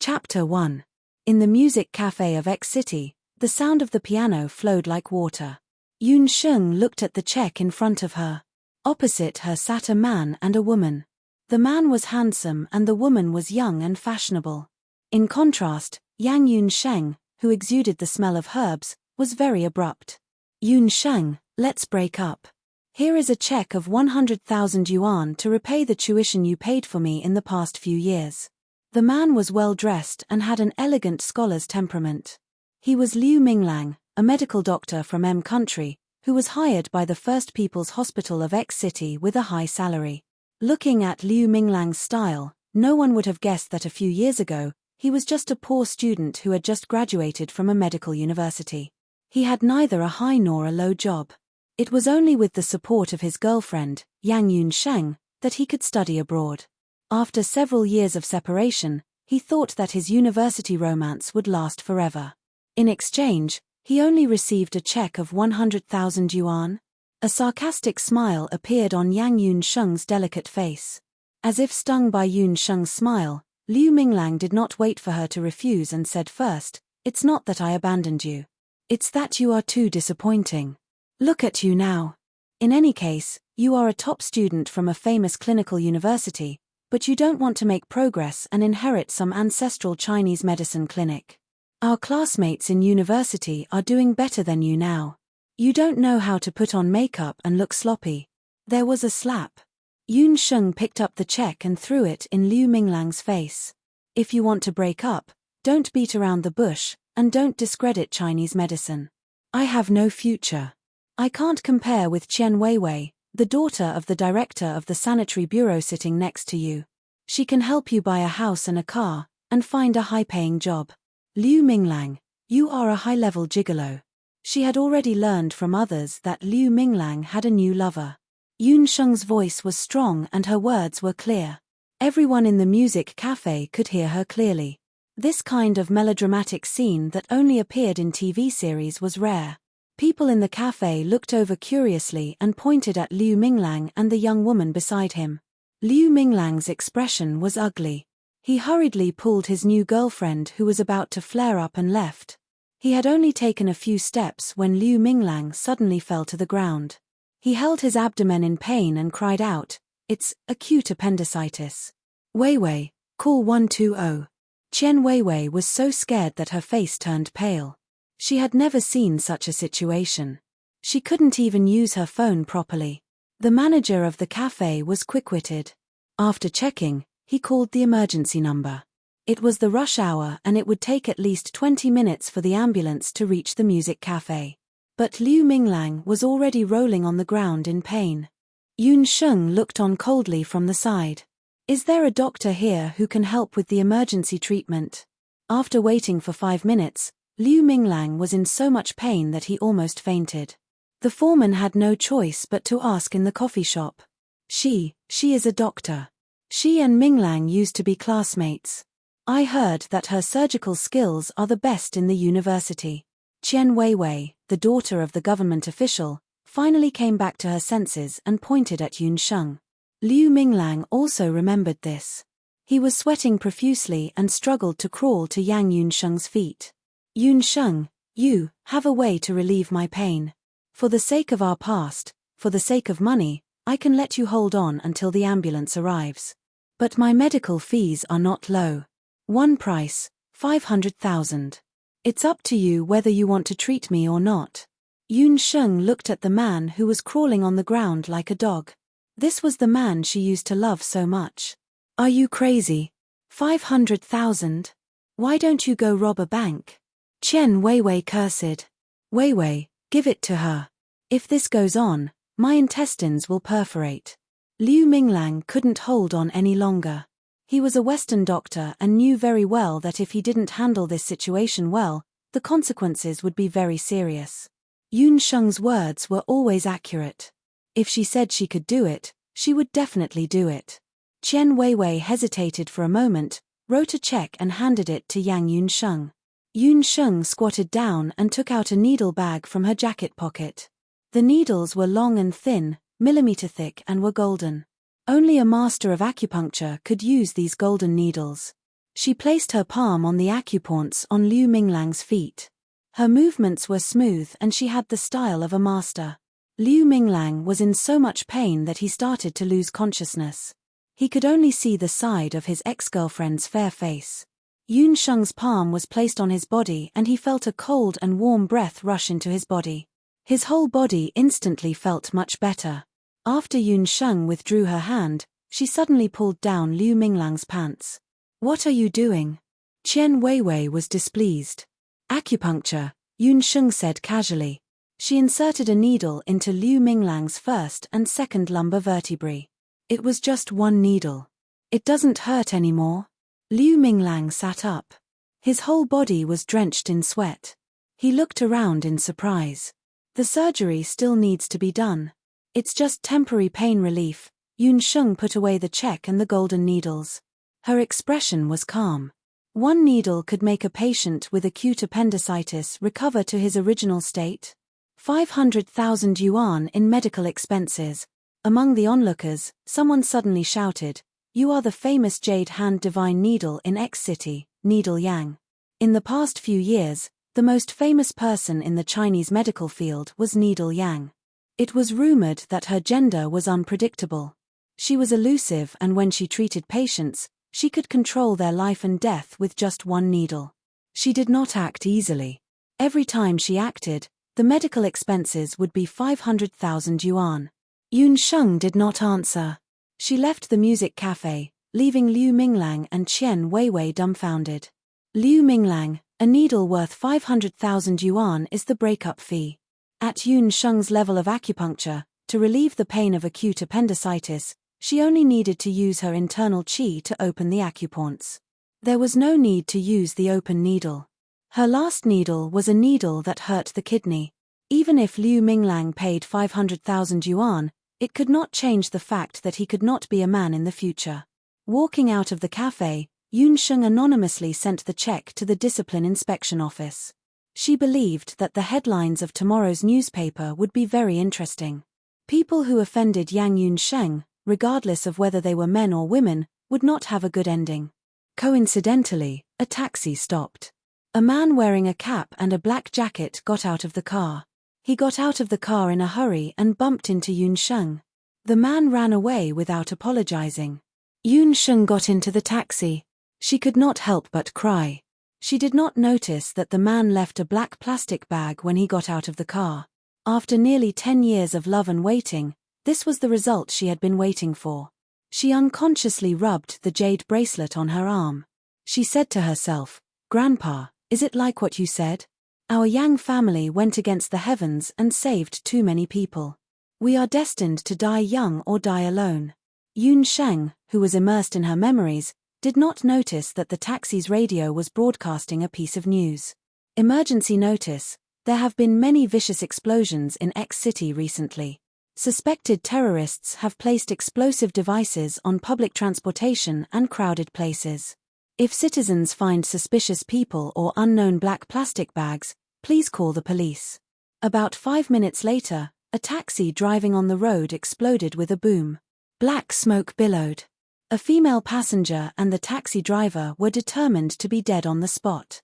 Chapter 1. In the music cafe of X City, the sound of the piano flowed like water. Yun Sheng looked at the check in front of her. Opposite her sat a man and a woman. The man was handsome and the woman was young and fashionable. In contrast, Yang Yun Sheng, who exuded the smell of herbs, was very abrupt. Yun Sheng, let's break up. Here is a check of 100,000 yuan to repay the tuition you paid for me in the past few years. The man was well dressed and had an elegant scholar's temperament. He was Liu Minglang, a medical doctor from M country, who was hired by the First People's Hospital of X City with a high salary. Looking at Liu Minglang's style, no one would have guessed that a few years ago, he was just a poor student who had just graduated from a medical university. He had neither a high nor a low job. It was only with the support of his girlfriend, Yang Yun Sheng, that he could study abroad. After several years of separation, he thought that his university romance would last forever. In exchange, he only received a check of 100,000 yuan. A sarcastic smile appeared on Yang Yun Sheng's delicate face. As if stung by Yun Sheng's smile, Liu Minglang did not wait for her to refuse and said first, "It's not that I abandoned you. It's that you are too disappointing. Look at you now. In any case, you are a top student from a famous clinical university, but you don't want to make progress and inherit some ancestral Chinese medicine clinic. Our classmates in university are doing better than you now. You don't know how to put on makeup and look sloppy." There was a slap. Yun Sheng picked up the check and threw it in Liu Minglang's face. "If you want to break up, don't beat around the bush, and don't discredit Chinese medicine. I have no future. I can't compare with Qian Weiwei, the daughter of the director of the sanitary bureau sitting next to you. She can help you buy a house and a car, and find a high-paying job. Liu Minglang, you are a high-level gigolo." She had already learned from others that Liu Minglang had a new lover. Yun Sheng's voice was strong and her words were clear. Everyone in the music cafe could hear her clearly. This kind of melodramatic scene that only appeared in TV series was rare. People in the cafe looked over curiously and pointed at Liu Minglang and the young woman beside him. Liu Minglang's expression was ugly. He hurriedly pulled his new girlfriend who was about to flare up and left. He had only taken a few steps when Liu Minglang suddenly fell to the ground. He held his abdomen in pain and cried out, "It's acute appendicitis. Weiwei, call 120. Qian Weiwei was so scared that her face turned pale. She had never seen such a situation. She couldn't even use her phone properly. The manager of the cafe was quick-witted. After checking, he called the emergency number. It was the rush hour and it would take at least 20 minutes for the ambulance to reach the music cafe. But Liu Minglang was already rolling on the ground in pain. Yun Sheng looked on coldly from the side. "Is there a doctor here who can help with the emergency treatment?" After waiting for 5 minutes, Liu Minglang was in so much pain that he almost fainted. The foreman had no choice but to ask in the coffee shop. She is a doctor. She and Minglang used to be classmates. I heard that her surgical skills are the best in the university." Qian Weiwei, the daughter of the government official, finally came back to her senses and pointed at Yun Sheng. Liu Minglang also remembered this. He was sweating profusely and struggled to crawl to Yang Yun Sheng's feet. "Yun Sheng, you have a way to relieve my pain. For the sake of our past, for the sake of money, I can let you hold on until the ambulance arrives. But my medical fees are not low. One price, 500,000. It's up to you whether you want to treat me or not." Yun Sheng looked at the man who was crawling on the ground like a dog. This was the man she used to love so much. "Are you crazy? 500,000? Why don't you go rob a bank?" Qian Weiwei cursed. "Weiwei, give it to her. If this goes on, my intestines will perforate." Liu Minglang couldn't hold on any longer. He was a Western doctor and knew very well that if he didn't handle this situation well, the consequences would be very serious. Yun Sheng's words were always accurate. If she said she could do it, she would definitely do it. Qian Weiwei hesitated for a moment, wrote a check and handed it to Yang Yun Sheng. Yun Sheng squatted down and took out a needle bag from her jacket pocket. The needles were long and thin, millimeter thick, and were golden. Only a master of acupuncture could use these golden needles. She placed her palm on the acupoints on Liu Minglang's feet. Her movements were smooth and she had the style of a master. Liu Minglang was in so much pain that he started to lose consciousness. He could only see the side of his ex-girlfriend's fair face. Yun Sheng's palm was placed on his body and he felt a cold and warm breath rush into his body. His whole body instantly felt much better. After Yun Sheng withdrew her hand, she suddenly pulled down Liu Minglang's pants. "What are you doing?" Qian Weiwei was displeased. "Acupuncture," Yun Sheng said casually. She inserted a needle into Liu Minglang's first and second lumbar vertebrae. It was just one needle. "It doesn't hurt anymore." Liu Minglang sat up. His whole body was drenched in sweat. He looked around in surprise. "The surgery still needs to be done. It's just temporary pain relief." Yun Sheng put away the check and the golden needles. Her expression was calm. One needle could make a patient with acute appendicitis recover to his original state. 500,000 yuan in medical expenses. Among the onlookers, someone suddenly shouted, "You are the famous Jade Hand Divine Needle in X City, Needle Yang." In the past few years, the most famous person in the Chinese medical field was Needle Yang. It was rumored that her gender was unpredictable. She was elusive and when she treated patients, she could control their life and death with just one needle. She did not act easily. Every time she acted, the medical expenses would be 500,000 yuan. Yun Sheng did not answer. She left the music cafe, leaving Liu Minglang and Qian Weiwei dumbfounded. Liu Minglang, a needle worth 500,000 yuan is the breakup fee. At Yun Sheng's level of acupuncture, to relieve the pain of acute appendicitis, she only needed to use her internal qi to open the acupoints. There was no need to use the open needle. Her last needle was a needle that hurt the kidney. Even if Liu Minglang paid 500,000 yuan, it could not change the fact that he could not be a man in the future. Walking out of the cafe, Yun Sheng anonymously sent the check to the Discipline Inspection Office. She believed that the headlines of tomorrow's newspaper would be very interesting. People who offended Yang Yun Sheng, regardless of whether they were men or women, would not have a good ending. Coincidentally, a taxi stopped. A man wearing a cap and a black jacket got out of the car. He got out of the car in a hurry and bumped into Yun Sheng. The man ran away without apologizing. Yun Sheng got into the taxi. She could not help but cry. She did not notice that the man left a black plastic bag when he got out of the car. After nearly 10 years of love and waiting, this was the result she had been waiting for. She unconsciously rubbed the jade bracelet on her arm. She said to herself, "Grandpa, is it like what you said? Our Yang family went against the heavens and saved too many people. We are destined to die young or die alone." Yun Sheng, who was immersed in her memories, did not notice that the taxi's radio was broadcasting a piece of news. Emergency notice: there have been many vicious explosions in X City recently. Suspected terrorists have placed explosive devices on public transportation and crowded places. If citizens find suspicious people or unknown black plastic bags, please call the police. About 5 minutes later, a taxi driving on the road exploded with a boom. Black smoke billowed. A female passenger and the taxi driver were determined to be dead on the spot.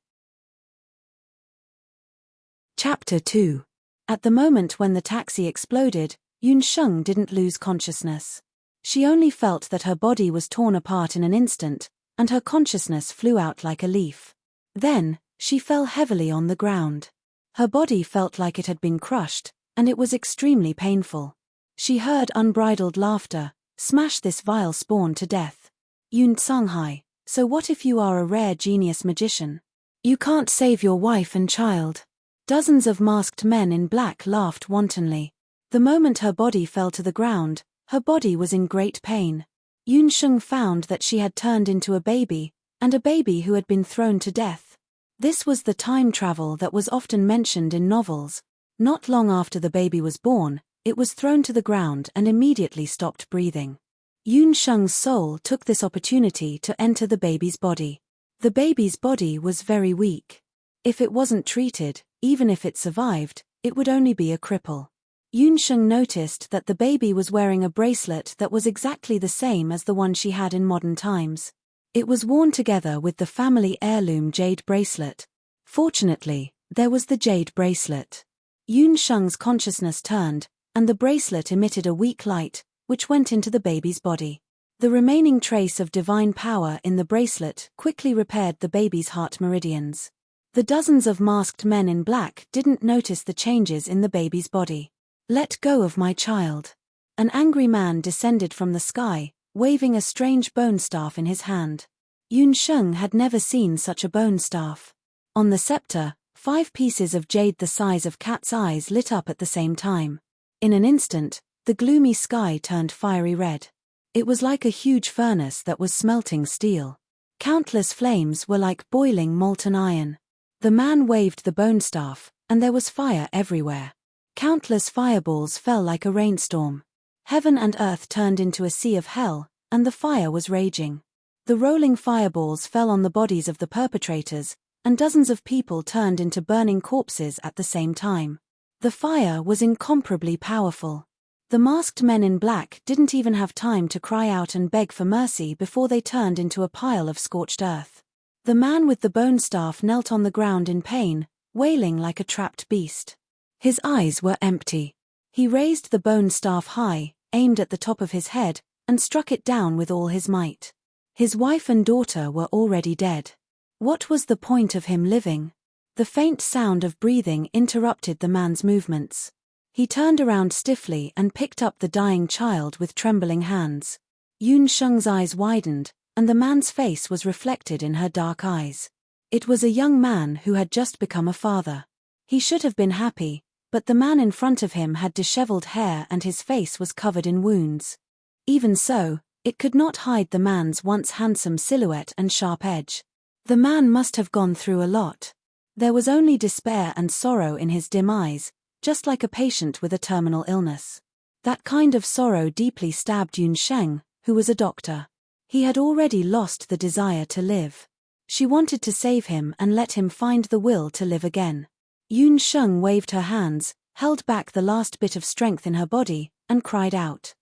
Chapter 2. At the moment when the taxi exploded, Yun Sheng didn't lose consciousness. She only felt that her body was torn apart in an instant, and her consciousness flew out like a leaf. Then, she fell heavily on the ground. Her body felt like it had been crushed, and it was extremely painful. She heard unbridled laughter. "Smash this vile spawn to death. Yun Songhai, so what if you are a rare genius magician? You can't save your wife and child." Dozens of masked men in black laughed wantonly. The moment her body fell to the ground, her body was in great pain. Yun Sheng found that she had turned into a baby, and a baby who had been thrown to death. This was the time travel that was often mentioned in novels. Not long after the baby was born, it was thrown to the ground and immediately stopped breathing. Yun Sheng's soul took this opportunity to enter the baby's body. The baby's body was very weak. If it wasn't treated, even if it survived, it would only be a cripple. Yun Sheng noticed that the baby was wearing a bracelet that was exactly the same as the one she had in modern times. It was worn together with the family heirloom jade bracelet. Fortunately, there was the jade bracelet. Yun Sheng's consciousness turned, and the bracelet emitted a weak light, which went into the baby's body. The remaining trace of divine power in the bracelet quickly repaired the baby's heart meridians. The dozens of masked men in black didn't notice the changes in the baby's body. "Let go of my child." An angry man descended from the sky, waving a strange bone staff in his hand. Yun Sheng had never seen such a bone staff. On the scepter, 5 pieces of jade the size of cat's eyes lit up at the same time. In an instant, the gloomy sky turned fiery red. It was like a huge furnace that was smelting steel. Countless flames were like boiling molten iron. The man waved the bone staff, and there was fire everywhere. Countless fireballs fell like a rainstorm. Heaven and earth turned into a sea of hell, and the fire was raging. The rolling fireballs fell on the bodies of the perpetrators, and dozens of people turned into burning corpses at the same time. The fire was incomparably powerful. The masked men in black didn't even have time to cry out and beg for mercy before they turned into a pile of scorched earth. The man with the bone staff knelt on the ground in pain, wailing like a trapped beast. His eyes were empty. He raised the bone staff high, aimed at the top of his head, and struck it down with all his might. His wife and daughter were already dead. What was the point of him living? The faint sound of breathing interrupted the man's movements. He turned around stiffly and picked up the dying child with trembling hands. Yun Sheng's eyes widened, and the man's face was reflected in her dark eyes. It was a young man who had just become a father. He should have been happy, but the man in front of him had disheveled hair and his face was covered in wounds. Even so, it could not hide the man's once handsome silhouette and sharp edge. The man must have gone through a lot. There was only despair and sorrow in his dim eyes, just like a patient with a terminal illness. That kind of sorrow deeply stabbed Yun Sheng, who was a doctor. He had already lost the desire to live. She wanted to save him and let him find the will to live again. Yun Sheng waved her hands, held back the last bit of strength in her body, and cried out.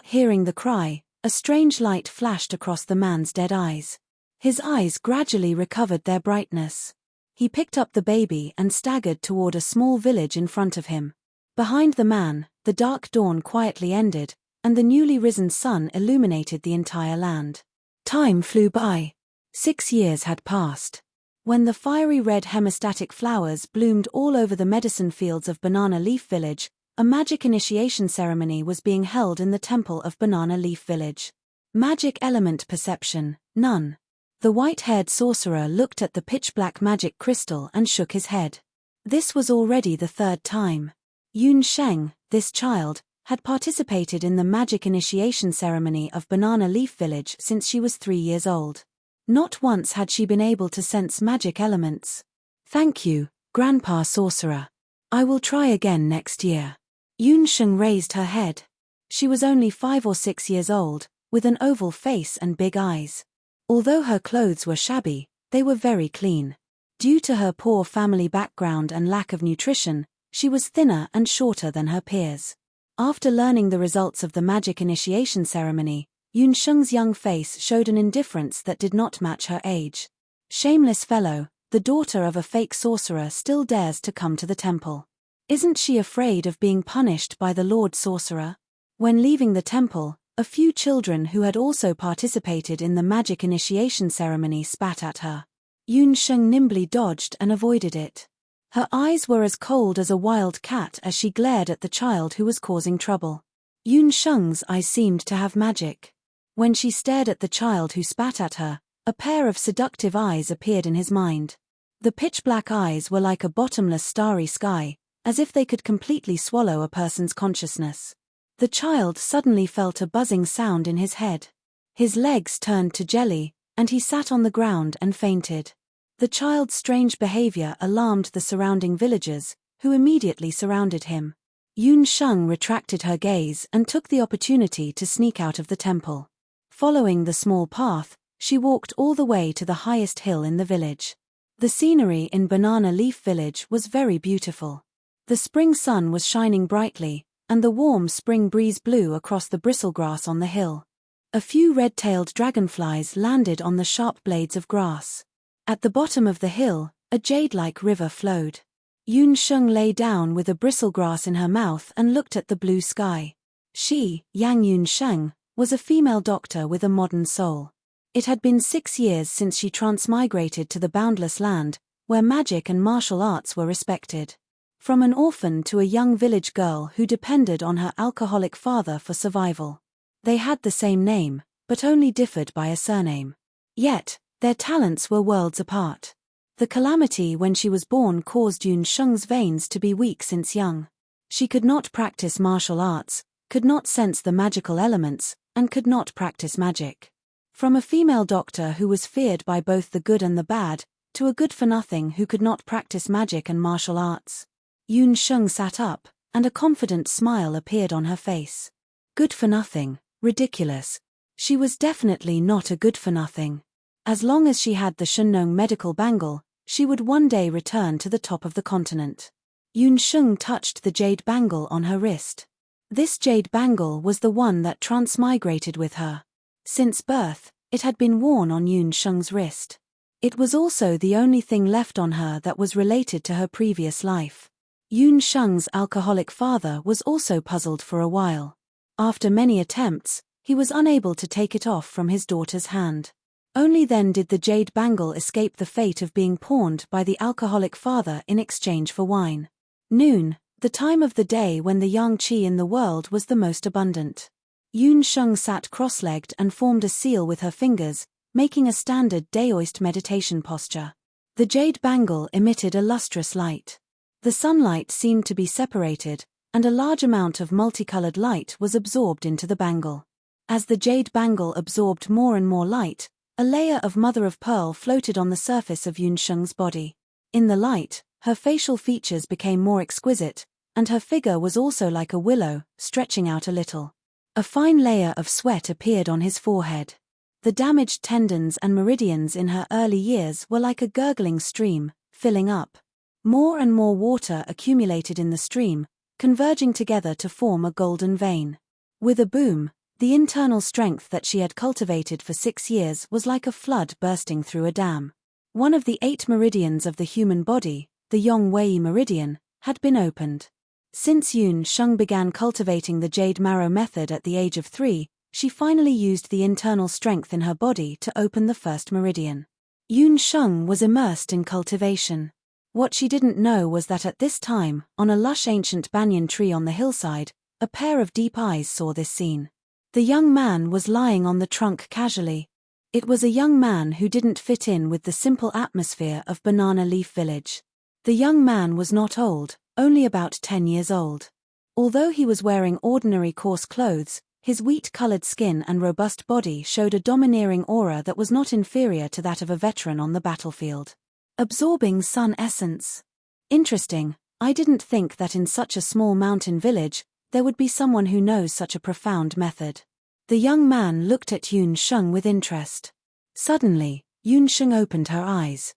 Hearing the cry, a strange light flashed across the man's dead eyes. His eyes gradually recovered their brightness. He picked up the baby and staggered toward a small village in front of him. Behind the man, the dark dawn quietly ended, and the newly risen sun illuminated the entire land. Time flew by. 6 years had passed. When the fiery red hemastatic flowers bloomed all over the medicine fields of Banana Leaf Village, a magic initiation ceremony was being held in the temple of Banana Leaf Village. Magic element perception, none. The white-haired sorcerer looked at the pitch-black magic crystal and shook his head. This was already the 3rd time. Yun Sheng, this child, had participated in the magic initiation ceremony of Banana Leaf Village since she was 3 years old. Not once had she been able to sense magic elements. "Thank you, Grandpa Sorcerer. I will try again next year." Yun Sheng raised her head. She was only 5 or 6 years old, with an oval face and big eyes. Although her clothes were shabby, they were very clean. Due to her poor family background and lack of nutrition, she was thinner and shorter than her peers. After learning the results of the magic initiation ceremony, Yun Sheng's young face showed an indifference that did not match her age. Shameless fellow, the daughter of a fake sorcerer still dares to come to the temple. Isn't she afraid of being punished by the Lord Sorcerer? When leaving the temple, a few children who had also participated in the magic initiation ceremony spat at her. Yun Sheng nimbly dodged and avoided it. Her eyes were as cold as a wild cat as she glared at the child who was causing trouble. Yun Sheng's eyes seemed to have magic. When she stared at the child who spat at her, a pair of seductive eyes appeared in his mind. The pitch-black eyes were like a bottomless starry sky, as if they could completely swallow a person's consciousness. The child suddenly felt a buzzing sound in his head. His legs turned to jelly, and he sat on the ground and fainted. The child's strange behavior alarmed the surrounding villagers, who immediately surrounded him. Yun Sheng retracted her gaze and took the opportunity to sneak out of the temple. Following the small path, she walked all the way to the highest hill in the village. The scenery in Banana Leaf Village was very beautiful. The spring sun was shining brightly, and the warm spring breeze blew across the bristlegrass on the hill. A few red-tailed dragonflies landed on the sharp blades of grass. At the bottom of the hill, a jade-like river flowed. Yun Sheng lay down with a bristlegrass in her mouth and looked at the blue sky. She, Yang Yun Sheng, was a female doctor with a modern soul. It had been 6 years since she transmigrated to the boundless land, where magic and martial arts were respected. From an orphan to a young village girl who depended on her alcoholic father for survival. They had the same name, but only differed by a surname. Yet, their talents were worlds apart. The calamity when she was born caused Yun Sheng's veins to be weak since young. She could not practice martial arts, could not sense the magical elements, and could not practice magic. From a female doctor who was feared by both the good and the bad, to a good-for-nothing who could not practice magic and martial arts. Yun Sheng sat up, and a confident smile appeared on her face. Good-for-nothing, ridiculous. She was definitely not a good-for-nothing. As long as she had the Shennong medical bangle, she would one day return to the top of the continent. Yun Sheng touched the jade bangle on her wrist. This jade bangle was the one that transmigrated with her. Since birth, it had been worn on Yun Sheng's wrist. It was also the only thing left on her that was related to her previous life. Yun Sheng's alcoholic father was also puzzled for a while. After many attempts, he was unable to take it off from his daughter's hand. Only then did the jade bangle escape the fate of being pawned by the alcoholic father in exchange for wine. Noon, the time of the day when the yang qi in the world was the most abundant. Yun Sheng sat cross-legged and formed a seal with her fingers, making a standard Daoist meditation posture. The jade bangle emitted a lustrous light. The sunlight seemed to be separated, and a large amount of multicolored light was absorbed into the bangle. As the jade bangle absorbed more and more light, a layer of mother-of-pearl floated on the surface of Yun Sheng's body. In the light, her facial features became more exquisite, and her figure was also like a willow, stretching out a little. A fine layer of sweat appeared on his forehead. The damaged tendons and meridians in her early years were like a gurgling stream, filling up. More and more water accumulated in the stream, converging together to form a golden vein. With a boom, the internal strength that she had cultivated for 6 years was like a flood bursting through a dam. One of the 8 meridians of the human body, the Yong Wei meridian, had been opened. Since Yun Sheng began cultivating the jade marrow method at the age of 3, she finally used the internal strength in her body to open the first meridian. Yun Sheng was immersed in cultivation. What she didn't know was that at this time, on a lush ancient banyan tree on the hillside, a pair of deep eyes saw this scene. The young man was lying on the trunk casually. It was a young man who didn't fit in with the simple atmosphere of Banana Leaf Village. The young man was not old, only about 10 years old. Although he was wearing ordinary coarse clothes, his wheat-colored skin and robust body showed a domineering aura that was not inferior to that of a veteran on the battlefield. Absorbing sun essence. Interesting, I didn't think that in such a small mountain village, there would be someone who knows such a profound method. The young man looked at Yun Sheng with interest. Suddenly, Yun Sheng opened her eyes.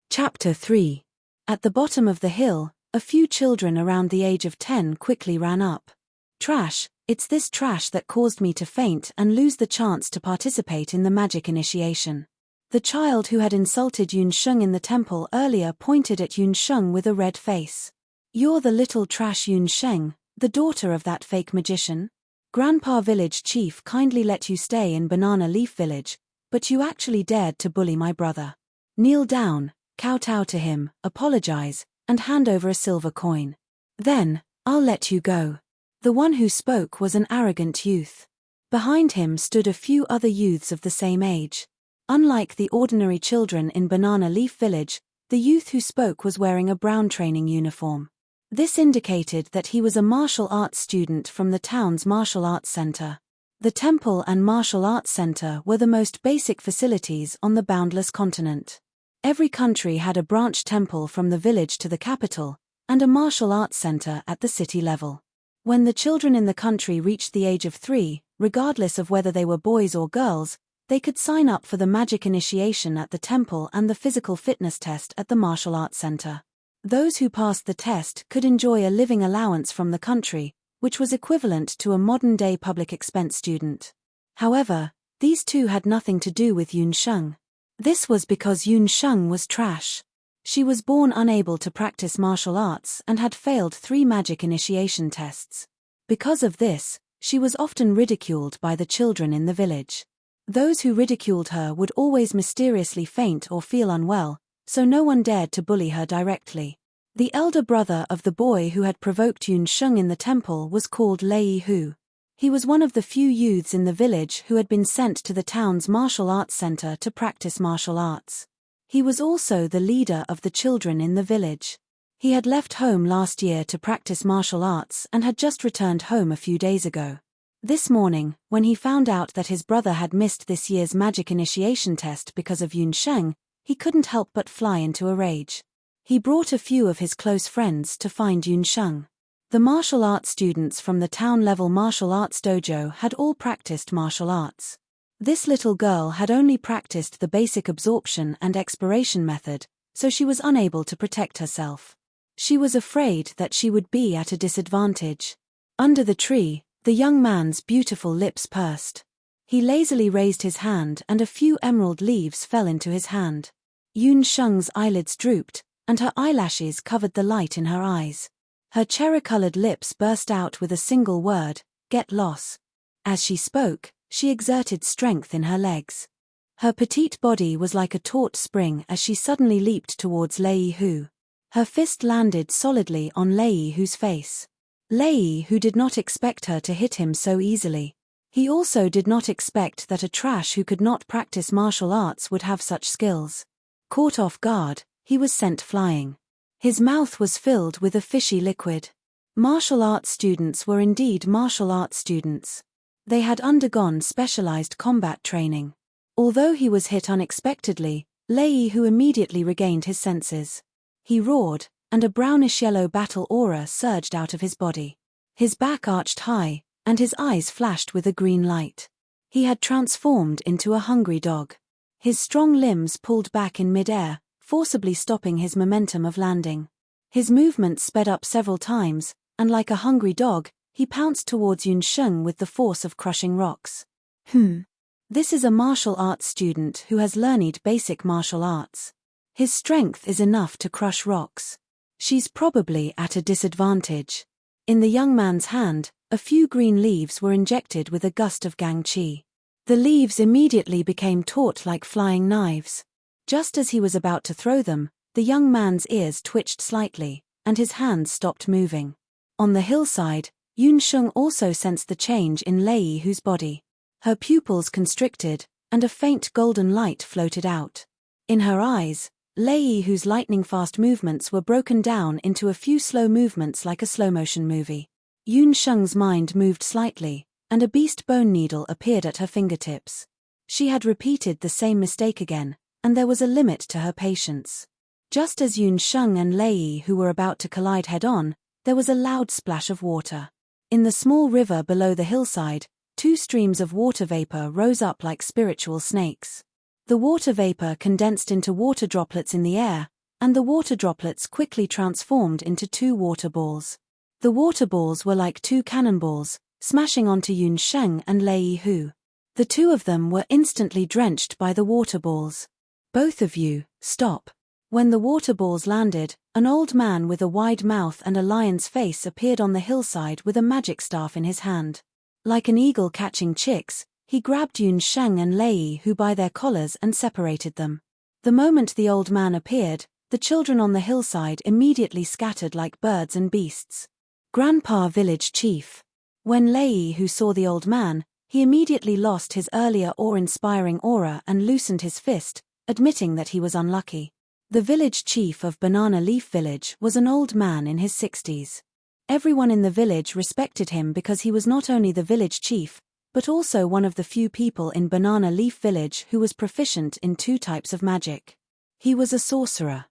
Chapter 3. At the bottom of the hill, a few children around the age of 10 quickly ran up. Trash, it's this trash that caused me to faint and lose the chance to participate in the magic initiation. The child who had insulted Yun Sheng in the temple earlier pointed at Yun Sheng with a red face. You're the little trash Yun Sheng, the daughter of that fake magician? Grandpa Village Chief kindly let you stay in Banana Leaf Village, but you actually dared to bully my brother. Kneel down, kowtow to him, apologize, and hand over a silver coin. Then, I'll let you go. The one who spoke was an arrogant youth. Behind him stood a few other youths of the same age. Unlike the ordinary children in Banana Leaf Village, the youth who spoke was wearing a brown training uniform. This indicated that he was a martial arts student from the town's martial arts center. The temple and martial arts center were the most basic facilities on the boundless continent. Every country had a branch temple from the village to the capital, and a martial arts center at the city level. When the children in the country reached the age of 3, regardless of whether they were boys or girls, they could sign up for the magic initiation at the temple and the physical fitness test at the martial arts center. Those who passed the test could enjoy a living allowance from the country, which was equivalent to a modern-day public expense student. However, these two had nothing to do with Yun Sheng. This was because Yun Sheng was trash. She was born unable to practice martial arts and had failed 3 magic initiation tests. Because of this, she was often ridiculed by the children in the village. Those who ridiculed her would always mysteriously faint or feel unwell, so no one dared to bully her directly. The elder brother of the boy who had provoked Yun Sheng in the temple was called Lei Hu. He was one of the few youths in the village who had been sent to the town's martial arts center to practice martial arts. He was also the leader of the children in the village. He had left home last year to practice martial arts and had just returned home a few days ago. This morning, when he found out that his brother had missed this year's magic initiation test because of Yun Sheng, he couldn't help but fly into a rage. He brought a few of his close friends to find Yun Sheng. The martial arts students from the town-level martial arts dojo had all practiced martial arts. This little girl had only practiced the basic absorption and expiration method, so she was unable to protect herself. She was afraid that she would be at a disadvantage. Under the tree, the young man's beautiful lips pursed. He lazily raised his hand and a few emerald leaves fell into his hand. Yun Sheng's eyelids drooped, and her eyelashes covered the light in her eyes. Her cherry-colored lips burst out with a single word, "Get lost." As she spoke, she exerted strength in her legs. Her petite body was like a taut spring as she suddenly leaped towards Lei Hu. Her fist landed solidly on Lei Hu's face. Lei Hu did not expect her to hit him so easily. He also did not expect that a trash who could not practice martial arts would have such skills. Caught off guard, he was sent flying. His mouth was filled with a fishy liquid. Martial arts students were indeed martial arts students. They had undergone specialized combat training. Although he was hit unexpectedly, Lei Hu immediately regained his senses. He roared, and a brownish-yellow battle aura surged out of his body. His back arched high, and his eyes flashed with a green light. He had transformed into a hungry dog. His strong limbs pulled back in mid-air, forcibly stopping his momentum of landing. His movements sped up several times, and like a hungry dog, he pounced towards Yun Sheng with the force of crushing rocks. This is a martial arts student who has learned basic martial arts. His strength is enough to crush rocks. She's probably at a disadvantage. In the young man's hand, a few green leaves were injected with a gust of gang qi. The leaves immediately became taut like flying knives. Just as he was about to throw them, the young man's ears twitched slightly, and his hands stopped moving. On the hillside, Yun Sheng also sensed the change in Lei Hu's body. Her pupils constricted, and a faint golden light floated out. In her eyes, Lei Hu's lightning-fast movements were broken down into a few slow movements like a slow-motion movie. Yun Sheng's mind moved slightly, and a beast bone needle appeared at her fingertips. She had repeated the same mistake again, and there was a limit to her patience. Just as Yun Sheng and Lei Hu were about to collide head-on, there was a loud splash of water. In the small river below the hillside, 2 streams of water vapor rose up like spiritual snakes. The water vapor condensed into water droplets in the air, and the water droplets quickly transformed into 2 water balls. The water balls were like 2 cannonballs, smashing onto Yun Sheng and Lei Hu. The 2 of them were instantly drenched by the water balls. "Both of you, stop." When the water balls landed, an old man with a wide mouth and a lion's face appeared on the hillside with a magic staff in his hand. Like an eagle catching chicks, he grabbed Yun Sheng and Lei Hu by their collars and separated them. The moment the old man appeared, the children on the hillside immediately scattered like birds and beasts. Grandpa Village Chief. When Lei Hu saw the old man, he immediately lost his earlier awe-inspiring aura and loosened his fist, admitting that he was unlucky. The village chief of Banana Leaf Village was an old man in his 60s. Everyone in the village respected him because he was not only the village chief, but also one of the few people in Banana Leaf Village who was proficient in 2 types of magic. He was a sorcerer.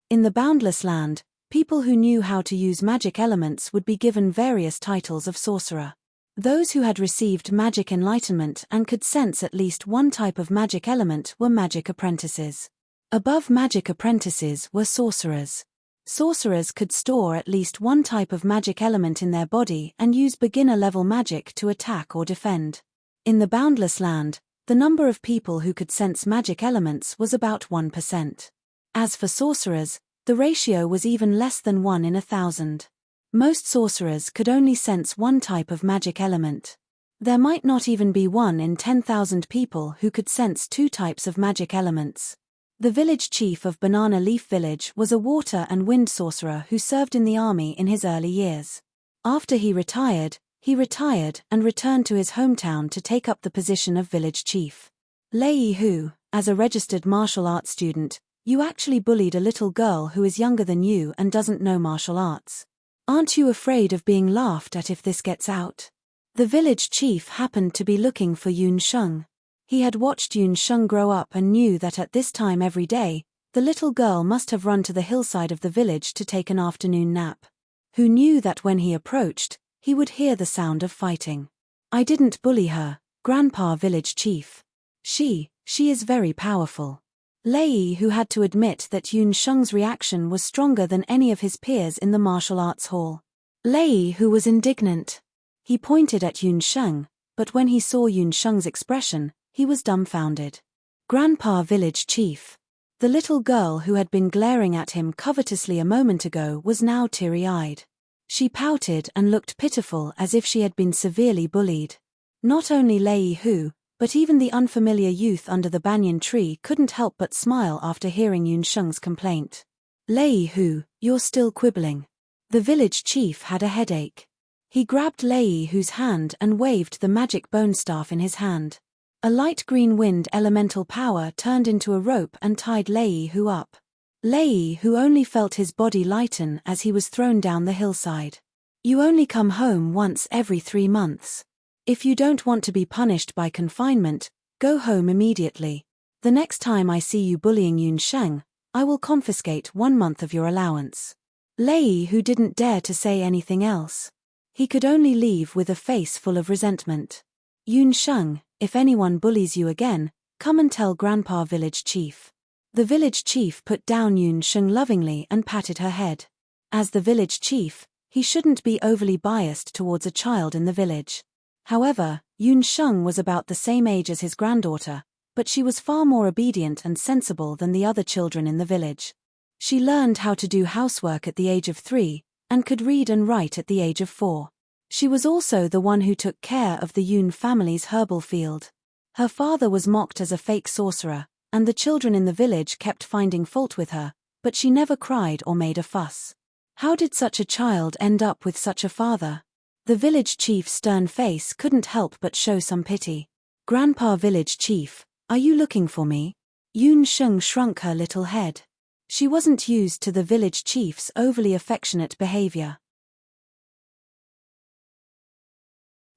In the Boundless Land, people who knew how to use magic elements would be given various titles of sorcerer. Those who had received magic enlightenment and could sense at least one type of magic element were magic apprentices. Above magic apprentices were sorcerers. Sorcerers could store at least one type of magic element in their body and use beginner-level magic to attack or defend. In the Boundless Land, the number of people who could sense magic elements was about 1%. As for sorcerers, the ratio was even less than 1 in 1,000. Most sorcerers could only sense one type of magic element. There might not even be 1 in 10,000 people who could sense 2 types of magic elements. The village chief of Banana Leaf Village was a water and wind sorcerer who served in the army in his early years. After he retired and returned to his hometown to take up the position of village chief. Lei Hu, as a registered martial arts student, you actually bullied a little girl who is younger than you and doesn't know martial arts. Aren't you afraid of being laughed at if this gets out? The village chief happened to be looking for Yun Sheng. He had watched Yun Sheng grow up and knew that at this time every day, the little girl must have run to the hillside of the village to take an afternoon nap. Who knew that when he approached, he would hear the sound of fighting. I didn't bully her, Grandpa Village Chief. She is very powerful. Lei, who had to admit that Yun Sheng's reaction was stronger than any of his peers in the martial arts hall. Lei, who was indignant. He pointed at Yun Sheng, but when he saw Yun Sheng's expression, he was dumbfounded. Grandpa Village Chief. The little girl who had been glaring at him covetously a moment ago was now teary-eyed. She pouted and looked pitiful as if she had been severely bullied. Not only Lei Hu, but even the unfamiliar youth under the banyan tree couldn't help but smile after hearing Yun Sheng's complaint. Lei Hu, you're still quibbling. The village chief had a headache. He grabbed Lei Hu's hand and waved the magic bone staff in his hand. A light green wind elemental power turned into a rope and tied Lei Hu up. Lei Hu only felt his body lighten as he was thrown down the hillside. You only come home once every 3 months. If you don't want to be punished by confinement, go home immediately. The next time I see you bullying Yun Sheng, I will confiscate 1 month of your allowance. Lei Hu didn't dare to say anything else. He could only leave with a face full of resentment. Yun Sheng, if anyone bullies you again, come and tell Grandpa Village Chief. The village chief put down Yun Sheng lovingly and patted her head. As the village chief, he shouldn't be overly biased towards a child in the village. However, Yun Sheng was about the same age as his granddaughter, but she was far more obedient and sensible than the other children in the village. She learned how to do housework at the age of 3, and could read and write at the age of 4. She was also the one who took care of the Yun family's herbal field. Her father was mocked as a fake sorcerer, and the children in the village kept finding fault with her, but she never cried or made a fuss. How did such a child end up with such a father? The village chief's stern face couldn't help but show some pity. Grandpa Village Chief, are you looking for me? Yun Sheng shrunk her little head. She wasn't used to the village chief's overly affectionate behavior.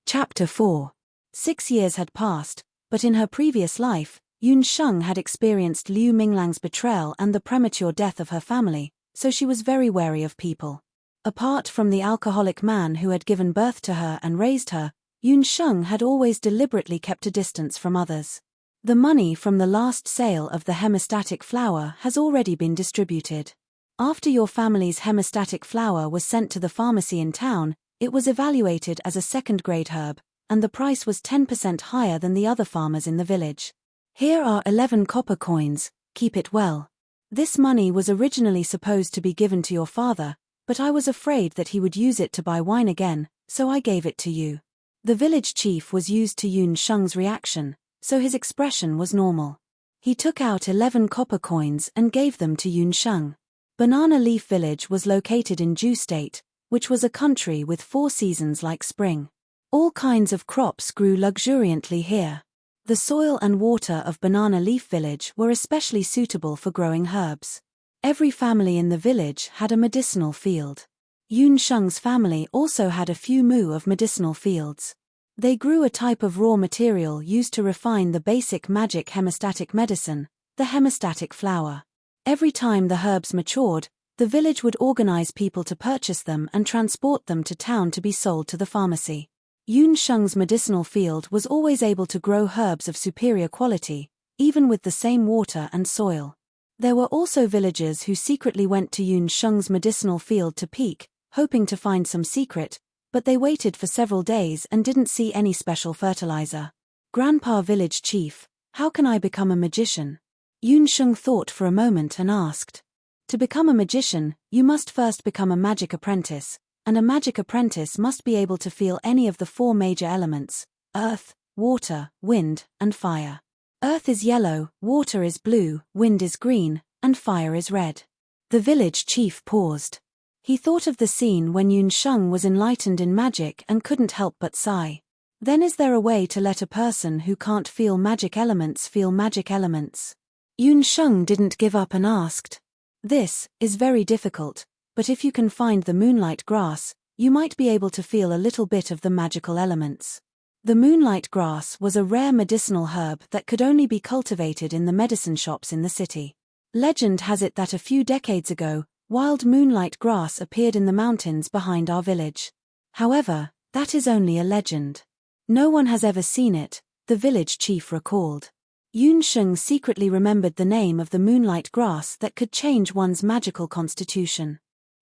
Chapter 4. 6 years had passed, but in her previous life, Yun Sheng had experienced Liu Minglang's betrayal and the premature death of her family, so she was very wary of people. Apart from the alcoholic man who had given birth to her and raised her, Yun Sheng had always deliberately kept a distance from others. The money from the last sale of the hemostatic flower has already been distributed. After your family's hemostatic flower was sent to the pharmacy in town, it was evaluated as a second-grade herb, and the price was 10% higher than the other farmers in the village. Here are 11 copper coins, keep it well. This money was originally supposed to be given to your father, but I was afraid that he would use it to buy wine again, so I gave it to you. The village chief was used to Yun Sheng's reaction, so his expression was normal. He took out 11 copper coins and gave them to Yun Sheng. Banana Leaf Village was located in Ju State, which was a country with 4 seasons like spring. All kinds of crops grew luxuriantly here. The soil and water of Banana Leaf Village were especially suitable for growing herbs. Every family in the village had a medicinal field. Yun Sheng's family also had a few mu of medicinal fields. They grew a type of raw material used to refine the basic magic hemostatic medicine, the hemostatic flower. Every time the herbs matured, the village would organize people to purchase them and transport them to town to be sold to the pharmacy. Yun Sheng's medicinal field was always able to grow herbs of superior quality, even with the same water and soil. There were also villagers who secretly went to Yun Sheng's medicinal field to peek, hoping to find some secret, but they waited for several days and didn't see any special fertilizer. Grandpa Village Chief, how can I become a magician? Yun Sheng thought for a moment and asked. To become a magician, you must first become a magic apprentice, and a magic apprentice must be able to feel any of the 4 major elements: earth, water, wind, and fire. Earth is yellow, water is blue, wind is green, and fire is red. The village chief paused. He thought of the scene when Yun Sheng was enlightened in magic and couldn't help but sigh. Then is there a way to let a person who can't feel magic elements feel magic elements? Yun Sheng didn't give up and asked. This is very difficult, but if you can find the moonlight grass, you might be able to feel a little bit of the magical elements. The moonlight grass was a rare medicinal herb that could only be cultivated in the medicine shops in the city. Legend has it that a few decades ago, wild moonlight grass appeared in the mountains behind our village. However, that is only a legend. No one has ever seen it, the village chief recalled. Yun Sheng secretly remembered the name of the moonlight grass that could change one's magical constitution.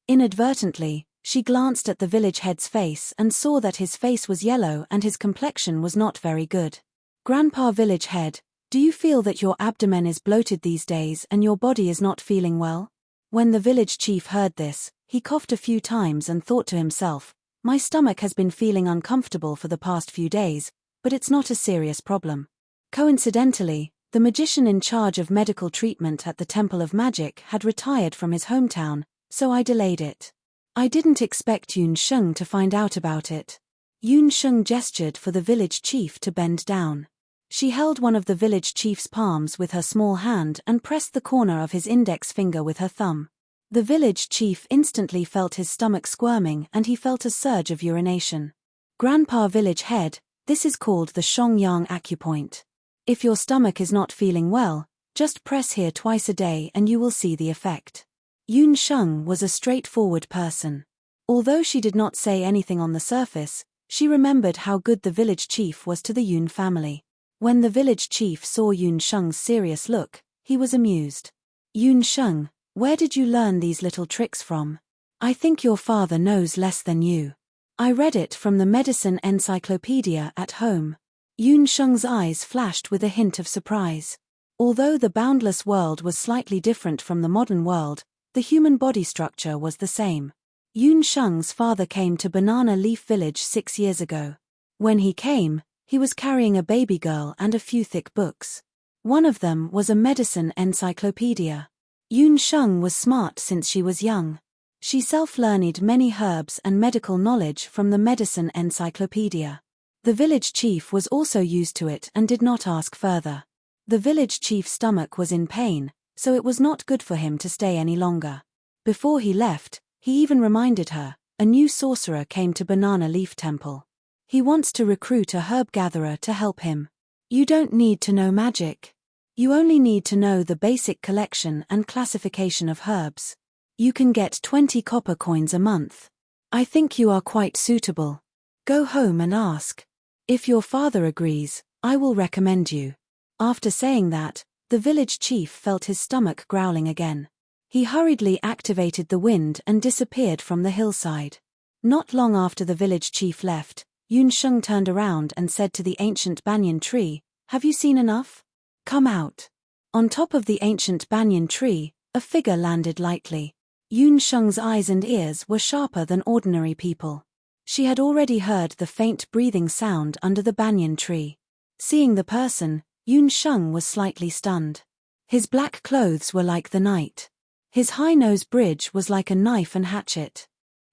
Inadvertently, she glanced at the village head's face and saw that his face was yellow and his complexion was not very good. Grandpa Village Head, do you feel that your abdomen is bloated these days and your body is not feeling well? When the village chief heard this, he coughed a few times and thought to himself, my stomach has been feeling uncomfortable for the past few days, but it's not a serious problem. Coincidentally, the magician in charge of medical treatment at the Temple of Magic had retired from his hometown, so I delayed it. I didn't expect Yun Sheng to find out about it. Yun Sheng gestured for the village chief to bend down. She held one of the village chief's palms with her small hand and pressed the corner of his index finger with her thumb. The village chief instantly felt his stomach squirming and he felt a surge of urination. Grandpa Village Head, this is called the Shongyang acupoint. If your stomach is not feeling well, just press here twice a day and you will see the effect. Yun Sheng was a straightforward person. Although she did not say anything on the surface, she remembered how good the village chief was to the Yun family. When the village chief saw Yun Sheng's serious look, he was amused. Yun Sheng, where did you learn these little tricks from? I think your father knows less than you. I read it from the medicine encyclopedia at home. Yun Sheng's eyes flashed with a hint of surprise. Although the boundless world was slightly different from the modern world, the human body structure was the same. Yun Sheng's father came to Banana Leaf Village 6 years ago. When he came, he was carrying a baby girl and a few thick books. One of them was a medicine encyclopedia. Yun Sheng was smart since she was young. She self-learned many herbs and medical knowledge from the medicine encyclopedia. The village chief was also used to it and did not ask further. The village chief's stomach was in pain, so it was not good for him to stay any longer. Before he left, he even reminded her, a new sorcerer came to Banana Leaf Temple. He wants to recruit a herb gatherer to help him. You don't need to know magic. You only need to know the basic collection and classification of herbs. You can get 20 copper coins a month. I think you are quite suitable. Go home and ask. If your father agrees, I will recommend you. After saying that, the village chief felt his stomach growling again. He hurriedly activated the wind and disappeared from the hillside. Not long after the village chief left, Yun Sheng turned around and said to the ancient banyan tree, "Have you seen enough? Come out." On top of the ancient banyan tree, a figure landed lightly. Yun Sheng's eyes and ears were sharper than ordinary people. She had already heard the faint breathing sound under the banyan tree. Seeing the person, Yun Sheng was slightly stunned. His black clothes were like the night. His high nose bridge was like a knife and hatchet.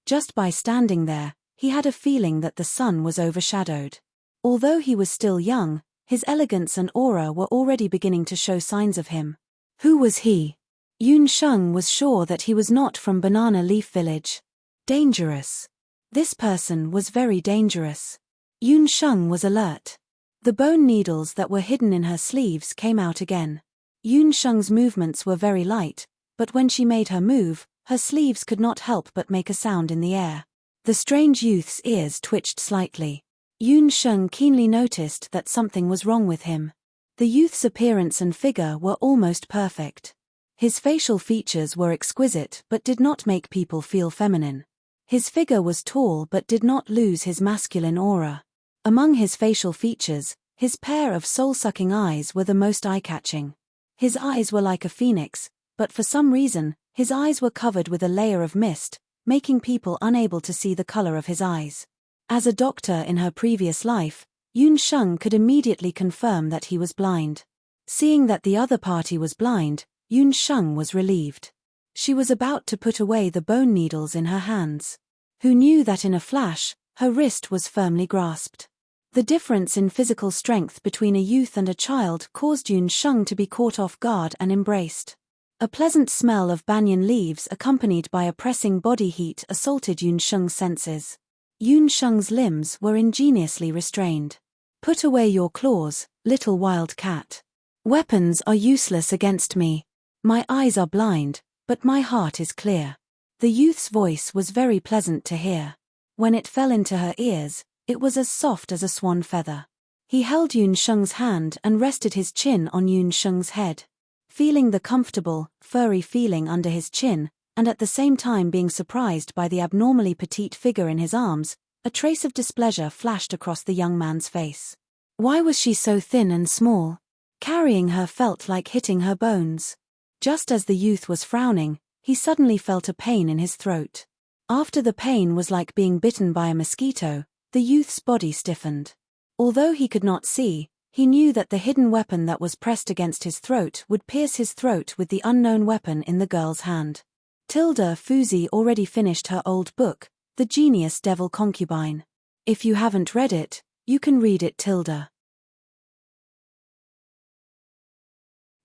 Just by standing there, he had a feeling that the sun was overshadowed. Although he was still young, his elegance and aura were already beginning to show signs of him. Who was he? Yun Sheng was sure that he was not from Banana Leaf Village. Dangerous. This person was very dangerous. Yun Sheng was alert. The bone needles that were hidden in her sleeves came out again. Yun Sheng's movements were very light, but when she made her move, her sleeves could not help but make a sound in the air. The strange youth's ears twitched slightly. Yun Sheng keenly noticed that something was wrong with him. The youth's appearance and figure were almost perfect. His facial features were exquisite but did not make people feel feminine. His figure was tall but did not lose his masculine aura. Among his facial features, his pair of soul-sucking eyes were the most eye-catching. His eyes were like a phoenix, but for some reason, his eyes were covered with a layer of mist, making people unable to see the color of his eyes. As a doctor in her previous life, Yun Sheng could immediately confirm that he was blind. Seeing that the other party was blind, Yun Sheng was relieved. She was about to put away the bone needles in her hands. Who knew that in a flash, her wrist was firmly grasped. The difference in physical strength between a youth and a child caused Yun Sheng to be caught off guard and embraced. A pleasant smell of banyan leaves accompanied by a pressing body heat assaulted Yun Sheng's senses. Yun Sheng's limbs were ingeniously restrained. "Put away your claws, little wild cat. Weapons are useless against me. My eyes are blind, but my heart is clear." The youth's voice was very pleasant to hear. When it fell into her ears, it was as soft as a swan feather. He held Yun Sheng's hand and rested his chin on Yun Sheng's head. Feeling the comfortable, furry feeling under his chin, and at the same time being surprised by the abnormally petite figure in his arms, a trace of displeasure flashed across the young man's face. Why was she so thin and small? Carrying her felt like hitting her bones. Just as the youth was frowning, he suddenly felt a pain in his throat. After the pain was like being bitten by a mosquito, the youth's body stiffened. Although he could not see, he knew that the hidden weapon that was pressed against his throat would pierce his throat with the unknown weapon in the girl's hand. Tilda Fuzi already finished her old book, The Genius Devil Concubine. If you haven't read it, you can read it. Tilda.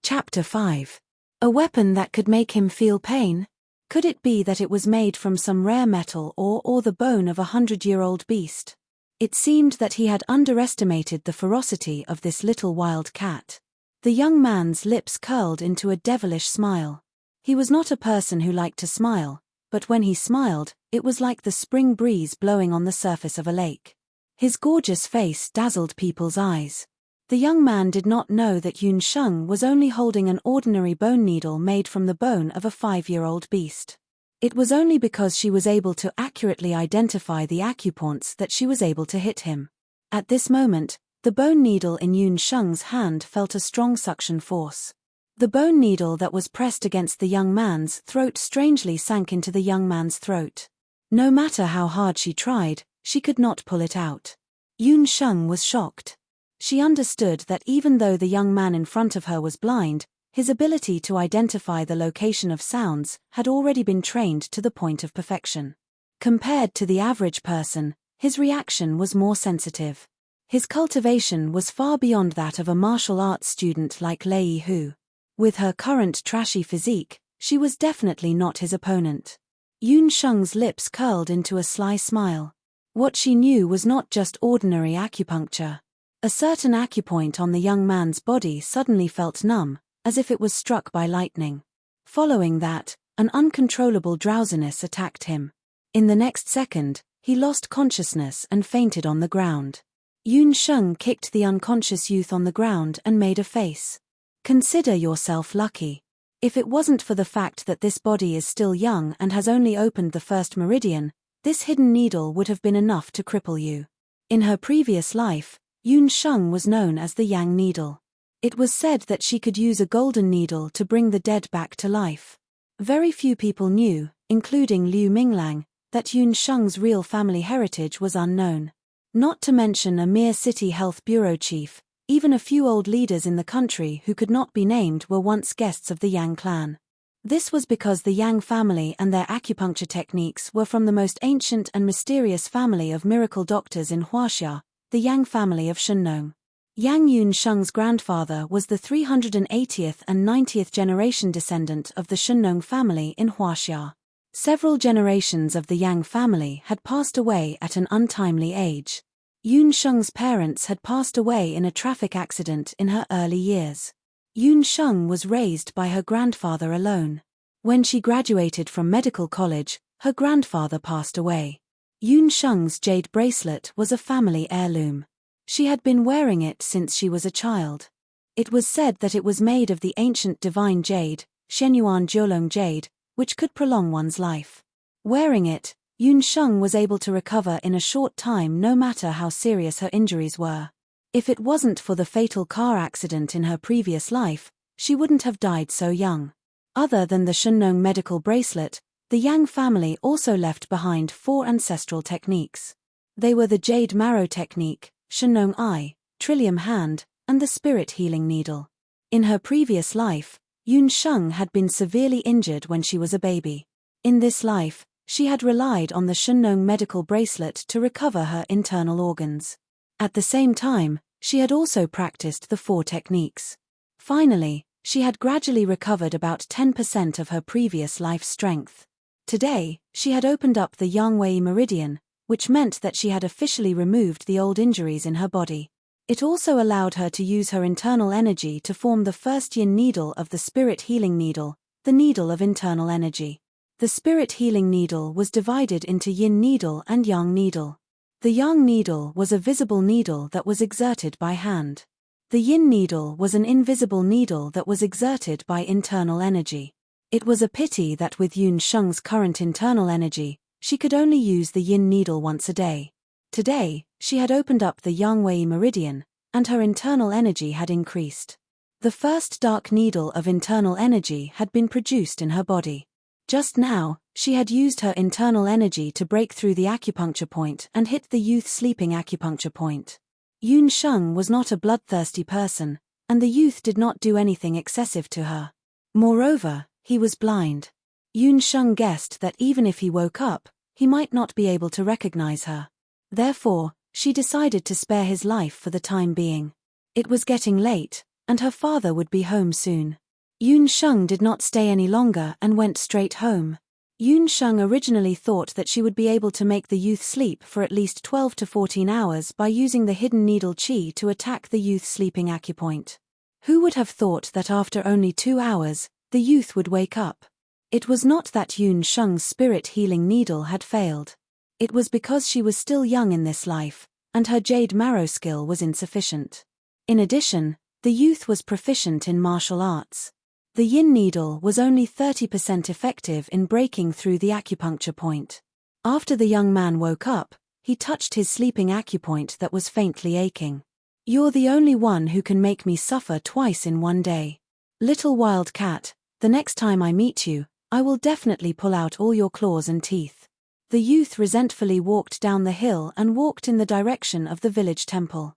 Chapter 5. A weapon that could make him feel pain? Could it be that it was made from some rare metal or the bone of a 100-year-old beast? It seemed that he had underestimated the ferocity of this little wild cat. The young man's lips curled into a devilish smile. He was not a person who liked to smile, but when he smiled, it was like the spring breeze blowing on the surface of a lake. His gorgeous face dazzled people's eyes. The young man did not know that Yun Sheng was only holding an ordinary bone needle made from the bone of a 5-year-old beast. It was only because she was able to accurately identify the acupoints that she was able to hit him. At this moment, the bone needle in Yun Sheng's hand felt a strong suction force. The bone needle that was pressed against the young man's throat strangely sank into the young man's throat. No matter how hard she tried, she could not pull it out. Yun Sheng was shocked. She understood that even though the young man in front of her was blind, his ability to identify the location of sounds had already been trained to the point of perfection. Compared to the average person, his reaction was more sensitive. His cultivation was far beyond that of a martial arts student like Lei Hu. With her current trashy physique, she was definitely not his opponent. Yun Sheng's lips curled into a sly smile. What she knew was not just ordinary acupuncture. A certain acupoint on the young man's body suddenly felt numb, as if it was struck by lightning. Following that, an uncontrollable drowsiness attacked him. In the next second, he lost consciousness and fainted on the ground. Yun Sheng kicked the unconscious youth on the ground and made a face. Consider yourself lucky. If it wasn't for the fact that this body is still young and has only opened the first meridian, this hidden needle would have been enough to cripple you. In her previous life, Yun Sheng was known as the Yang Needle. It was said that she could use a golden needle to bring the dead back to life. Very few people knew, including Liu Minglang, that Yun Sheng's real family heritage was unknown. Not to mention a mere city health bureau chief, even a few old leaders in the country who could not be named were once guests of the Yang clan. This was because the Yang family and their acupuncture techniques were from the most ancient and mysterious family of miracle doctors in Huaxia, the Yang family of Shennong. Yang Yun Sheng's grandfather was the 380th and 90th generation descendant of the Shennong family in Huaxia. Several generations of the Yang family had passed away at an untimely age. Yun Sheng's parents had passed away in a traffic accident in her early years. Yun Sheng was raised by her grandfather alone. When she graduated from medical college, her grandfather passed away. Yun Sheng's jade bracelet was a family heirloom. She had been wearing it since she was a child. It was said that it was made of the ancient divine jade, Shenyuan Jiulong jade, which could prolong one's life. Wearing it, Yun Sheng was able to recover in a short time no matter how serious her injuries were. If it wasn't for the fatal car accident in her previous life, she wouldn't have died so young. Other than the Shennong medical bracelet, the Yang family also left behind 4 ancestral techniques. They were the Jade Marrow technique, Shennong Eye, Trillium Hand, and the Spirit Healing Needle. In her previous life, Yun Sheng had been severely injured when she was a baby. In this life, she had relied on the Shennong medical bracelet to recover her internal organs. At the same time, she had also practiced the 4 techniques. Finally, she had gradually recovered about 10% of her previous life strength. Today, she had opened up the Yangwei meridian, which meant that she had officially removed the old injuries in her body. It also allowed her to use her internal energy to form the first yin needle of the Spirit Healing Needle, the needle of internal energy. The Spirit Healing Needle was divided into yin needle and yang needle. The yang needle was a visible needle that was exerted by hand. The yin needle was an invisible needle that was exerted by internal energy. It was a pity that with Yun Sheng's current internal energy, she could only use the yin needle once a day. Today, she had opened up the Yangwei meridian, and her internal energy had increased. The first dark needle of internal energy had been produced in her body. Just now, she had used her internal energy to break through the acupuncture point and hit the youth sleeping acupuncture point. Yun Sheng was not a bloodthirsty person, and the youth did not do anything excessive to her. Moreover, he was blind. Yun Sheng guessed that even if he woke up, he might not be able to recognize her. Therefore, she decided to spare his life for the time being. It was getting late, and her father would be home soon. Yun Sheng did not stay any longer and went straight home. Yun Sheng originally thought that she would be able to make the youth sleep for at least 12 to 14 hours by using the hidden needle qi to attack the youth sleeping acupoint. Who would have thought that after only 2 hours, the youth would wake up? It was not that Yun Sheng's spirit healing needle had failed. It was because she was still young in this life, and her jade marrow skill was insufficient. In addition, the youth was proficient in martial arts. The yin needle was only 30% effective in breaking through the acupuncture point. After the young man woke up, he touched his sleeping acupoint that was faintly aching. "You're the only one who can make me suffer twice in one day. Little wild cat, the next time I meet you, I will definitely pull out all your claws and teeth." The youth resentfully walked down the hill and walked in the direction of the village temple.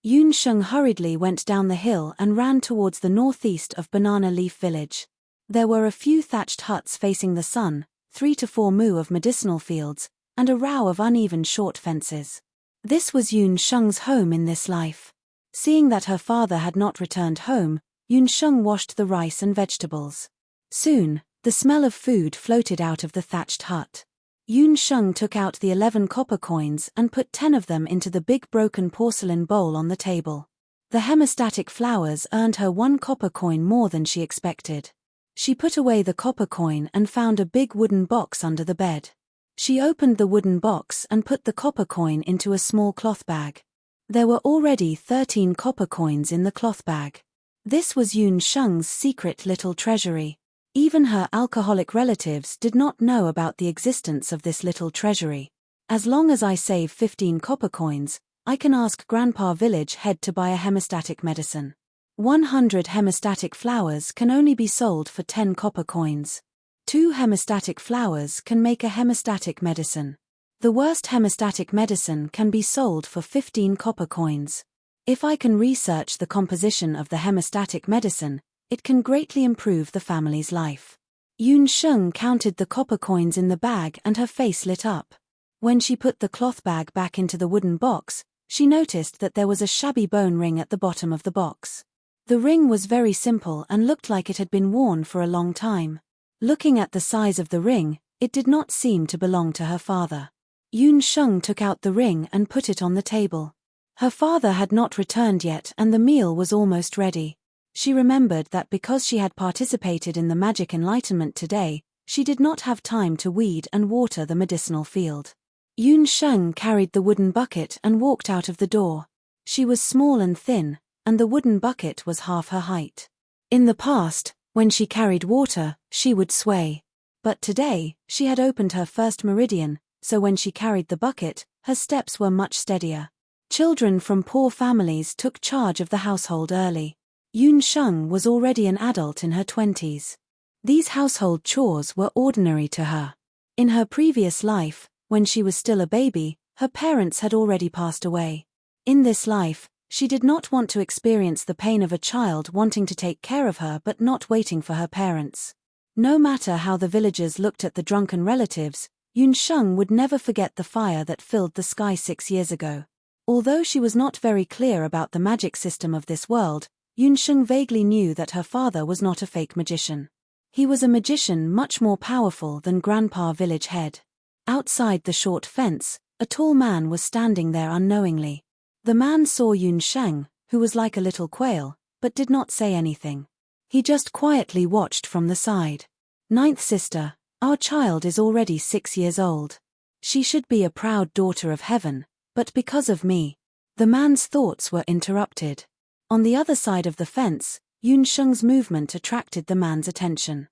Yun Sheng hurriedly went down the hill and ran towards the northeast of Banana Leaf Village. There were a few thatched huts facing the sun, 3 to 4 mu of medicinal fields, and a row of uneven short fences. This was Yun Sheng's home in this life. Seeing that her father had not returned home, Yun Sheng washed the rice and vegetables. Soon, the smell of food floated out of the thatched hut. Yun Sheng took out the 11 copper coins and put 10 of them into the big broken porcelain bowl on the table. The hemostatic flowers earned her 1 copper coin more than she expected. She put away the copper coin and found a big wooden box under the bed. She opened the wooden box and put the copper coin into a small cloth bag. There were already 13 copper coins in the cloth bag. This was Yun Sheng's secret little treasury. Even her alcoholic relatives did not know about the existence of this little treasury. "As long as I save 15 copper coins, I can ask Grandpa Village Head to buy a hemostatic medicine. 100 hemostatic flowers can only be sold for 10 copper coins. 2 hemostatic flowers can make a hemostatic medicine. The worst hemostatic medicine can be sold for 15 copper coins. If I can research the composition of the hemostatic medicine, it can greatly improve the family's life." Yun Sheng counted the copper coins in the bag and her face lit up. When she put the cloth bag back into the wooden box, she noticed that there was a shabby bone ring at the bottom of the box. The ring was very simple and looked like it had been worn for a long time. Looking at the size of the ring, it did not seem to belong to her father. Yun Sheng took out the ring and put it on the table. Her father had not returned yet and the meal was almost ready. She remembered that because she had participated in the magic enlightenment today, she did not have time to weed and water the medicinal field. Yun Sheng carried the wooden bucket and walked out of the door. She was small and thin, and the wooden bucket was half her height. In the past, When she carried water, she would sway. But today, she had opened her first meridian, so when she carried the bucket, her steps were much steadier. Children from poor families took charge of the household early. Yun Sheng was already an adult in her 20s. These household chores were ordinary to her. In her previous life, when she was still a baby, her parents had already passed away. In this life, she did not want to experience the pain of a child wanting to take care of her but not waiting for her parents. No matter how the villagers looked at the drunken relatives, Yun Sheng would never forget the fire that filled the sky 6 years ago. Although she was not very clear about the magic system of this world, Yun Sheng vaguely knew that her father was not a fake magician. He was a magician much more powerful than Grandpa Village Head. Outside the short fence, a tall man was standing there unknowingly. The man saw Yun Sheng, who was like a little quail, but did not say anything. He just quietly watched from the side. "Ninth sister, our child is already 6 years old. She should be a proud daughter of heaven, but because of me." The man's thoughts were interrupted. On the other side of the fence, Yun Sheng's movement attracted the man's attention.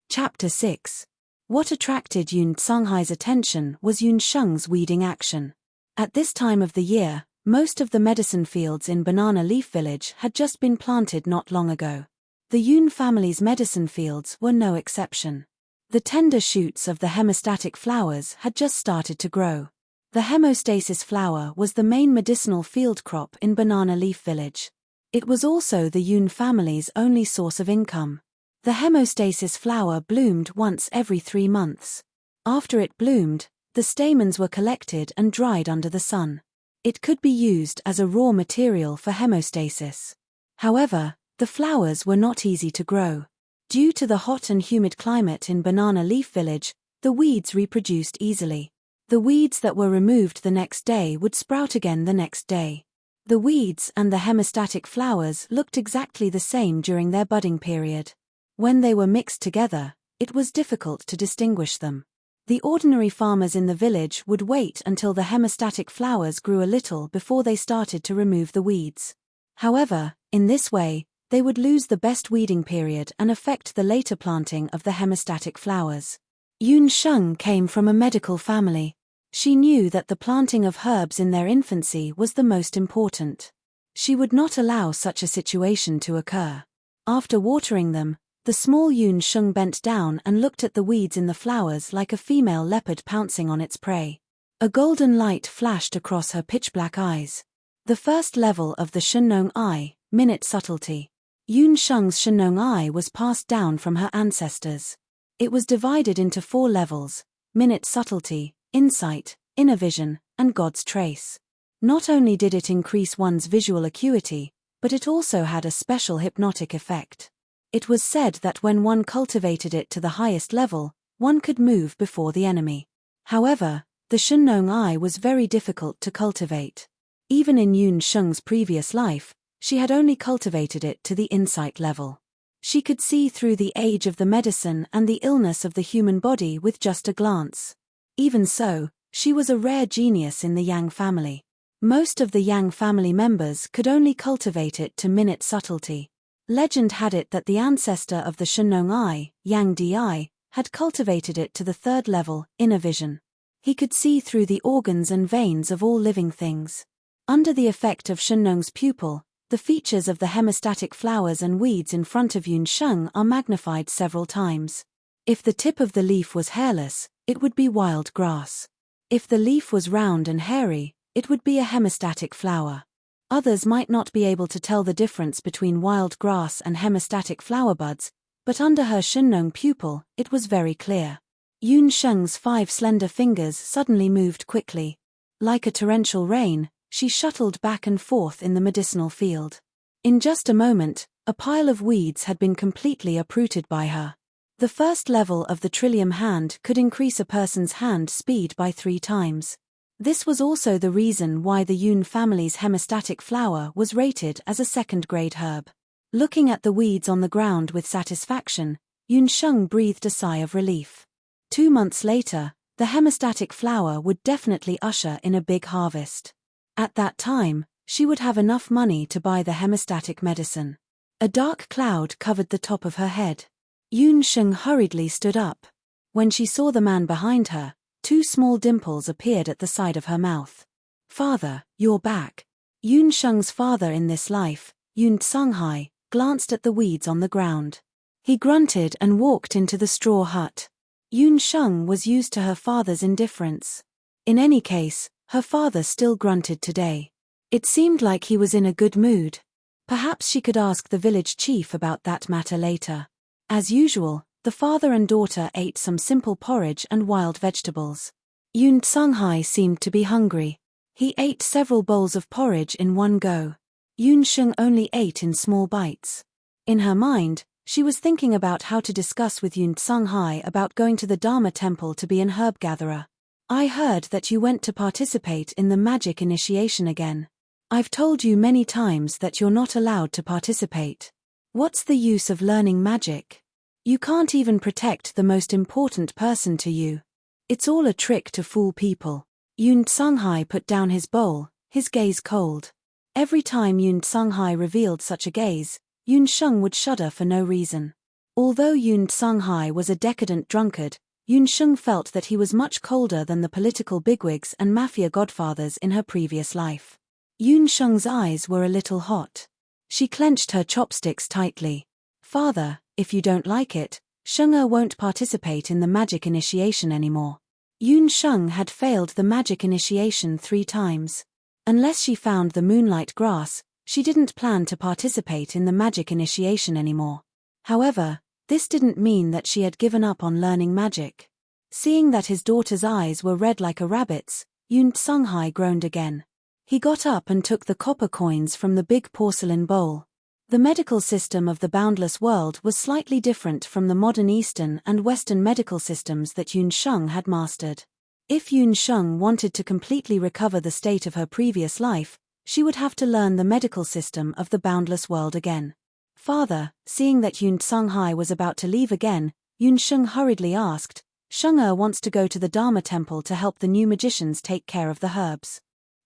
Chapter 6. What attracted Yun Songhai's attention was Yun Sheng's weeding action. At this time of the year, most of the medicine fields in Banana Leaf Village had just been planted not long ago. The Yun family's medicine fields were no exception. The tender shoots of the hemostatic flowers had just started to grow. The hemostasis flower was the main medicinal field crop in Banana Leaf Village. It was also the Yun family's only source of income. The hemostasis flower bloomed once every 3 months. After it bloomed, the stamens were collected and dried under the sun. It could be used as a raw material for hemostasis. However, the flowers were not easy to grow. Due to the hot and humid climate in Banana Leaf Village, the weeds reproduced easily. The weeds that were removed the next day would sprout again the next day. The weeds and the hemostatic flowers looked exactly the same during their budding period. When they were mixed together, it was difficult to distinguish them. The ordinary farmers in the village would wait until the hemostatic flowers grew a little before they started to remove the weeds. However, in this way, they would lose the best weeding period and affect the later planting of the hemostatic flowers. Yun Sheng came from a medical family. She knew that the planting of herbs in their infancy was the most important. She would not allow such a situation to occur. After watering them, the small Yun Sheng bent down and looked at the weeds in the flowers like a female leopard pouncing on its prey. A golden light flashed across her pitch-black eyes. The first level of the Shennong Eye, Minute Subtlety. Yun Sheng's Shennong Eye was passed down from her ancestors. It was divided into 4 levels: Minute Subtlety, Insight, Inner Vision, and God's Trace. Not only did it increase one's visual acuity, but it also had a special hypnotic effect. It was said that when one cultivated it to the highest level, one could move before the enemy. However, the Shennong Eye was very difficult to cultivate. Even in Yun Sheng's previous life, she had only cultivated it to the insight level. She could see through the age of the medicine and the illness of the human body with just a glance. Even so, she was a rare genius in the Yang family. Most of the Yang family members could only cultivate it to Minute Subtlety. Legend had it that the ancestor of the Shennong Eye, Yang Di, had cultivated it to the 3rd level, Inner Vision. He could see through the organs and veins of all living things. Under the effect of Shennong's pupil, the features of the hemostatic flowers and weeds in front of Yun Sheng are magnified several times. If the tip of the leaf was hairless, it would be wild grass. If the leaf was round and hairy, it would be a hemostatic flower. Others might not be able to tell the difference between wild grass and hemostatic flower buds, but under her Shennong pupil, it was very clear. Yun Sheng's 5 slender fingers suddenly moved quickly. Like a torrential rain, she shuttled back and forth in the medicinal field. In just a moment, a pile of weeds had been completely uprooted by her. The first level of the Trillium Hand could increase a person's hand speed by 3 times. This was also the reason why the Yun family's hemostatic flower was rated as a 2nd-grade herb. Looking at the weeds on the ground with satisfaction, Yun Sheng breathed a sigh of relief. 2 months later, the hemostatic flower would definitely usher in a big harvest. At that time, she would have enough money to buy the hemostatic medicine. A dark cloud covered the top of her head. Yun Sheng hurriedly stood up. When she saw the man behind her, 2 small dimples appeared at the side of her mouth. Father, you're back. Yun Sheng's father in this life, Yun Tsunghai, glanced at the weeds on the ground. He grunted and walked into the straw hut. Yun Sheng was used to her father's indifference. In any case, her father still grunted today. It seemed like he was in a good mood. Perhaps she could ask the village chief about that matter later. As usual, the father and daughter ate some simple porridge and wild vegetables. Yun Tsunghai seemed to be hungry. He ate several bowls of porridge in one go. Yun Sheng only ate in small bites. In her mind, she was thinking about how to discuss with Yun Tsunghai about going to the Dharma temple to be an herb gatherer. I heard that you went to participate in the magic initiation again. I've told you many times that you're not allowed to participate. What's the use of learning magic? You can't even protect the most important person to you. It's all a trick to fool people. Yun Tsunghai put down his bowl, his gaze cold. Every time Yun Tsunghai revealed such a gaze, Yun Sheng would shudder for no reason. Although Yun Tsunghai was a decadent drunkard, Yun Sheng felt that he was much colder than the political bigwigs and mafia godfathers in her previous life. Yun Sheng's eyes were a little hot. She clenched her chopsticks tightly. Father, if you don't like it, Sheng won't participate in the magic initiation anymore. Yun Sheng had failed the magic initiation 3 times. Unless she found the moonlight grass, she didn't plan to participate in the magic initiation anymore. However, this didn't mean that she had given up on learning magic. Seeing that his daughter's eyes were red like a rabbit's, Yun Tsunghai groaned again. He got up and took the copper coins from the big porcelain bowl. The medical system of the boundless world was slightly different from the modern Eastern and Western medical systems that Yun Sheng had mastered. If Yun Sheng wanted to completely recover the state of her previous life, she would have to learn the medical system of the boundless world again. Father, seeing that Yun Tsunghai was about to leave again, Yun Sheng hurriedly asked, Sheng wants to go to the Dharma temple to help the new magicians take care of the herbs.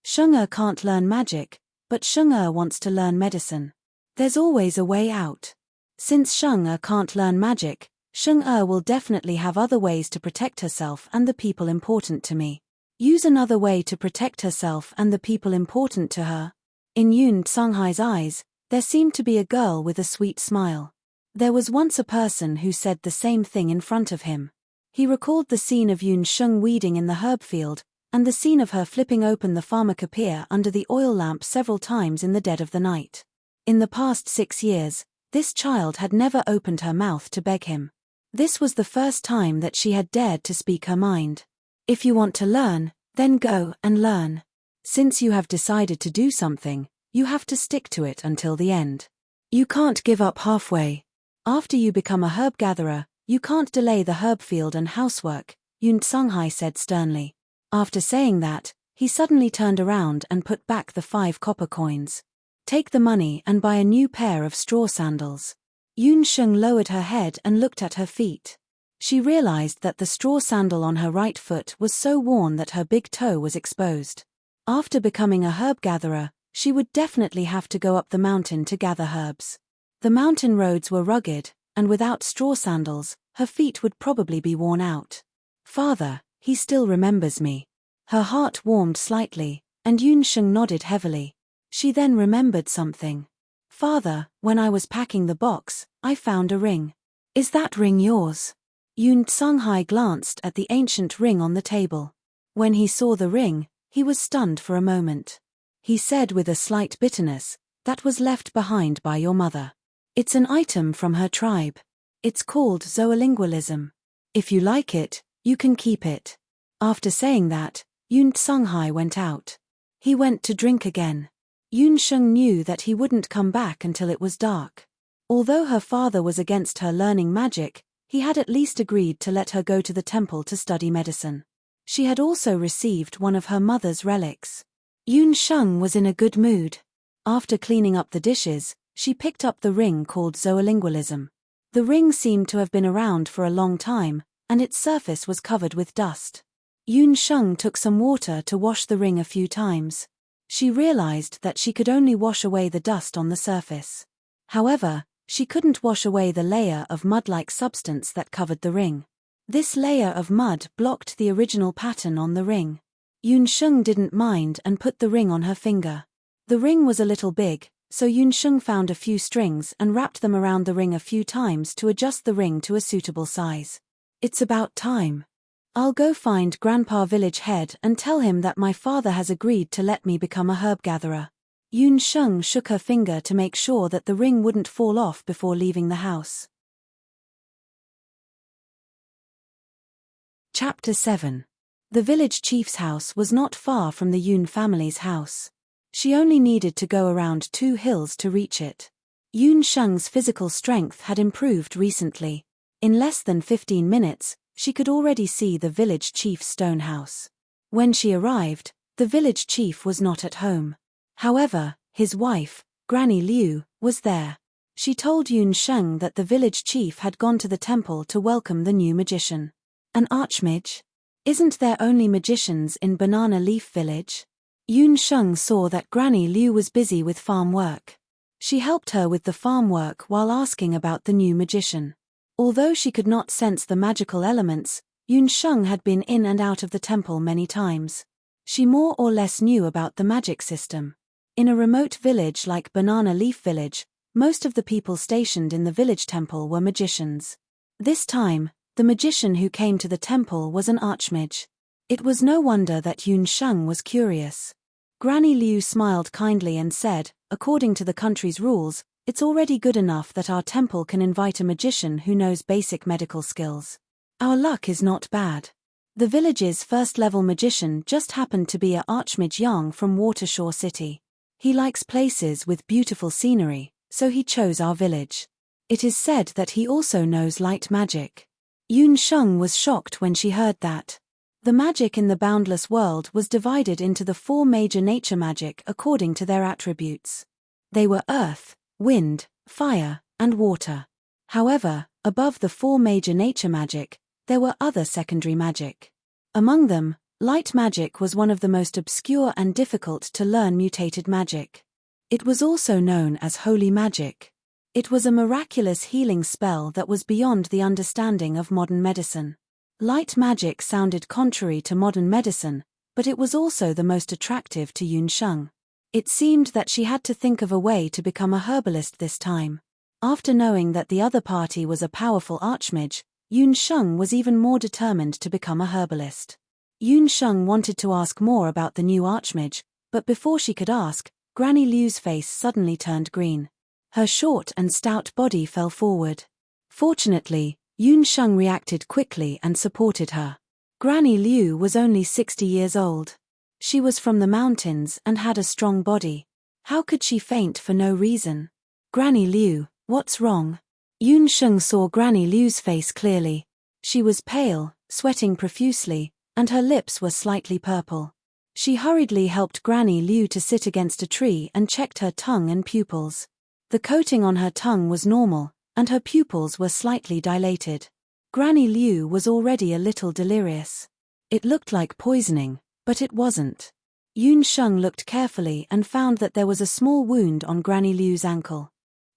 Sheng can't learn magic, but Sheng wants to learn medicine. There's always a way out. Since Sheng can't learn magic, Sheng will definitely have other ways to protect herself and the people important to me. Use another way to protect herself and the people important to her. In Yun Tsunghai's eyes, there seemed to be a girl with a sweet smile. There was once a person who said the same thing in front of him. He recalled the scene of Yun Sheng weeding in the herb field, and the scene of her flipping open the pharmacopoeia under the oil lamp several times in the dead of the night. In the past 6 years, this child had never opened her mouth to beg him. This was the first time that she had dared to speak her mind. If you want to learn, then go and learn. Since you have decided to do something, you have to stick to it until the end. You can't give up halfway. After you become a herb gatherer, you can't delay the herb field and housework, Yun Tsunghai said sternly. After saying that, he suddenly turned around and put back the 5 copper coins. Take the money and buy a new pair of straw sandals. Yun Sheng lowered her head and looked at her feet. She realized that the straw sandal on her right foot was so worn that her big toe was exposed. After becoming a herb gatherer, she would definitely have to go up the mountain to gather herbs. The mountain roads were rugged, and without straw sandals, her feet would probably be worn out. Father, he still remembers me. Her heart warmed slightly, and Yun Sheng nodded heavily. She then remembered something. Father, when I was packing the box, I found a ring. Is that ring yours? Yun Tsunghai glanced at the ancient ring on the table. When he saw the ring, he was stunned for a moment. He said with a slight bitterness, that was left behind by your mother. It's an item from her tribe. It's called zoolingualism. If you like it, you can keep it. After saying that, Yun Tsunghai went out. He went to drink again. Yun Sheng knew that he wouldn't come back until it was dark. Although her father was against her learning magic, he had at least agreed to let her go to the temple to study medicine. She had also received one of her mother's relics. Yun Sheng was in a good mood. After cleaning up the dishes, she picked up the ring called zoolingualism. The ring seemed to have been around for a long time, and its surface was covered with dust. Yun Sheng took some water to wash the ring a few times. She realized that she could only wash away the dust on the surface. However, she couldn't wash away the layer of mud-like substance that covered the ring. This layer of mud blocked the original pattern on the ring. Yunsheng didn't mind and put the ring on her finger. The ring was a little big, so Yunsheng found a few strings and wrapped them around the ring a few times to adjust the ring to a suitable size. It's about time. I'll go find Grandpa Village Head and tell him that my father has agreed to let me become a herb gatherer. Yunsheng shook her finger to make sure that the ring wouldn't fall off before leaving the house. Chapter 7. The village chief's house was not far from the Yun family's house. She only needed to go around 2 hills to reach it. Yunsheng's physical strength had improved recently. In less than 15 minutes, she could already see the village chief's stone house. When she arrived, the village chief was not at home. However, his wife, Granny Liu, was there. She told Yunsheng that the village chief had gone to the temple to welcome the new magician. An archmage? Isn't there only magicians in Banana Leaf Village? Yunsheng saw that Granny Liu was busy with farm work. She helped her with the farm work while asking about the new magician. Although she could not sense the magical elements, Yunsheng had been in and out of the temple many times. She more or less knew about the magic system. In a remote village like Banana Leaf Village, most of the people stationed in the village temple were magicians. This time, the magician who came to the temple was an archmage. It was no wonder that Yunsheng was curious. Granny Liu smiled kindly and said, according to the country's rules, it's already good enough that our temple can invite a magician who knows basic medical skills. Our luck is not bad. The village's first-level magician just happened to be a Archmage Yang from Watershore City. He likes places with beautiful scenery, so he chose our village. It is said that he also knows light magic. Yunsheng was shocked when she heard that. The magic in the boundless world was divided into the 4 major nature magic according to their attributes. They were earth, wind, fire, and water. However, above the 4 major nature magic, there were other secondary magic. Among them, light magic was one of the most obscure and difficult to learn mutated magic. It was also known as holy magic. It was a miraculous healing spell that was beyond the understanding of modern medicine. Light magic sounded contrary to modern medicine, but it was also the most attractive to Yunsheng. It seemed that she had to think of a way to become a herbalist this time. After knowing that the other party was a powerful archmage, Yunsheng was even more determined to become a herbalist. Yunsheng wanted to ask more about the new archmage, but before she could ask, Granny Liu's face suddenly turned green. Her short and stout body fell forward. Fortunately, Yunsheng reacted quickly and supported her. Granny Liu was only 60 years old. She was from the mountains and had a strong body. How could she faint for no reason? Granny Liu, what's wrong? Yunsheng saw Granny Liu's face clearly. She was pale, sweating profusely, and her lips were slightly purple. She hurriedly helped Granny Liu to sit against a tree and checked her tongue and pupils. The coating on her tongue was normal, and her pupils were slightly dilated. Granny Liu was already a little delirious. It looked like poisoning, but it wasn't. Yunsheng looked carefully and found that there was a small wound on Granny Liu's ankle.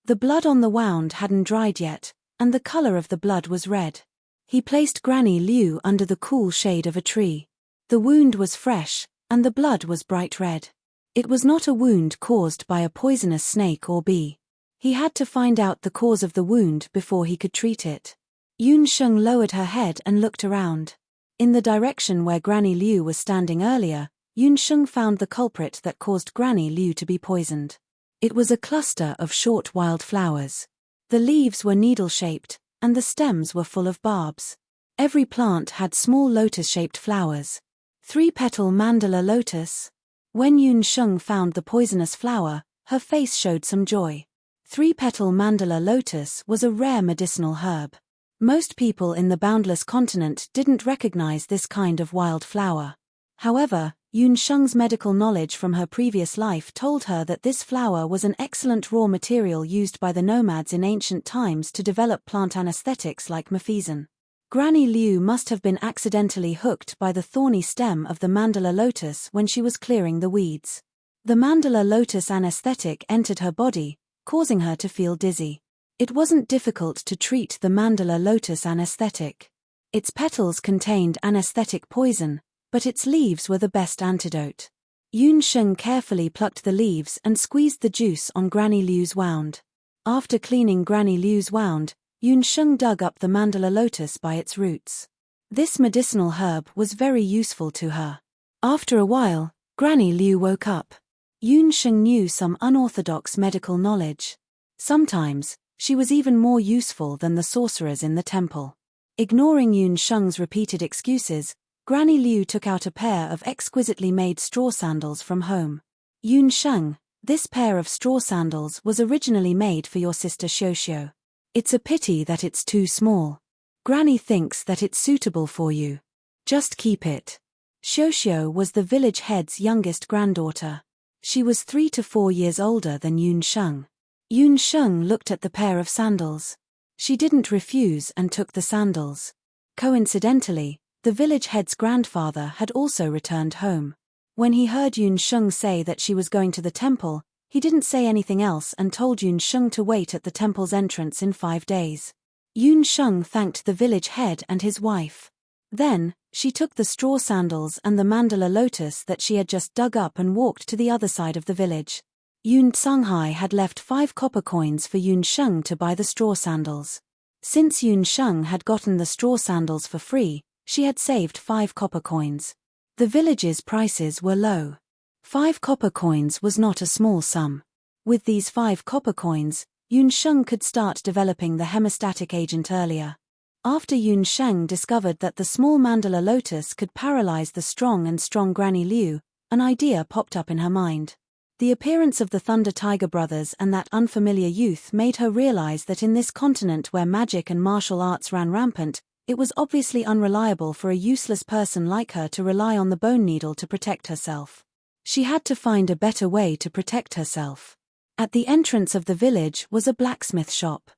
The blood on the wound hadn't dried yet, and the color of the blood was red. He placed Granny Liu under the cool shade of a tree. The wound was fresh, and the blood was bright red. It was not a wound caused by a poisonous snake or bee. He had to find out the cause of the wound before he could treat it. Yunsheng lowered her head and looked around. In the direction where Granny Liu was standing earlier, Yunsheng found the culprit that caused Granny Liu to be poisoned. It was a cluster of short wild flowers. The leaves were needle-shaped, and the stems were full of barbs. Every plant had small lotus-shaped flowers. 3-petal mandala lotus. When Yunsheng found the poisonous flower, her face showed some joy. 3-petal mandala lotus was a rare medicinal herb. Most people in the boundless continent didn't recognize this kind of wild flower. However, Yunsheng's medical knowledge from her previous life told her that this flower was an excellent raw material used by the nomads in ancient times to develop plant anesthetics like mefizan. Granny Liu must have been accidentally hooked by the thorny stem of the mandala lotus when she was clearing the weeds. The mandala lotus anesthetic entered her body, causing her to feel dizzy. It wasn't difficult to treat the mandala lotus anesthetic. Its petals contained anesthetic poison, but its leaves were the best antidote. Yun Sheng carefully plucked the leaves and squeezed the juice on Granny Liu's wound. After cleaning Granny Liu's wound, Yun Sheng dug up the mandala lotus by its roots. This medicinal herb was very useful to her. After a while, Granny Liu woke up. Yun Sheng knew some unorthodox medical knowledge. Sometimes, she was even more useful than the sorcerers in the temple. Ignoring Yun Sheng's repeated excuses, Granny Liu took out a pair of exquisitely made straw sandals from home. Yun Sheng, this pair of straw sandals was originally made for your sister Xiuxiu. It's a pity that it's too small. Granny thinks that it's suitable for you. Just keep it. Xiuxiu was the village head's youngest granddaughter. She was 3 to 4 years older than Yun Sheng. Yun Sheng looked at the pair of sandals. She didn't refuse and took the sandals. Coincidentally, the village head's grandfather had also returned home. When he heard Yun Sheng say that she was going to the temple, he didn't say anything else and told Yun Sheng to wait at the temple's entrance in 5 days. Yun Sheng thanked the village head and his wife. Then, she took the straw sandals and the mandala lotus that she had just dug up and walked to the other side of the village. Yun Tsanghai had left 5 copper coins for Yun Sheng to buy the straw sandals. Since Yun Sheng had gotten the straw sandals for free, she had saved 5 copper coins. The village's prices were low. 5 copper coins was not a small sum. With these 5 copper coins, Yun Sheng could start developing the hemostatic agent earlier. After Yun Sheng discovered that the small mandala lotus could paralyze the strong Granny Liu, an idea popped up in her mind. The appearance of the Thunder Tiger brothers and that unfamiliar youth made her realize that in this continent where magic and martial arts ran rampant, it was obviously unreliable for a useless person like her to rely on the bone needle to protect herself. She had to find a better way to protect herself. At the entrance of the village was a blacksmith shop.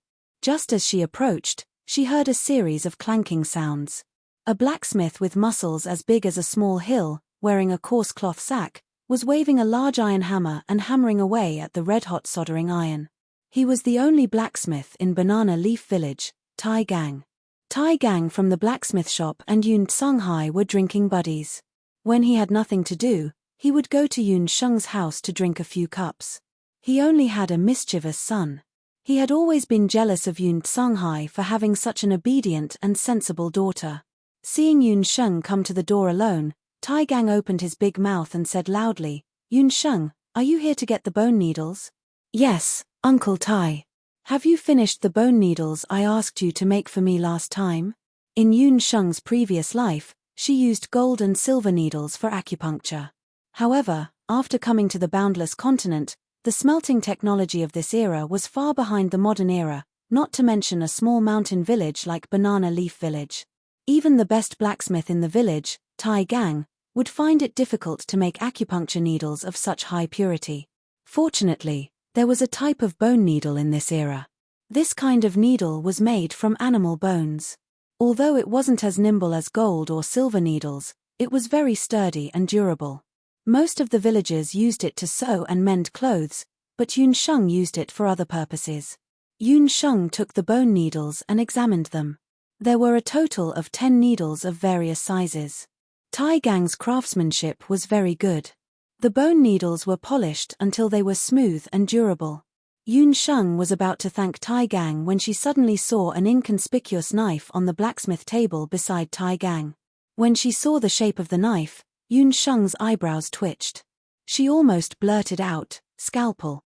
Just as she approached, she heard a series of clanking sounds. A blacksmith with muscles as big as a small hill, wearing a coarse cloth sack, was waving a large iron hammer and hammering away at the red-hot soldering iron. He was the only blacksmith in Banana Leaf Village, Tai Gang. Tai Gang from the blacksmith shop and Yun Tsanghai were drinking buddies. When he had nothing to do, he would go to Yun Sheng's house to drink a few cups. He only had a mischievous son. He had always been jealous of Yun Tsanghai for having such an obedient and sensible daughter. Seeing Yun Sheng come to the door alone, Tai Gang opened his big mouth and said loudly, "Yun Sheng, are you here to get the bone needles?" "Yes, Uncle Tai." "Have you finished the bone needles I asked you to make for me last time?" In Yun Sheng's previous life, she used gold and silver needles for acupuncture. However, after coming to the boundless continent, the smelting technology of this era was far behind the modern era, not to mention a small mountain village like Banana Leaf Village. Even the best blacksmith in the village, Tai Gang, would find it difficult to make acupuncture needles of such high purity. Fortunately, there was a type of bone needle in this era. This kind of needle was made from animal bones. Although it wasn't as nimble as gold or silver needles, it was very sturdy and durable. Most of the villagers used it to sew and mend clothes, but Yun Sheng used it for other purposes. Yun Sheng took the bone needles and examined them. There were a total of 10 needles of various sizes. Tai Gang's craftsmanship was very good. The bone needles were polished until they were smooth and durable. Yun Sheng was about to thank Tai Gang when she suddenly saw an inconspicuous knife on the blacksmith table beside Tai Gang. When she saw the shape of the knife, Yun Sheng's eyebrows twitched. She almost blurted out, "Scalpel."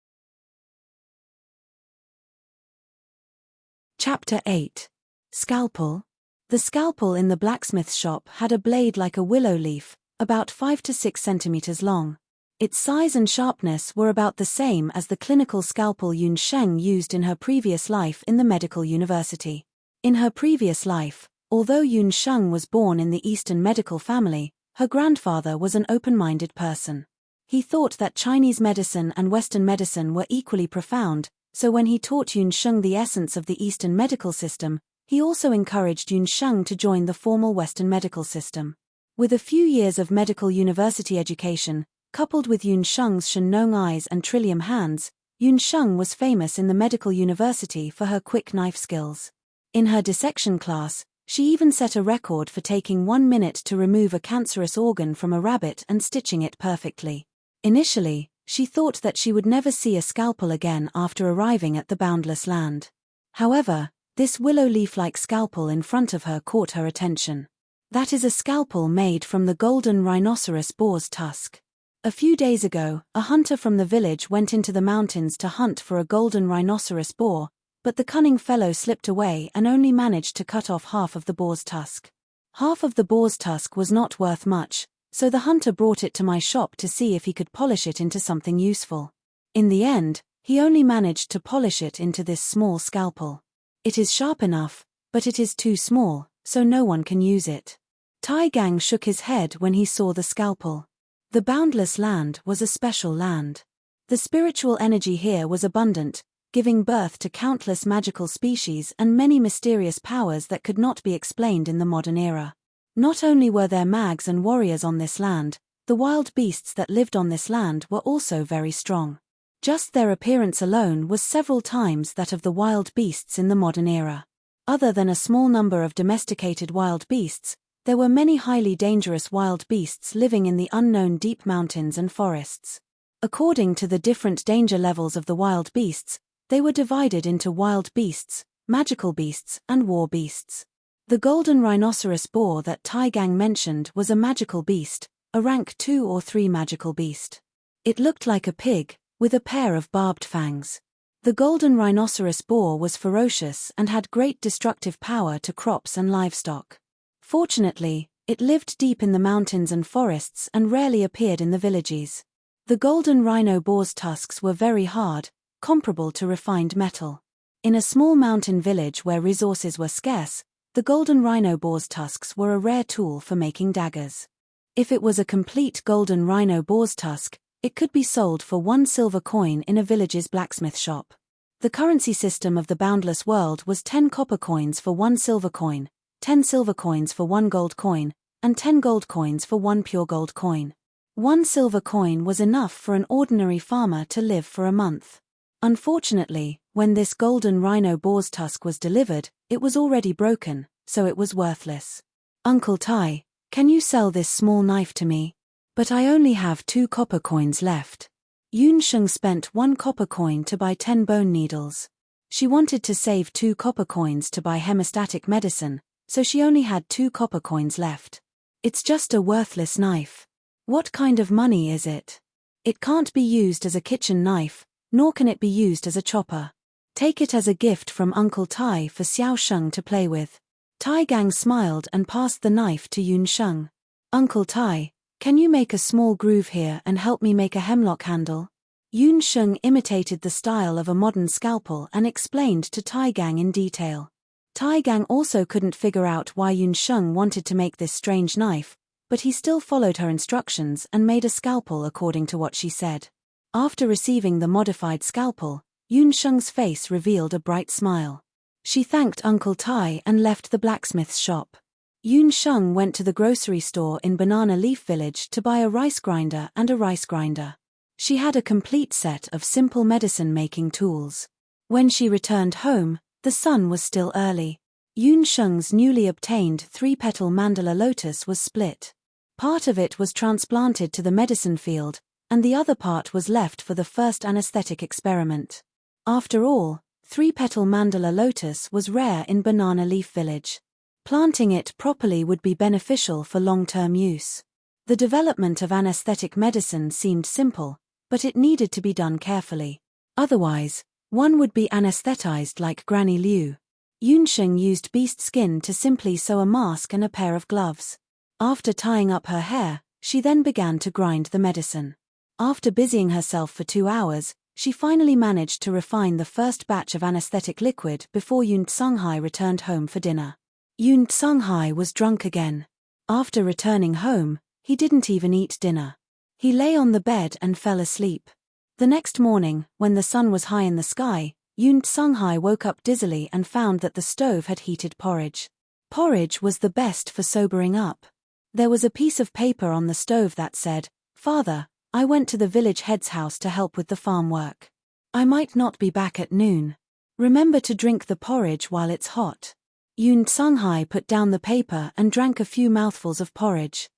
Chapter 8. Scalpel. The scalpel in the blacksmith shop had a blade like a willow leaf, about 5 to 6 centimeters long. Its size and sharpness were about the same as the clinical scalpel Yun Sheng used in her previous life in the medical university. In her previous life, although Yun Sheng was born in the Eastern medical family, her grandfather was an open-minded person. He thought that Chinese medicine and Western medicine were equally profound, so when he taught Yun Sheng the essence of the Eastern medical system, he also encouraged Yun Sheng to join the formal Western medical system. With a few years of medical university education, Coupled with Yun Sheng's Shenong eyes and trillium hands, Yun Sheng was famous in the medical university for her quick knife skills. In her dissection class, she even set a record for taking 1 minute to remove a cancerous organ from a rabbit and stitching it perfectly. Initially, she thought that she would never see a scalpel again after arriving at the boundless land. However, this willow leaf-like scalpel in front of her caught her attention. That is a scalpel made from the golden rhinoceros boar's tusk. A few days ago, a hunter from the village went into the mountains to hunt for a golden rhinoceros boar, but the cunning fellow slipped away and only managed to cut off half of the boar's tusk. Half of the boar's tusk was not worth much, so the hunter brought it to my shop to see if he could polish it into something useful. In the end, he only managed to polish it into this small scalpel. It is sharp enough, but it is too small, so no one can use it. Tai Gang shook his head when he saw the scalpel. The boundless land was a special land. The spiritual energy here was abundant, giving birth to countless magical species and many mysterious powers that could not be explained in the modern era. Not only were there mags and warriors on this land, the wild beasts that lived on this land were also very strong. Just their appearance alone was several times that of the wild beasts in the modern era. Other than a small number of domesticated wild beasts, there were many highly dangerous wild beasts living in the unknown deep mountains and forests. According to the different danger levels of the wild beasts, they were divided into wild beasts, magical beasts, and war beasts. The golden rhinoceros boar that Tai Gang mentioned was a magical beast, a rank 2 or 3 magical beast. It looked like a pig, with a pair of barbed fangs. The golden rhinoceros boar was ferocious and had great destructive power to crops and livestock. Fortunately, it lived deep in the mountains and forests and rarely appeared in the villages. The golden rhino boar's tusks were very hard, comparable to refined metal. In a small mountain village where resources were scarce, the golden rhino boar's tusks were a rare tool for making daggers. If it was a complete golden rhino boar's tusk, it could be sold for 1 silver coin in a village's blacksmith shop. The currency system of the boundless world was 10 copper coins for 1 silver coin, 10 silver coins for 1 gold coin, and 10 gold coins for 1 pure gold coin. 1 silver coin was enough for an ordinary farmer to live for a month. Unfortunately, when this golden rhino boar's tusk was delivered, it was already broken, so it was worthless. "Uncle Tai, can you sell this small knife to me? But I only have 2 copper coins left." Yun Sheng spent 1 copper coin to buy 10 bone needles. She wanted to save 2 copper coins to buy hemostatic medicine, so she only had 2 copper coins left. "It's just a worthless knife. What kind of money is it? It can't be used as a kitchen knife, nor can it be used as a chopper. Take it as a gift from Uncle Tai for Xiao Sheng to play with." Tai Gang smiled and passed the knife to Yun Sheng. "Uncle Tai, can you make a small groove here and help me make a hemlock handle?" Yun Sheng imitated the style of a modern scalpel and explained to Tai Gang in detail. Tai Gang also couldn't figure out why Yun Sheng wanted to make this strange knife, but he still followed her instructions and made a scalpel according to what she said. After receiving the modified scalpel, Yun Sheng's face revealed a bright smile. She thanked Uncle Tai and left the blacksmith's shop. Yun Sheng went to the grocery store in Banana Leaf Village to buy a rice grinder and a rice grinder. She had a complete set of simple medicine-making tools. When she returned home, the sun was still early. Yun Sheng's newly obtained 3-petal mandala lotus was split. Part of it was transplanted to the medicine field, and the other part was left for the first anesthetic experiment. After all, 3-petal mandala lotus was rare in Banana Leaf Village. Planting it properly would be beneficial for long-term use. The development of anesthetic medicine seemed simple, but it needed to be done carefully. Otherwise, one would be anesthetized like Granny Liu. Yun Sheng used beast skin to simply sew a mask and a pair of gloves. After tying up her hair, she then began to grind the medicine. After busying herself for 2 hours, she finally managed to refine the first batch of anesthetic liquid before Yun Tsunghai returned home for dinner. Yun Tsunghai was drunk again. After returning home, he didn't even eat dinner. He lay on the bed and fell asleep. The next morning, when the sun was high in the sky, Yun Tsunghai woke up dizzily and found that the stove had heated porridge. Porridge was the best for sobering up. There was a piece of paper on the stove that said, "Father, I went to the village head's house to help with the farm work. I might not be back at noon. Remember to drink the porridge while it's hot. Yoon Sung-hai put down the paper and drank a few mouthfuls of porridge.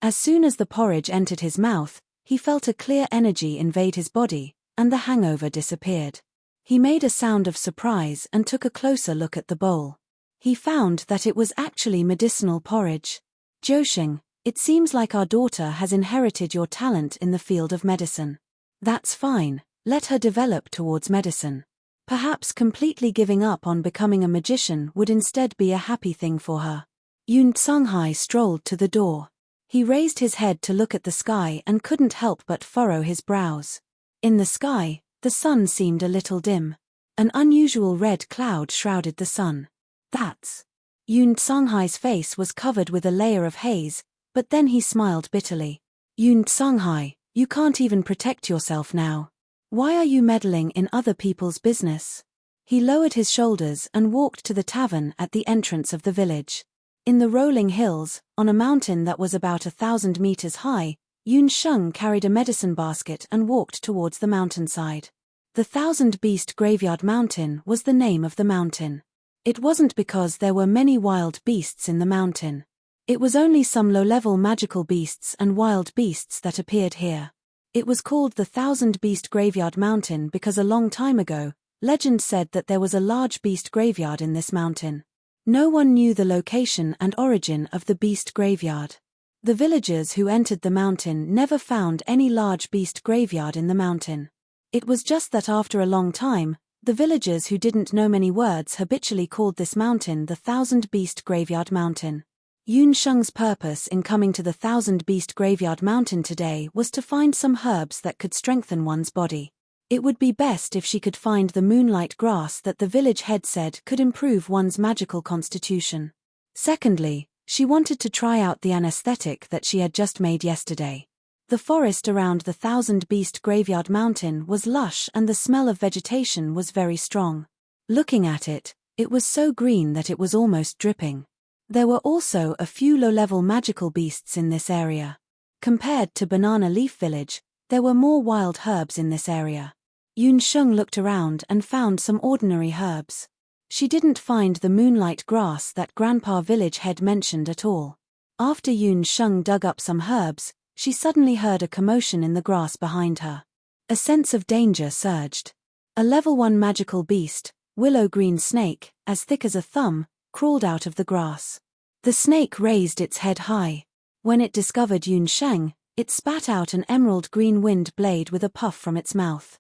As soon as the porridge entered his mouth, he felt a clear energy invade his body, and the hangover disappeared. He made a sound of surprise and took a closer look at the bowl. He found that it was actually medicinal porridge. Joshing, it seems like our daughter has inherited your talent in the field of medicine. That's fine, let her develop towards medicine. Perhaps completely giving up on becoming a magician would instead be a happy thing for her. Yoon Sung-hai strolled to the door. He raised his head to look at the sky and couldn't help but furrow his brows. In the sky, the sun seemed a little dim. An unusual red cloud shrouded the sun. That's... Yoon Sung-hai's face was covered with a layer of haze, but then he smiled bitterly. Yoon Sung-hai, you can't even protect yourself now. Why are you meddling in other people's business? He lowered his shoulders and walked to the tavern at the entrance of the village. In the rolling hills, on a mountain that was about 1,000 meters high, Yoon Sheng carried a medicine basket and walked towards the mountainside. The 1,000-Beast Graveyard Mountain was the name of the mountain. It wasn't because there were many wild beasts in the mountain. It was only some low-level magical beasts and wild beasts that appeared here. It was called the 1,000-Beast Graveyard Mountain because a long time ago, legend said that there was a large beast graveyard in this mountain. No one knew the location and origin of the beast graveyard. The villagers who entered the mountain never found any large beast graveyard in the mountain. It was just that after a long time, the villagers who didn't know many words habitually called this mountain the 1,000-Beast Graveyard Mountain. Yoon Sheng's purpose in coming to the 1,000-Beast Graveyard Mountain today was to find some herbs that could strengthen one's body. It would be best if she could find the moonlight grass that the village head said could improve one's magical constitution. Secondly, she wanted to try out the anesthetic that she had just made yesterday. The forest around the 1,000-Beast Graveyard Mountain was lush and the smell of vegetation was very strong. Looking at it, it was so green that it was almost dripping. There were also a few low-level magical beasts in this area. Compared to Banana Leaf Village, there were more wild herbs in this area. Yoon Sheng looked around and found some ordinary herbs. She didn't find the moonlight grass that Grandpa Village Head mentioned at all. After Yoon Sheng dug up some herbs, she suddenly heard a commotion in the grass behind her. A sense of danger surged. A level 1 magical beast, willow green snake, as thick as a thumb, crawled out of the grass. The snake raised its head high. When it discovered Yoon Sheng, it spat out an emerald green wind blade with a puff from its mouth.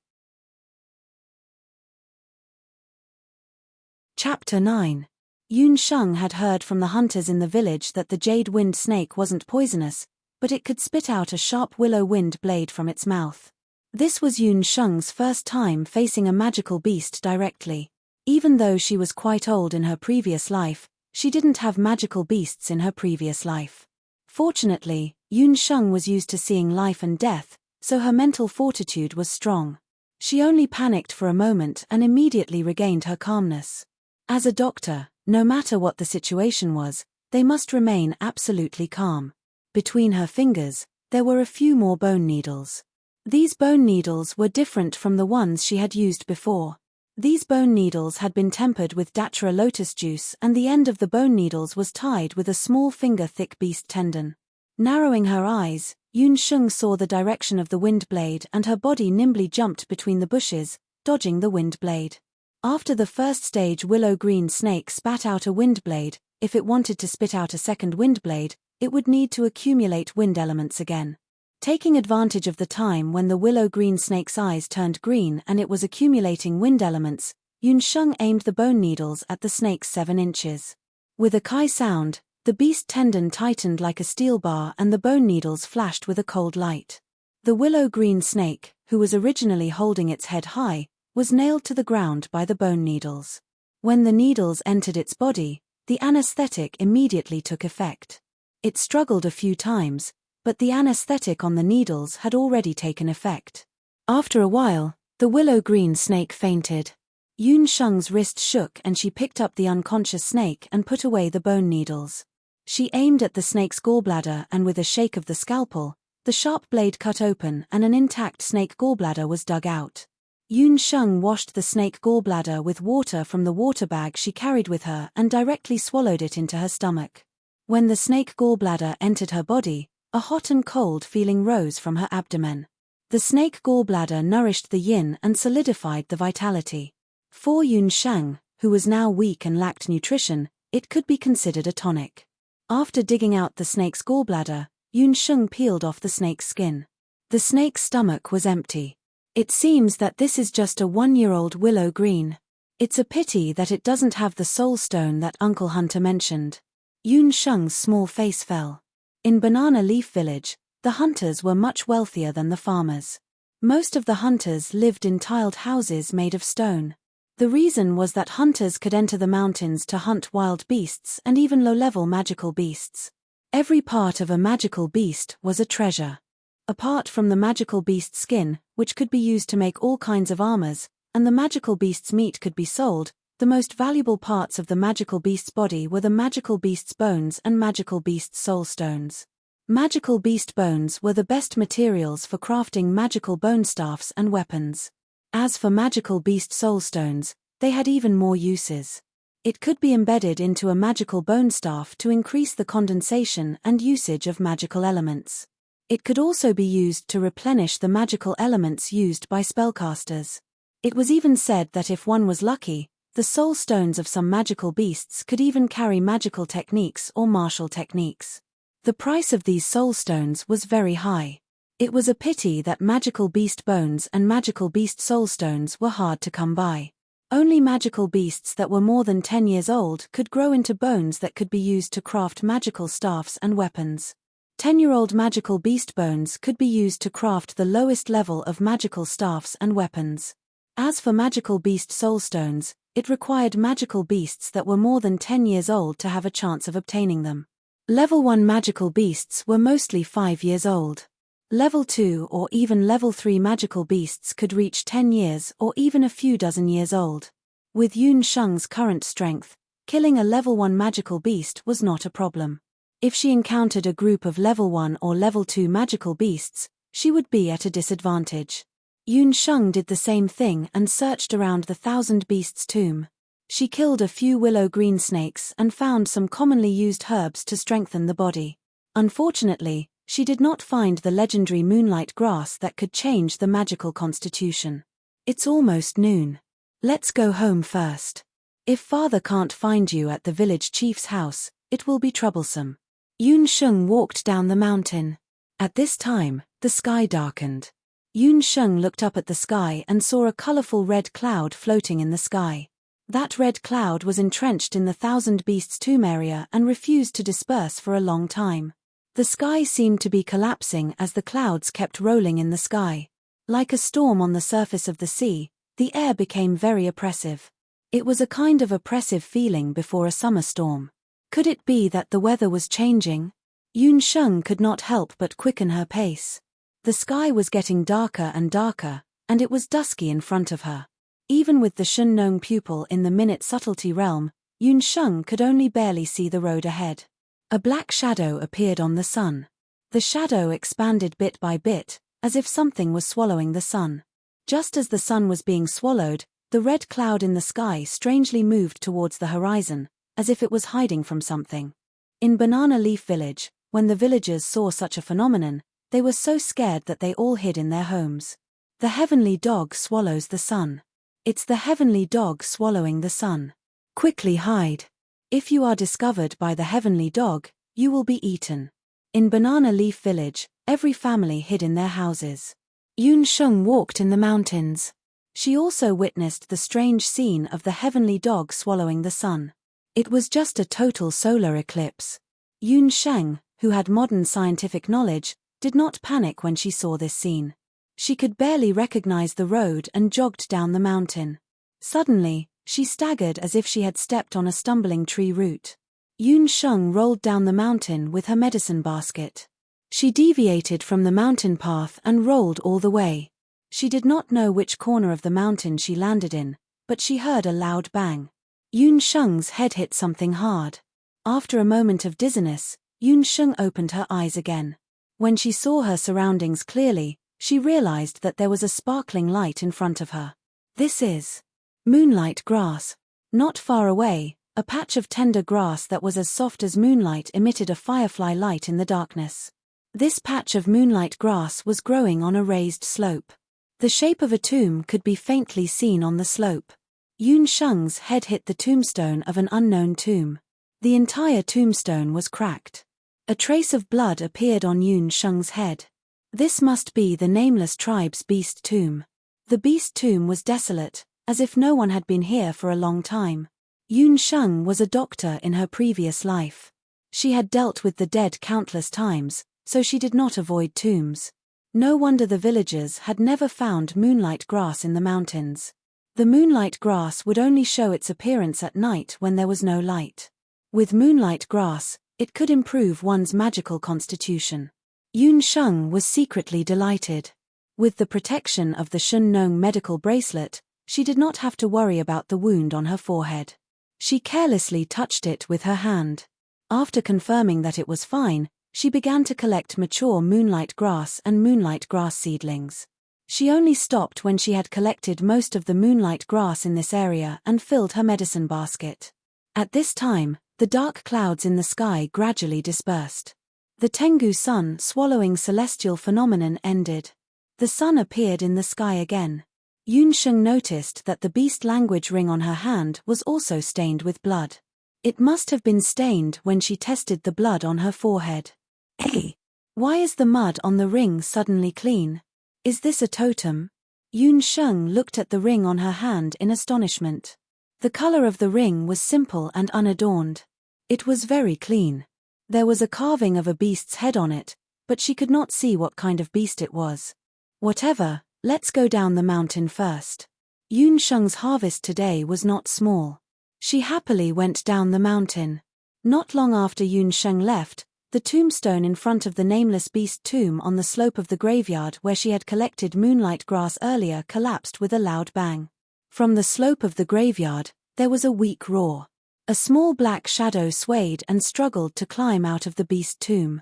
Chapter 9. Yoon Sheng had heard from the hunters in the village that the jade wind snake wasn't poisonous, but it could spit out a sharp willow wind blade from its mouth. This was Yoon Sheng's first time facing a magical beast directly. Even though she was quite old in her previous life, she didn't have magical beasts in her previous life. Fortunately, Yoon Sheng was used to seeing life and death, so her mental fortitude was strong. She only panicked for a moment and immediately regained her calmness. As a doctor, no matter what the situation was, they must remain absolutely calm. Between her fingers, there were a few more bone needles. These bone needles were different from the ones she had used before. These bone needles had been tempered with datura lotus juice and the end of the bone needles was tied with a small finger-thick beast tendon. Narrowing her eyes, Yoon Sheng saw the direction of the wind blade and her body nimbly jumped between the bushes, dodging the wind blade. After the first stage willow green snake spat out a wind blade, if it wanted to spit out a second wind blade, it would need to accumulate wind elements again. Taking advantage of the time when the willow green snake's eyes turned green and it was accumulating wind elements, Yoon Sheng aimed the bone needles at the snake's 7 inches. With a kai sound, the beast tendon tightened like a steel bar and the bone needles flashed with a cold light. The willow green snake, who was originally holding its head high, was nailed to the ground by the bone needles. When the needles entered its body, the anesthetic immediately took effect. It struggled a few times, but the anesthetic on the needles had already taken effect. After a while, the willow green snake fainted. Yoon Sheng's wrist shook and she picked up the unconscious snake and put away the bone needles. She aimed at the snake's gallbladder and with a shake of the scalpel, The sharp blade cut open and an intact snake gallbladder was dug out. Yun Sheng washed the snake gallbladder with water from the water bag she carried with her and directly swallowed it into her stomach. When the snake gallbladder entered her body, a hot and cold feeling rose from her abdomen. The snake gallbladder nourished the yin and solidified the vitality. For Yun Sheng, who was now weak and lacked nutrition, it could be considered a tonic. After digging out the snake's gallbladder, Yun Sheng peeled off the snake's skin. The snake's stomach was empty. It seems that this is just a 1-year-old willow green. It's a pity that it doesn't have the soul stone that Uncle Hunter mentioned. Yun Sheng's small face fell. In Banana Leaf Village, the hunters were much wealthier than the farmers. Most of the hunters lived in tiled houses made of stone. The reason was that hunters could enter the mountains to hunt wild beasts and even low-level magical beasts. Every part of a magical beast was a treasure. Apart from the magical beast's skin, which could be used to make all kinds of armors, and the magical beast's meat could be sold, the most valuable parts of the magical beast's body were the magical beast's bones and magical beast's soul stones. Magical beast bones were the best materials for crafting magical bone staffs and weapons. As for magical beast soul stones, they had even more uses. It could be embedded into a magical bone staff to increase the condensation and usage of magical elements. It could also be used to replenish the magical elements used by spellcasters. It was even said that if one was lucky, the soul stones of some magical beasts could even carry magical techniques or martial techniques. The price of these soul stones was very high. It was a pity that magical beast bones and magical beast soul stones were hard to come by. Only magical beasts that were more than 10 years old could grow into bones that could be used to craft magical staffs and weapons. 10-year-old magical beast bones could be used to craft the lowest level of magical staffs and weapons. As for magical beast soul stones, it required magical beasts that were more than 10 years old to have a chance of obtaining them. Level 1 magical beasts were mostly 5 years old. Level 2 or even Level 3 magical beasts could reach 10 years or even a few dozen years old. With Yun Sheng's current strength, killing a Level 1 magical beast was not a problem. If she encountered a group of Level 1 or Level 2 magical beasts, she would be at a disadvantage. Yun Sheng did the same thing and searched around the Thousand Beasts tomb. She killed a few willow green snakes and found some commonly used herbs to strengthen the body. Unfortunately, she did not find the legendary moonlight grass that could change the magical constitution. It's almost noon. Let's go home first. If father can't find you at the village chief's house, it will be troublesome. Yun Sheng walked down the mountain. At this time, the sky darkened. Yun Sheng looked up at the sky and saw a colorful red cloud floating in the sky. That red cloud was entrenched in the Thousand Beasts tomb area and refused to disperse for a long time. The sky seemed to be collapsing as the clouds kept rolling in the sky. Like a storm on the surface of the sea, the air became very oppressive. It was a kind of oppressive feeling before a summer storm. Could it be that the weather was changing? Yun Sheng could not help but quicken her pace. The sky was getting darker and darker, and it was dusky in front of her. Even with the Shunnong pupil in the minute subtlety realm, Yun Sheng could only barely see the road ahead. A black shadow appeared on the sun. The shadow expanded bit by bit, as if something was swallowing the sun. Just as the sun was being swallowed, the red cloud in the sky strangely moved towards the horizon, as if it was hiding from something. In Banana Leaf Village, when the villagers saw such a phenomenon, they were so scared that they all hid in their homes. The heavenly dog swallows the sun. It's the heavenly dog swallowing the sun. Quickly hide. If you are discovered by the heavenly dog, you will be eaten. In Banana Leaf Village, every family hid in their houses. Yun Sheng walked in the mountains. She also witnessed the strange scene of the heavenly dog swallowing the sun. It was just a total solar eclipse. Yun Sheng, who had modern scientific knowledge, did not panic when she saw this scene. She could barely recognize the road and jogged down the mountain. Suddenly, she staggered as if she had stepped on a stumbling tree root. Yun Sheng rolled down the mountain with her medicine basket. She deviated from the mountain path and rolled all the way. She did not know which corner of the mountain she landed in, but she heard a loud bang. Yun Sheng's head hit something hard. After a moment of dizziness, Yun Sheng opened her eyes again. When she saw her surroundings clearly, she realized that there was a sparkling light in front of her. This is moonlight grass. Not far away, a patch of tender grass that was as soft as moonlight emitted a firefly light in the darkness. This patch of moonlight grass was growing on a raised slope. The shape of a tomb could be faintly seen on the slope. Yun Sheng's head hit the tombstone of an unknown tomb. The entire tombstone was cracked. A trace of blood appeared on Yun Sheng's head. This must be the Nameless Tribe's beast tomb. The beast tomb was desolate, as if no one had been here for a long time. Yun Sheng was a doctor in her previous life. She had dealt with the dead countless times, so she did not avoid tombs. No wonder the villagers had never found moonlight grass in the mountains. The moonlight grass would only show its appearance at night when there was no light. With moonlight grass, it could improve one's magical constitution. Yun Sheng was secretly delighted. With the protection of the Shun Nong medical bracelet, she did not have to worry about the wound on her forehead. She carelessly touched it with her hand. After confirming that it was fine, she began to collect mature moonlight grass and moonlight grass seedlings. She only stopped when she had collected most of the moonlight grass in this area and filled her medicine basket. At this time, the dark clouds in the sky gradually dispersed. The Tengu sun swallowing celestial phenomenon ended. The sun appeared in the sky again. Yun Sheng noticed that the beast language ring on her hand was also stained with blood. It must have been stained when she tested the blood on her forehead. Hey! Why is the mud on the ring suddenly clean? Is this a totem? Yun Sheng looked at the ring on her hand in astonishment. The color of the ring was simple and unadorned. It was very clean. There was a carving of a beast's head on it, but she could not see what kind of beast it was. Whatever, let's go down the mountain first. Yun Sheng's harvest today was not small. She happily went down the mountain. Not long after Yun Sheng left, the tombstone in front of the Nameless Beast tomb on the slope of the graveyard where she had collected moonlight grass earlier collapsed with a loud bang. From the slope of the graveyard, there was a weak roar. A small black shadow swayed and struggled to climb out of the beast tomb.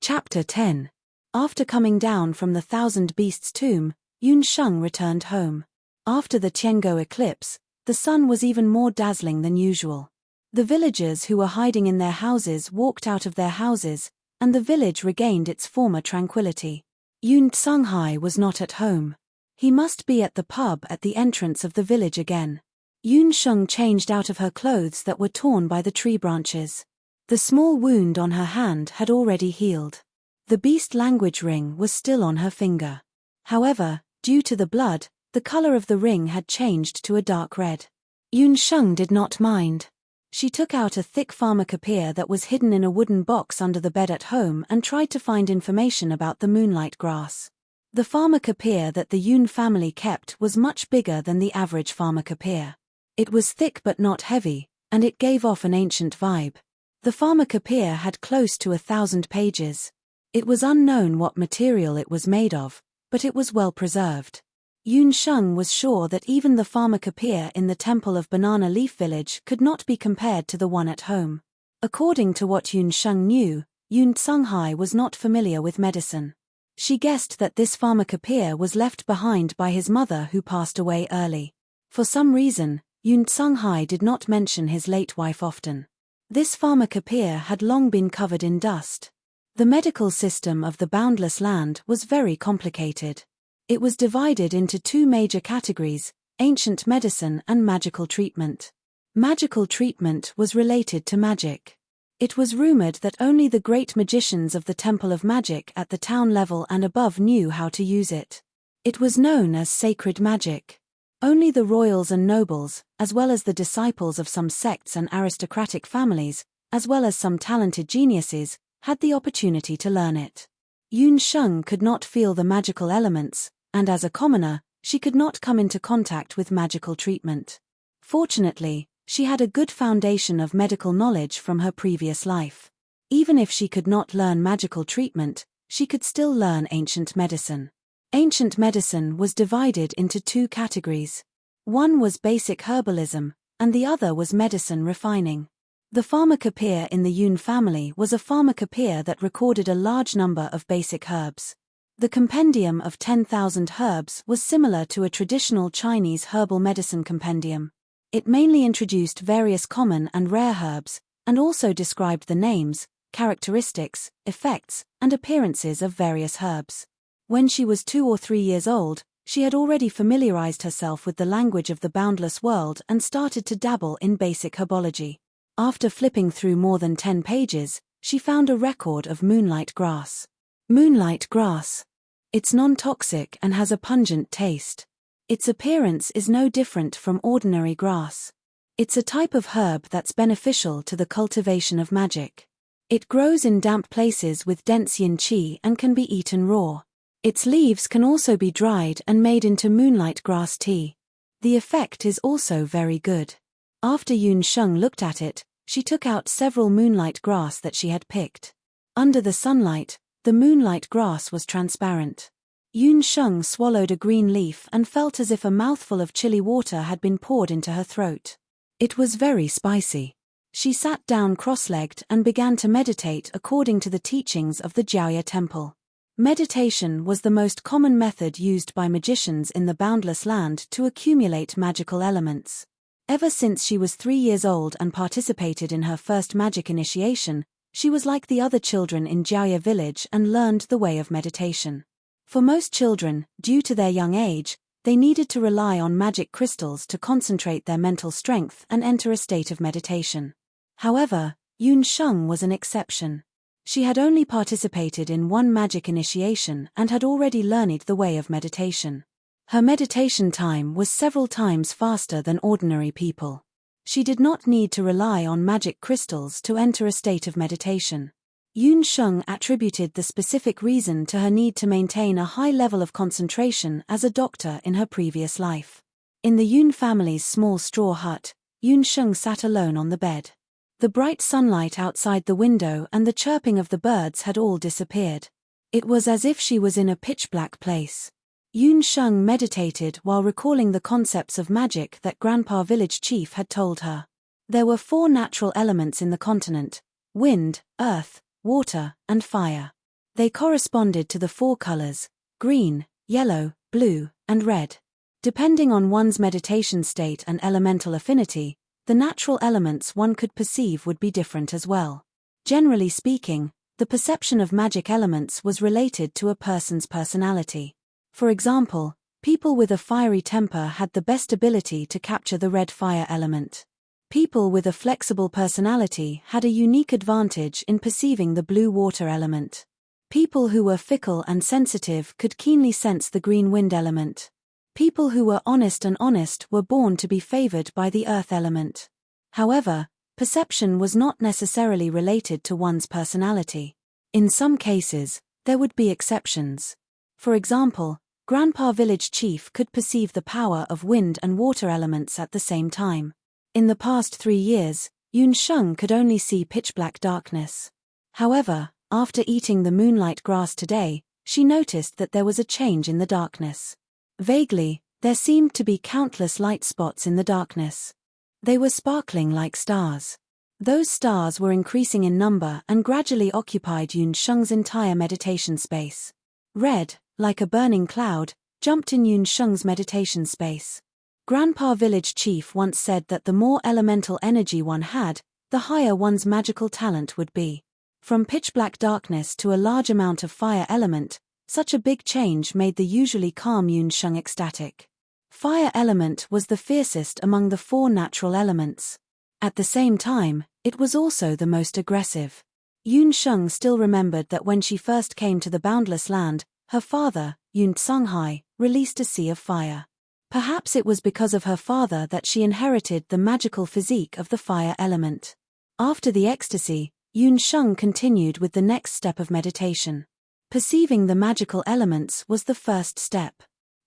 Chapter 10. After coming down from the Thousand Beasts tomb, Yun Sheng returned home. After the Tiango eclipse, the sun was even more dazzling than usual. The villagers who were hiding in their houses walked out of their houses, and the village regained its former tranquility. Yun Tsunghai was not at home. He must be at the pub at the entrance of the village again. Yun Sheng changed out of her clothes that were torn by the tree branches. The small wound on her hand had already healed. The beast language ring was still on her finger. However, due to the blood, the color of the ring had changed to a dark red. Yun Sheng did not mind. She took out a thick pharmacopoeia that was hidden in a wooden box under the bed at home and tried to find information about the moonlight grass. The pharmacopoeia that the Yun family kept was much bigger than the average pharmacopoeia. It was thick but not heavy, and it gave off an ancient vibe. The pharmacopoeia had close to 1,000 pages. It was unknown what material it was made of, but it was well preserved. Yun Sheng was sure that even the pharmacopoeia in the Temple of Banana Leaf Village could not be compared to the one at home. According to what Yun Sheng knew, Yun Tsunghai was not familiar with medicine. She guessed that this pharmacopoeia was left behind by his mother who passed away early. For some reason, Yun Tsunghai did not mention his late wife often. This pharmacopoeia had long been covered in dust. The medical system of the Boundless Land was very complicated. It was divided into two major categories, ancient medicine and magical treatment. Magical treatment was related to magic. It was rumored that only the great magicians of the Temple of Magic at the town level and above knew how to use it. It was known as sacred magic. Only the royals and nobles, as well as the disciples of some sects and aristocratic families, as well as some talented geniuses, had the opportunity to learn it. Yun Sheng could not feel the magical elements, and as a commoner, she could not come into contact with magical treatment. Fortunately, she had a good foundation of medical knowledge from her previous life. Even if she could not learn magical treatment, she could still learn ancient medicine. Ancient medicine was divided into two categories. One was basic herbalism, and the other was medicine refining. The pharmacopoeia in the Yun family was a pharmacopoeia that recorded a large number of basic herbs. The compendium of 10,000 herbs was similar to a traditional Chinese herbal medicine compendium. It mainly introduced various common and rare herbs, and also described the names, characteristics, effects, and appearances of various herbs. When she was 2 or 3 years old, she had already familiarized herself with the language of the boundless world and started to dabble in basic herbology. After flipping through more than 10 pages, she found a record of moonlight grass. Moonlight grass. It's non-toxic and has a pungent taste. Its appearance is no different from ordinary grass. It's a type of herb that's beneficial to the cultivation of magic. It grows in damp places with dense yin qi and can be eaten raw. Its leaves can also be dried and made into moonlight grass tea. The effect is also very good. After Yun Sheng looked at it, she took out several moonlight grass that she had picked. Under the sunlight, the moonlight grass was transparent. Yun Sheng swallowed a green leaf and felt as if a mouthful of chilly water had been poured into her throat. It was very spicy. She sat down cross-legged and began to meditate according to the teachings of the Jiaoya temple. Meditation was the most common method used by magicians in the Boundless Land to accumulate magical elements. Ever since she was 3 years old and participated in her first magic initiation, she was like the other children in Jiaoya village and learned the way of meditation. For most children, due to their young age, they needed to rely on magic crystals to concentrate their mental strength and enter a state of meditation. However, Yun Sheng was an exception. She had only participated in one magic initiation and had already learned the way of meditation. Her meditation time was several times faster than ordinary people. She did not need to rely on magic crystals to enter a state of meditation. Yun Sheng attributed the specific reason to her need to maintain a high level of concentration as a doctor in her previous life. In the Yun family's small straw hut, Yun Sheng sat alone on the bed. The bright sunlight outside the window and the chirping of the birds had all disappeared. It was as if she was in a pitch-black place. Yun Sheng meditated while recalling the concepts of magic that Grandpa Village Chief had told her. There were 4 natural elements in the continent: wind, earth, water, and fire. They corresponded to the 4 colors: green, yellow, blue, and red. Depending on one's meditation state and elemental affinity, the natural elements one could perceive would be different as well. Generally speaking, the perception of magic elements was related to a person's personality. For example, people with a fiery temper had the best ability to capture the red fire element. People with a flexible personality had a unique advantage in perceiving the blue water element. People who were fickle and sensitive could keenly sense the green wind element. People who were honest were born to be favored by the earth element. However, perception was not necessarily related to one's personality. In some cases, there would be exceptions. For example, Grandpa Village Chief could perceive the power of wind and water elements at the same time. In the past 3 years, Yun Sheng could only see pitch-black darkness. However, after eating the moonlight grass today, she noticed that there was a change in the darkness. Vaguely, there seemed to be countless light spots in the darkness. They were sparkling like stars. Those stars were increasing in number and gradually occupied Yun Sheng's entire meditation space. Red, like a burning cloud, jumped in Yun Sheng's meditation space. Grandpa Village Chief once said that the more elemental energy one had, the higher one's magical talent would be. From pitch-black darkness to a large amount of fire element, such a big change made the usually calm Yun Sheng ecstatic. Fire element was the fiercest among the 4 natural elements. At the same time, it was also the most aggressive. Yun Sheng still remembered that when she first came to the Boundless Land, her father, Yun Tsunghai, released a sea of fire. Perhaps it was because of her father that she inherited the magical physique of the fire element. After the ecstasy, Yun Sheng continued with the next step of meditation. Perceiving the magical elements was the first step.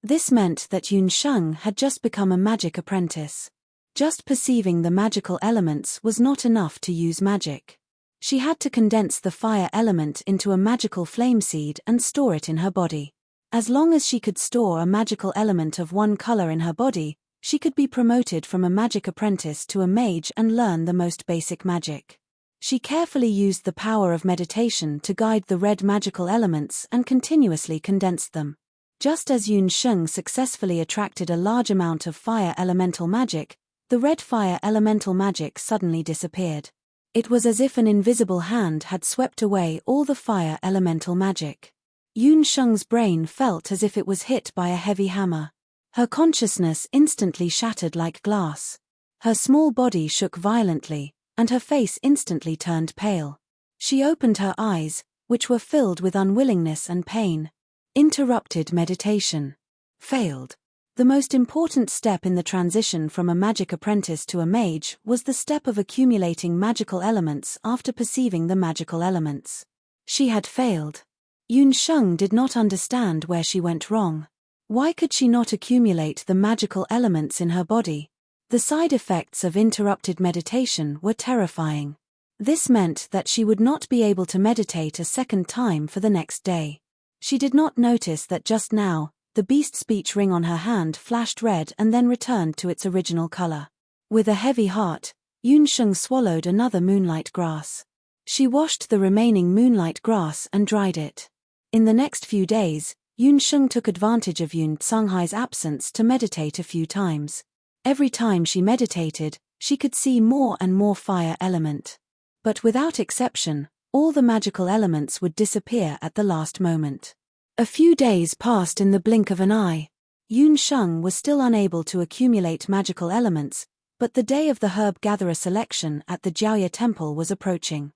This meant that Yun Sheng had just become a magic apprentice. Just perceiving the magical elements was not enough to use magic. She had to condense the fire element into a magical flame seed and store it in her body. As long as she could store a magical element of one color in her body, She could be promoted from a magic apprentice to a mage and learn the most basic magic. She carefully used the power of meditation to guide the red magical elements and continuously condensed them. Just as Yun Sheng successfully attracted a large amount of fire elemental magic, the red fire elemental magic suddenly disappeared. It was as if an invisible hand had swept away all the fire elemental magic. Yun Sheng's brain felt as if it was hit by a heavy hammer. Her consciousness instantly shattered like glass. Her small body shook violently, and her face instantly turned pale. She opened her eyes, which were filled with unwillingness and pain. Interrupted meditation. Failed. The most important step in the transition from a magic apprentice to a mage was the step of accumulating magical elements after perceiving the magical elements. She had failed. Yun Sheng did not understand where she went wrong. Why could she not accumulate the magical elements in her body? The side effects of interrupted meditation were terrifying. This meant that she would not be able to meditate a second time for the next day. She did not notice that just now, the beast speech ring on her hand flashed red and then returned to its original color. With a heavy heart, Yun Sheng swallowed another moonlight grass. She washed the remaining moonlight grass and dried it. In the next few days, Yun Sheng took advantage of Yun Songhai's absence to meditate a few times. Every time she meditated, she could see more and more fire element. But without exception, all the magical elements would disappear at the last moment. A few days passed in the blink of an eye. Yun Sheng was still unable to accumulate magical elements, but the day of the herb gatherer selection at the Jiaoye temple was approaching.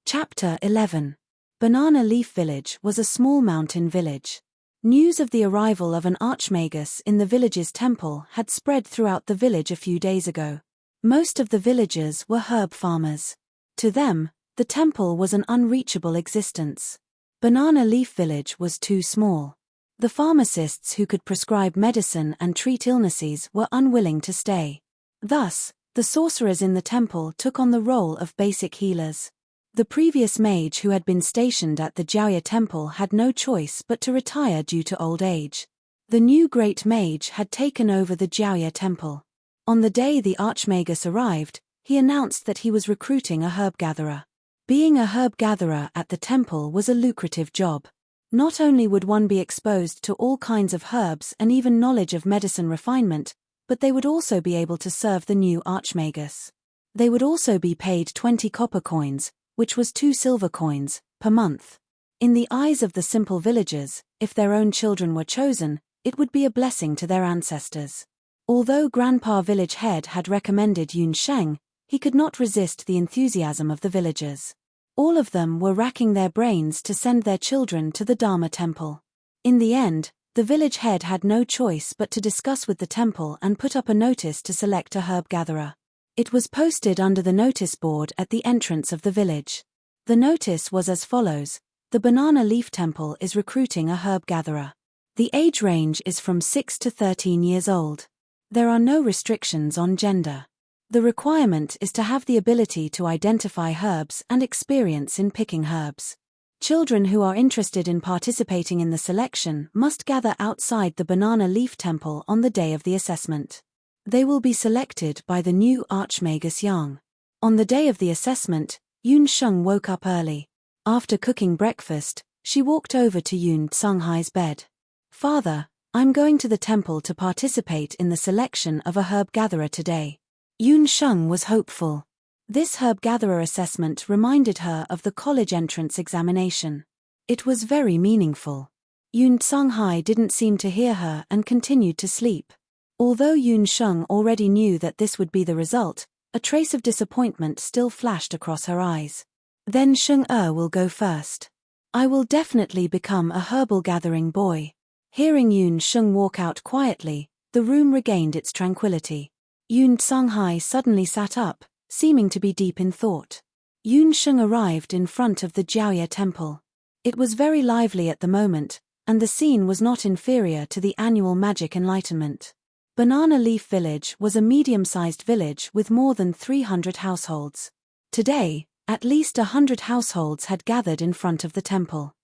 Chapter 11. Banana Leaf Village was a small mountain village. News of the arrival of an archmagus in the village's temple had spread throughout the village a few days ago. Most of the villagers were herb farmers. To them, the temple was an unreachable existence. Banana Leaf Village was too small. The pharmacists who could prescribe medicine and treat illnesses were unwilling to stay. Thus, the sorcerers in the temple took on the role of basic healers. The previous mage who had been stationed at the Jiaoye temple had no choice but to retire due to old age. The new great mage had taken over the Jiaoye temple. On the day the archmagus arrived, he announced that he was recruiting a herb gatherer. Being a herb gatherer at the temple was a lucrative job. Not only would one be exposed to all kinds of herbs and even knowledge of medicine refinement, but they would also be able to serve the new archmagus. They would also be paid 20 copper coins, which was 2 silver coins, per month. In the eyes of the simple villagers, if their own children were chosen, it would be a blessing to their ancestors. Although Grandpa Village Head had recommended Yun Sheng, he could not resist the enthusiasm of the villagers. All of them were racking their brains to send their children to the Dharma temple. In the end, the village head had no choice but to discuss with the temple and put up a notice to select a herb gatherer. It was posted under the notice board at the entrance of the village. The notice was as follows: the Banana Leaf Temple is recruiting a herb gatherer. The age range is from 6 to 13 years old. There are no restrictions on gender. The requirement is to have the ability to identify herbs and experience in picking herbs. Children who are interested in participating in the selection must gather outside the Banana Leaf Temple on the day of the assessment. They will be selected by the new Archmagus Yang. On the day of the assessment, Yun Sheng woke up early. After cooking breakfast, she walked over to Yun Songhai's bed. "Father, I'm going to the temple to participate in the selection of a herb gatherer today." Yun Sheng was hopeful. This herb gatherer assessment reminded her of the college entrance examination. It was very meaningful. Yun Songhai didn't seem to hear her and continued to sleep. Although Yun Sheng already knew that this would be the result, a trace of disappointment still flashed across her eyes. "Then Sheng will go first. I will definitely become a herbal gathering boy." Hearing Yun Sheng walk out quietly, the room regained its tranquility. Yun Songhai suddenly sat up, seeming to be deep in thought. Yun Sheng arrived in front of the Jiaoye temple. It was very lively at the moment, and the scene was not inferior to the annual magic enlightenment. Banana Leaf Village was a medium-sized village with more than 300 households. Today, at least 100 households had gathered in front of the temple.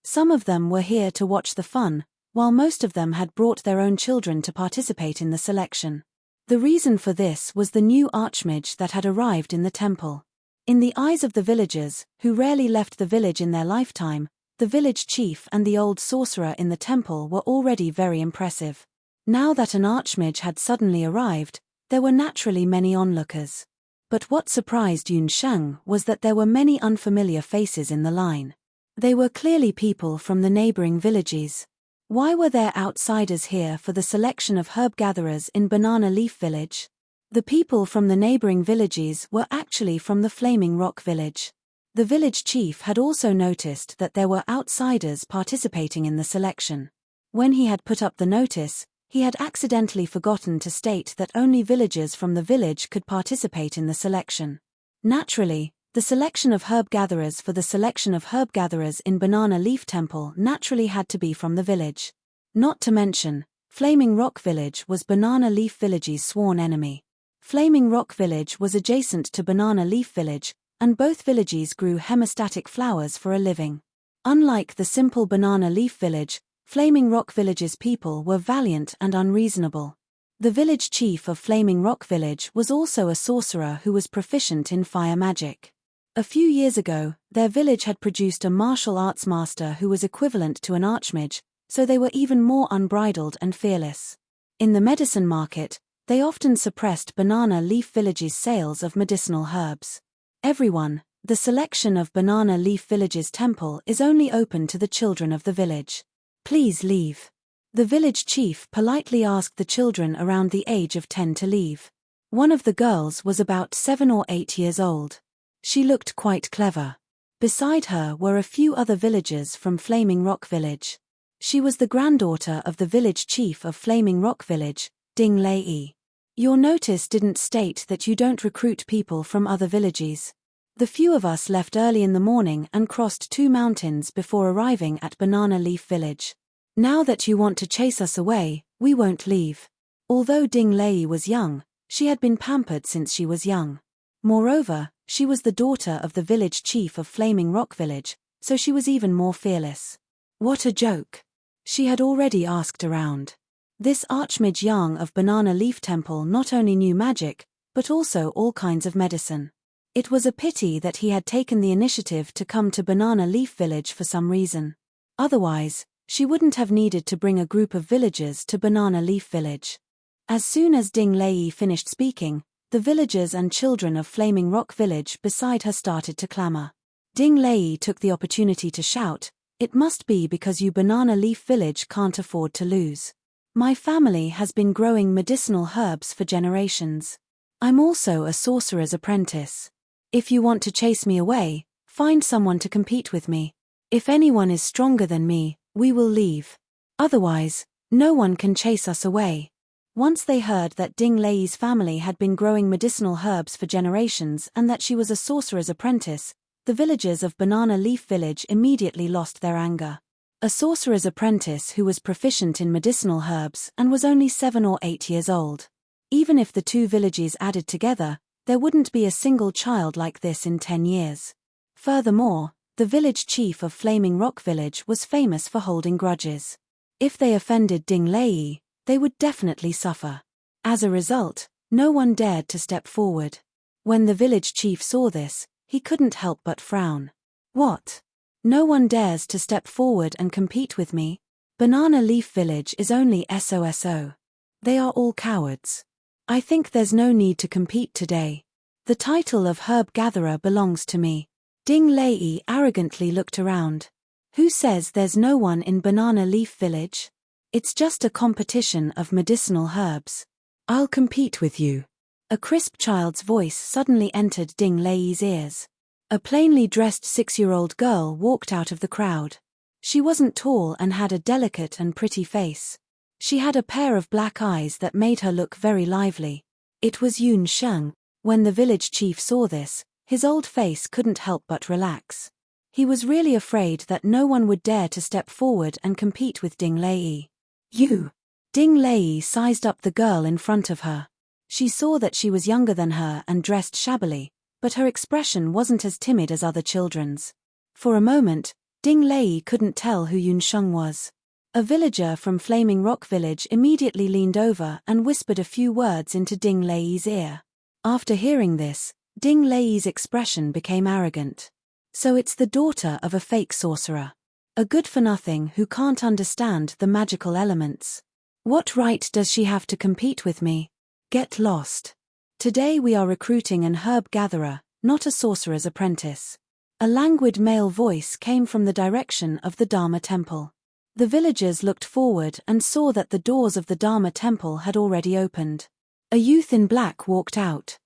Some of them were here to watch the fun, while most of them had brought their own children to participate in the selection. The reason for this was the new archmage that had arrived in the temple. In the eyes of the villagers, who rarely left the village in their lifetime, the village chief and the old sorcerer in the temple were already very impressive. Now that an archmage had suddenly arrived, there were naturally many onlookers. But what surprised Yun Sheng was that there were many unfamiliar faces in the line. They were clearly people from the neighboring villages. Why were there outsiders here for the selection of herb gatherers in Banana Leaf Village? The people from the neighboring villages were actually from the Flaming Rock Village. The village chief had also noticed that there were outsiders participating in the selection. When he had put up the notice, he had accidentally forgotten to state that only villagers from the village could participate in the selection. Naturally, the selection of herb gatherers for the selection of herb gatherers in Banana Leaf Temple naturally had to be from the village. Not to mention, Flaming Rock Village was Banana Leaf Village's sworn enemy. Flaming Rock Village was adjacent to Banana Leaf Village, and both villages grew hemostatic flowers for a living. Unlike the simple Banana Leaf Village, Flaming Rock Village's people were valiant and unreasonable. The village chief of Flaming Rock Village was also a sorcerer who was proficient in fire magic. A few years ago, their village had produced a martial arts master who was equivalent to an archmage, so they were even more unbridled and fearless. In the medicine market, they often suppressed Banana Leaf Village's sales of medicinal herbs. Everyone, the selection of Banana Leaf Village's temple is only open to the children of the village. Please leave. The village chief politely asked the children around the age of 10 to leave. One of the girls was about 7 or 8 years old. She looked quite clever. Beside her were a few other villagers from Flaming Rock Village. She was the granddaughter of the village chief of Flaming Rock Village, Ding Lei. Your notice didn't state that you don't recruit people from other villages. The few of us left early in the morning and crossed 2 mountains before arriving at Banana Leaf Village. Now that you want to chase us away, we won't leave. Although Ding Lei was young, she had been pampered since she was young. Moreover, she was the daughter of the village chief of Flaming Rock Village, so she was even more fearless. What a joke. She had already asked around. This Archmage Yang of Banana Leaf Temple not only knew magic, but also all kinds of medicine. It was a pity that he had taken the initiative to come to Banana Leaf Village for some reason. Otherwise, she wouldn't have needed to bring a group of villagers to Banana Leaf Village. As soon as Ding Lei finished speaking, the villagers and children of Flaming Rock Village beside her started to clamor. Ding Lei took the opportunity to shout, "It must be because you Banana Leaf Village can't afford to lose. My family has been growing medicinal herbs for generations. I'm also a sorcerer's apprentice. If you want to chase me away, find someone to compete with me. If anyone is stronger than me, we will leave. Otherwise, no one can chase us away." Once they heard that Ding Lei's family had been growing medicinal herbs for generations and that she was a sorcerer's apprentice, the villagers of Banana Leaf Village immediately lost their anger. A sorcerer's apprentice who was proficient in medicinal herbs and was only 7 or 8 years old. Even if the two villages added together, there wouldn't be a single child like this in 10 years. Furthermore, the village chief of Flaming Rock Village was famous for holding grudges. If they offended Ding Lei, they would definitely suffer. As a result, no one dared to step forward. When the village chief saw this, he couldn't help but frown. What? No one dares to step forward and compete with me? Banana Leaf Village is only SOSO. They are all cowards. I think there's no need to compete today. The title of herb gatherer belongs to me. Ding Lei arrogantly looked around. Who says there's no one in Banana Leaf Village? It's just a competition of medicinal herbs. I'll compete with you. A crisp child's voice suddenly entered Ding Lei's ears. A plainly dressed 6-year-old girl walked out of the crowd. She wasn't tall and had a delicate and pretty face. She had a pair of black eyes that made her look very lively. It was Yun Sheng. When the village chief saw this, his old face couldn't help but relax. He was really afraid that no one would dare to step forward and compete with Ding Lei. You! Ding Lei sized up the girl in front of her. She saw that she was younger than her and dressed shabbily, but her expression wasn't as timid as other children's. For a moment, Ding Lei couldn't tell who Yun Sheng was. A villager from Flaming Rock Village immediately leaned over and whispered a few words into Ding Lei's ear. After hearing this, Ding Lei's expression became arrogant. So it's the daughter of a fake sorcerer. A good-for-nothing who can't understand the magical elements. What right does she have to compete with me? Get lost. Today we are recruiting an herb gatherer, not a sorcerer's apprentice. A languid male voice came from the direction of the Dharma temple. The villagers looked forward and saw that the doors of the Dharma temple had already opened. A youth in black walked out.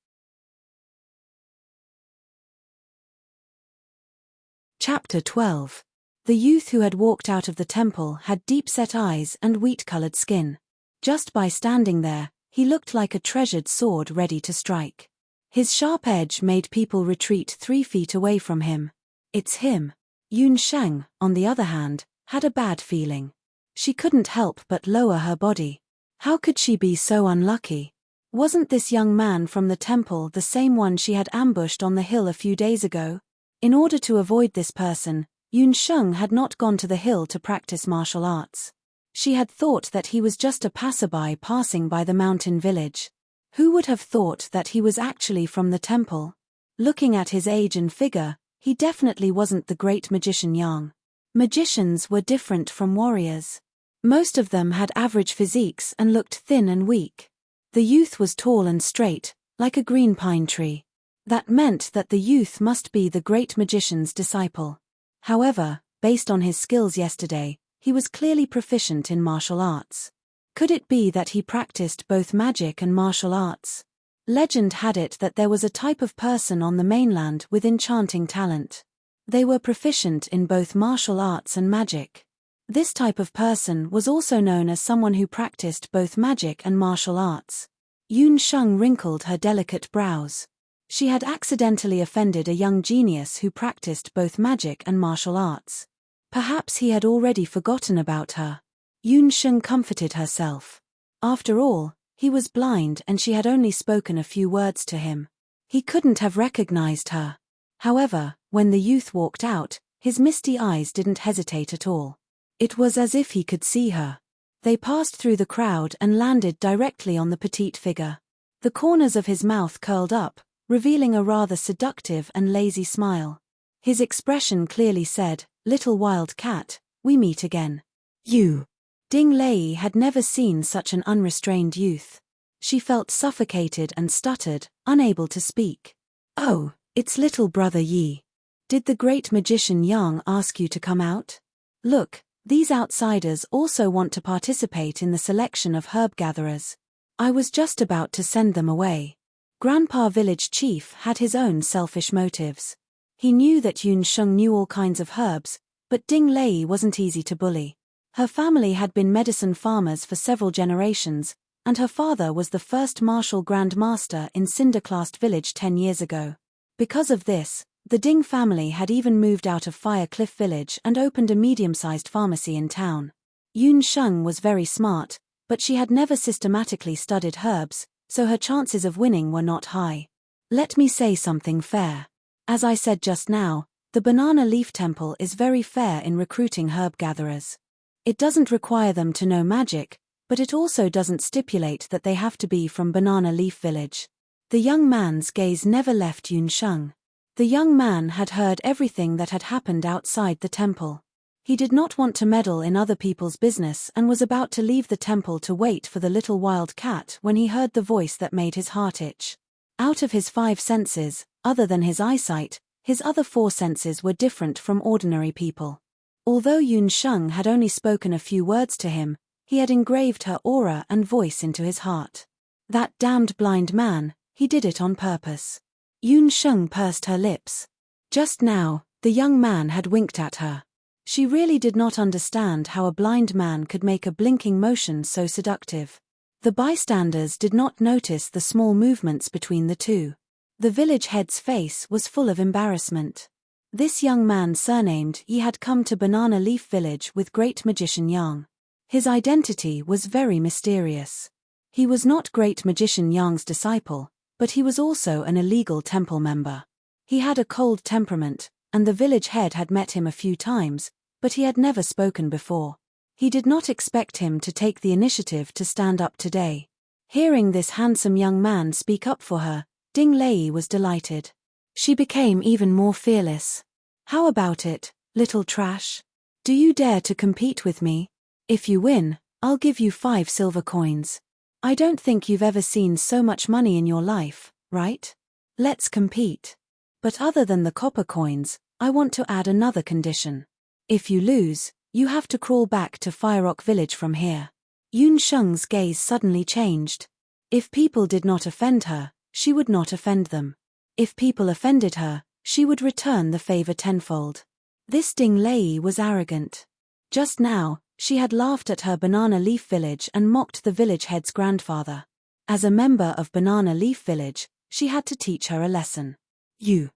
Chapter 12. The youth who had walked out of the temple had deep-set eyes and wheat-colored skin. Just by standing there, he looked like a treasured sword ready to strike. His sharp edge made people retreat 3 feet away from him. It's him. Yun Sheng, on the other hand, had a bad feeling. She couldn't help but lower her body. How could she be so unlucky? Wasn't this young man from the temple the same one she had ambushed on the hill a few days ago? In order to avoid this person, Yun Sheng had not gone to the hill to practice martial arts. She had thought that he was just a passerby passing by the mountain village. Who would have thought that he was actually from the temple? Looking at his age and figure, he definitely wasn't the great magician Yang. Magicians were different from warriors. Most of them had average physiques and looked thin and weak. The youth was tall and straight, like a green pine tree. That meant that the youth must be the great magician's disciple. However, based on his skills yesterday, he was clearly proficient in martial arts. Could it be that he practiced both magic and martial arts? Legend had it that there was a type of person on the mainland with enchanting talent. They were proficient in both martial arts and magic. This type of person was also known as someone who practiced both magic and martial arts. Yun Sheng wrinkled her delicate brows. She had accidentally offended a young genius who practiced both magic and martial arts. Perhaps he had already forgotten about her. Yun Sheng comforted herself. After all, he was blind and she had only spoken a few words to him. He couldn't have recognized her. However, when the youth walked out, his misty eyes didn't hesitate at all. It was as if he could see her. They passed through the crowd and landed directly on the petite figure. The corners of his mouth curled up, revealing a rather seductive and lazy smile. His expression clearly said, "Little wild cat, we meet again." You. Ding Lei had never seen such an unrestrained youth. She felt suffocated and stuttered, unable to speak. "Oh, it's little brother Yi. Did the great magician Yang ask you to come out? Look, these outsiders also want to participate in the selection of herb gatherers. I was just about to send them away." Grandpa Village Chief had his own selfish motives. He knew that Yun Sheng knew all kinds of herbs, but Ding Lei wasn't easy to bully. Her family had been medicine farmers for several generations, and her father was the first martial grand master in Cinderclast Village 10 years ago. Because of this, the Ding family had even moved out of Fire Cliff Village and opened a medium-sized pharmacy in town. Yun Sheng was very smart, but she had never systematically studied herbs, so her chances of winning were not high. Let me say something fair. As I said just now, the Banana Leaf Temple is very fair in recruiting herb gatherers. It doesn't require them to know magic, but it also doesn't stipulate that they have to be from Banana Leaf Village. The young man's gaze never left Yun Sheng. The young man had heard everything that had happened outside the temple. He did not want to meddle in other people's business and was about to leave the temple to wait for the little wild cat when he heard the voice that made his heart itch. Out of his 5 senses, other than his eyesight, his other 4 senses were different from ordinary people. Although Yun Sheng had only spoken a few words to him, he had engraved her aura and voice into his heart. That damned blind man, he did it on purpose. Yun Sheng pursed her lips. Just now, the young man had winked at her. She really did not understand how a blind man could make a blinking motion so seductive. The bystanders did not notice the small movements between the two. The village head's face was full of embarrassment. This young man surnamed Yi had come to Banana Leaf Village with great magician Yang. His identity was very mysterious. He was not great magician Yang's disciple, but he was also an illegal temple member. He had a cold temperament, and the village head had met him a few times, but he had never spoken before. He did not expect him to take the initiative to stand up today. Hearing this handsome young man speak up for her, Ding Lei was delighted. She became even more fearless. How about it, little trash? Do you dare to compete with me? If you win, I'll give you 5 silver coins. I don't think you've ever seen so much money in your life, right? Let's compete. But other than the copper coins, I want to add another condition. If you lose, you have to crawl back to Firerock Village from here. Yun Sheng's gaze suddenly changed. If people did not offend her, she would not offend them. If people offended her, she would return the favor tenfold. This Ding Lei was arrogant. Just now, she had laughed at her Banana Leaf Village and mocked the village head's grandfather. As a member of Banana Leaf Village, she had to teach her a lesson. You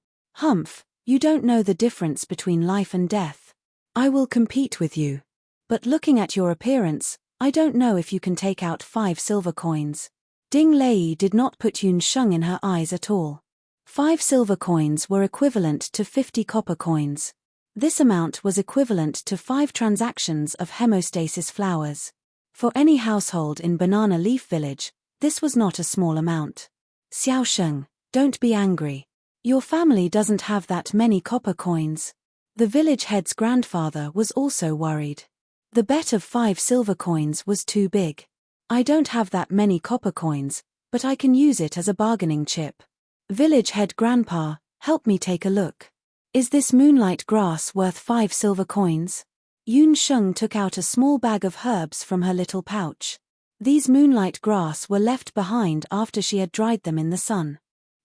don't know the difference between life and death. I will compete with you. But looking at your appearance, I don't know if you can take out 5 silver coins. Ding Lei did not put Yun Sheng in her eyes at all. 5 silver coins were equivalent to 50 copper coins. This amount was equivalent to 5 transactions of hemostasis flowers. For any household in Banana Leaf Village, this was not a small amount. Xiao Sheng, don't be angry. Your family doesn't have that many copper coins. The village head's grandfather was also worried. The bet of 5 silver coins was too big. I don't have that many copper coins, but I can use it as a bargaining chip. Village head grandpa, help me take a look. Is this moonlight grass worth 5 silver coins? Yun Sheng took out a small bag of herbs from her little pouch. These moonlight grass were left behind after she had dried them in the sun.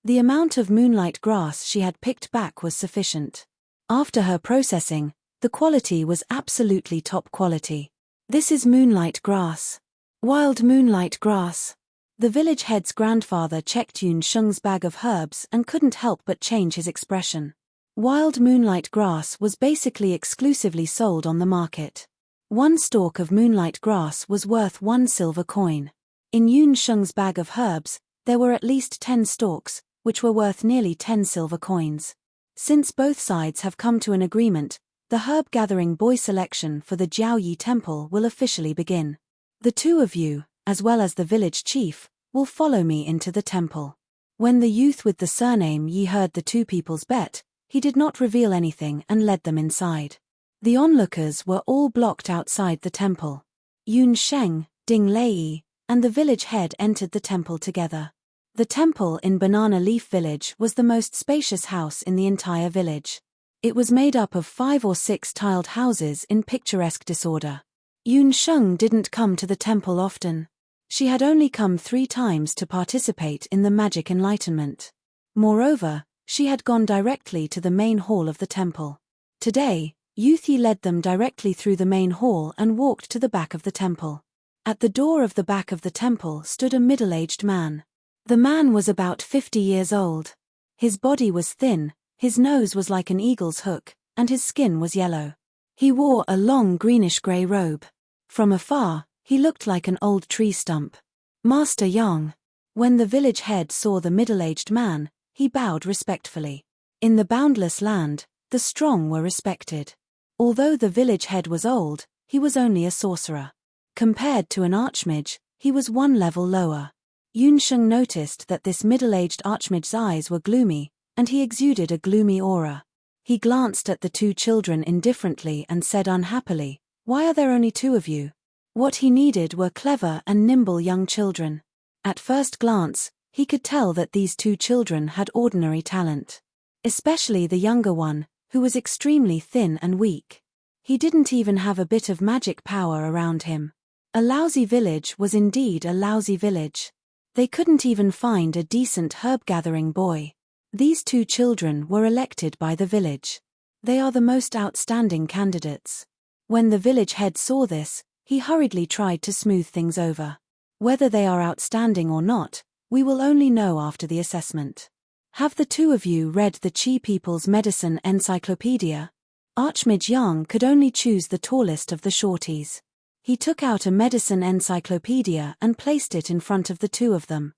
The amount of moonlight grass she had picked back was sufficient. After her processing, the quality was absolutely top quality. This is moonlight grass. Wild moonlight grass. The village head's grandfather checked Yun Sheng's bag of herbs and couldn't help but change his expression. Wild moonlight grass was basically exclusively sold on the market. 1 stalk of moonlight grass was worth 1 silver coin. In Yun Sheng's bag of herbs, there were at least 10 stalks, which were worth nearly 10 silver coins. Since both sides have come to an agreement, the herb-gathering boy selection for the Jiaoyi Temple will officially begin. The 2 of you, as well as the village chief, will follow me into the temple. When the youth with the surname Yi heard the 2 people's bet, he did not reveal anything and led them inside. The onlookers were all blocked outside the temple. Yun Sheng, Ding Lei, and the village head entered the temple together. The temple in Banana Leaf Village was the most spacious house in the entire village. It was made up of 5 or 6 tiled houses in picturesque disorder. Yun Sheng didn't come to the temple often. She had only come 3 times to participate in the magic enlightenment. Moreover, she had gone directly to the main hall of the temple. Today, Youth Yi led them directly through the main hall and walked to the back of the temple. At the door of the back of the temple stood a middle-aged man. The man was about 50 years old. His body was thin, his nose was like an eagle's hook, and his skin was yellow. He wore a long greenish-grey robe. From afar, he looked like an old tree stump. Master Yang. When the village head saw the middle-aged man, he bowed respectfully. In the boundless land, the strong were respected. Although the village head was old, he was only a sorcerer. Compared to an archmage, he was 1 level lower. Yun Sheng noticed that this middle-aged archmage's eyes were gloomy, and he exuded a gloomy aura. He glanced at the 2 children indifferently and said unhappily, "Why are there only 2 of you?" What he needed were clever and nimble young children. At first glance, he could tell that these 2 children had ordinary talent. Especially the younger one, who was extremely thin and weak. He didn't even have a bit of magic power around him. A lousy village was indeed a lousy village. They couldn't even find a decent herb-gathering boy. These 2 children were elected by the village. They are the most outstanding candidates. When the village head saw this, he hurriedly tried to smooth things over. Whether they are outstanding or not, we will only know after the assessment. Have the 2 of you read the Qi People's Medicine Encyclopedia? Archmage Yang could only choose the tallest of the shorties. He took out a medicine encyclopedia and placed it in front of the 2 of them.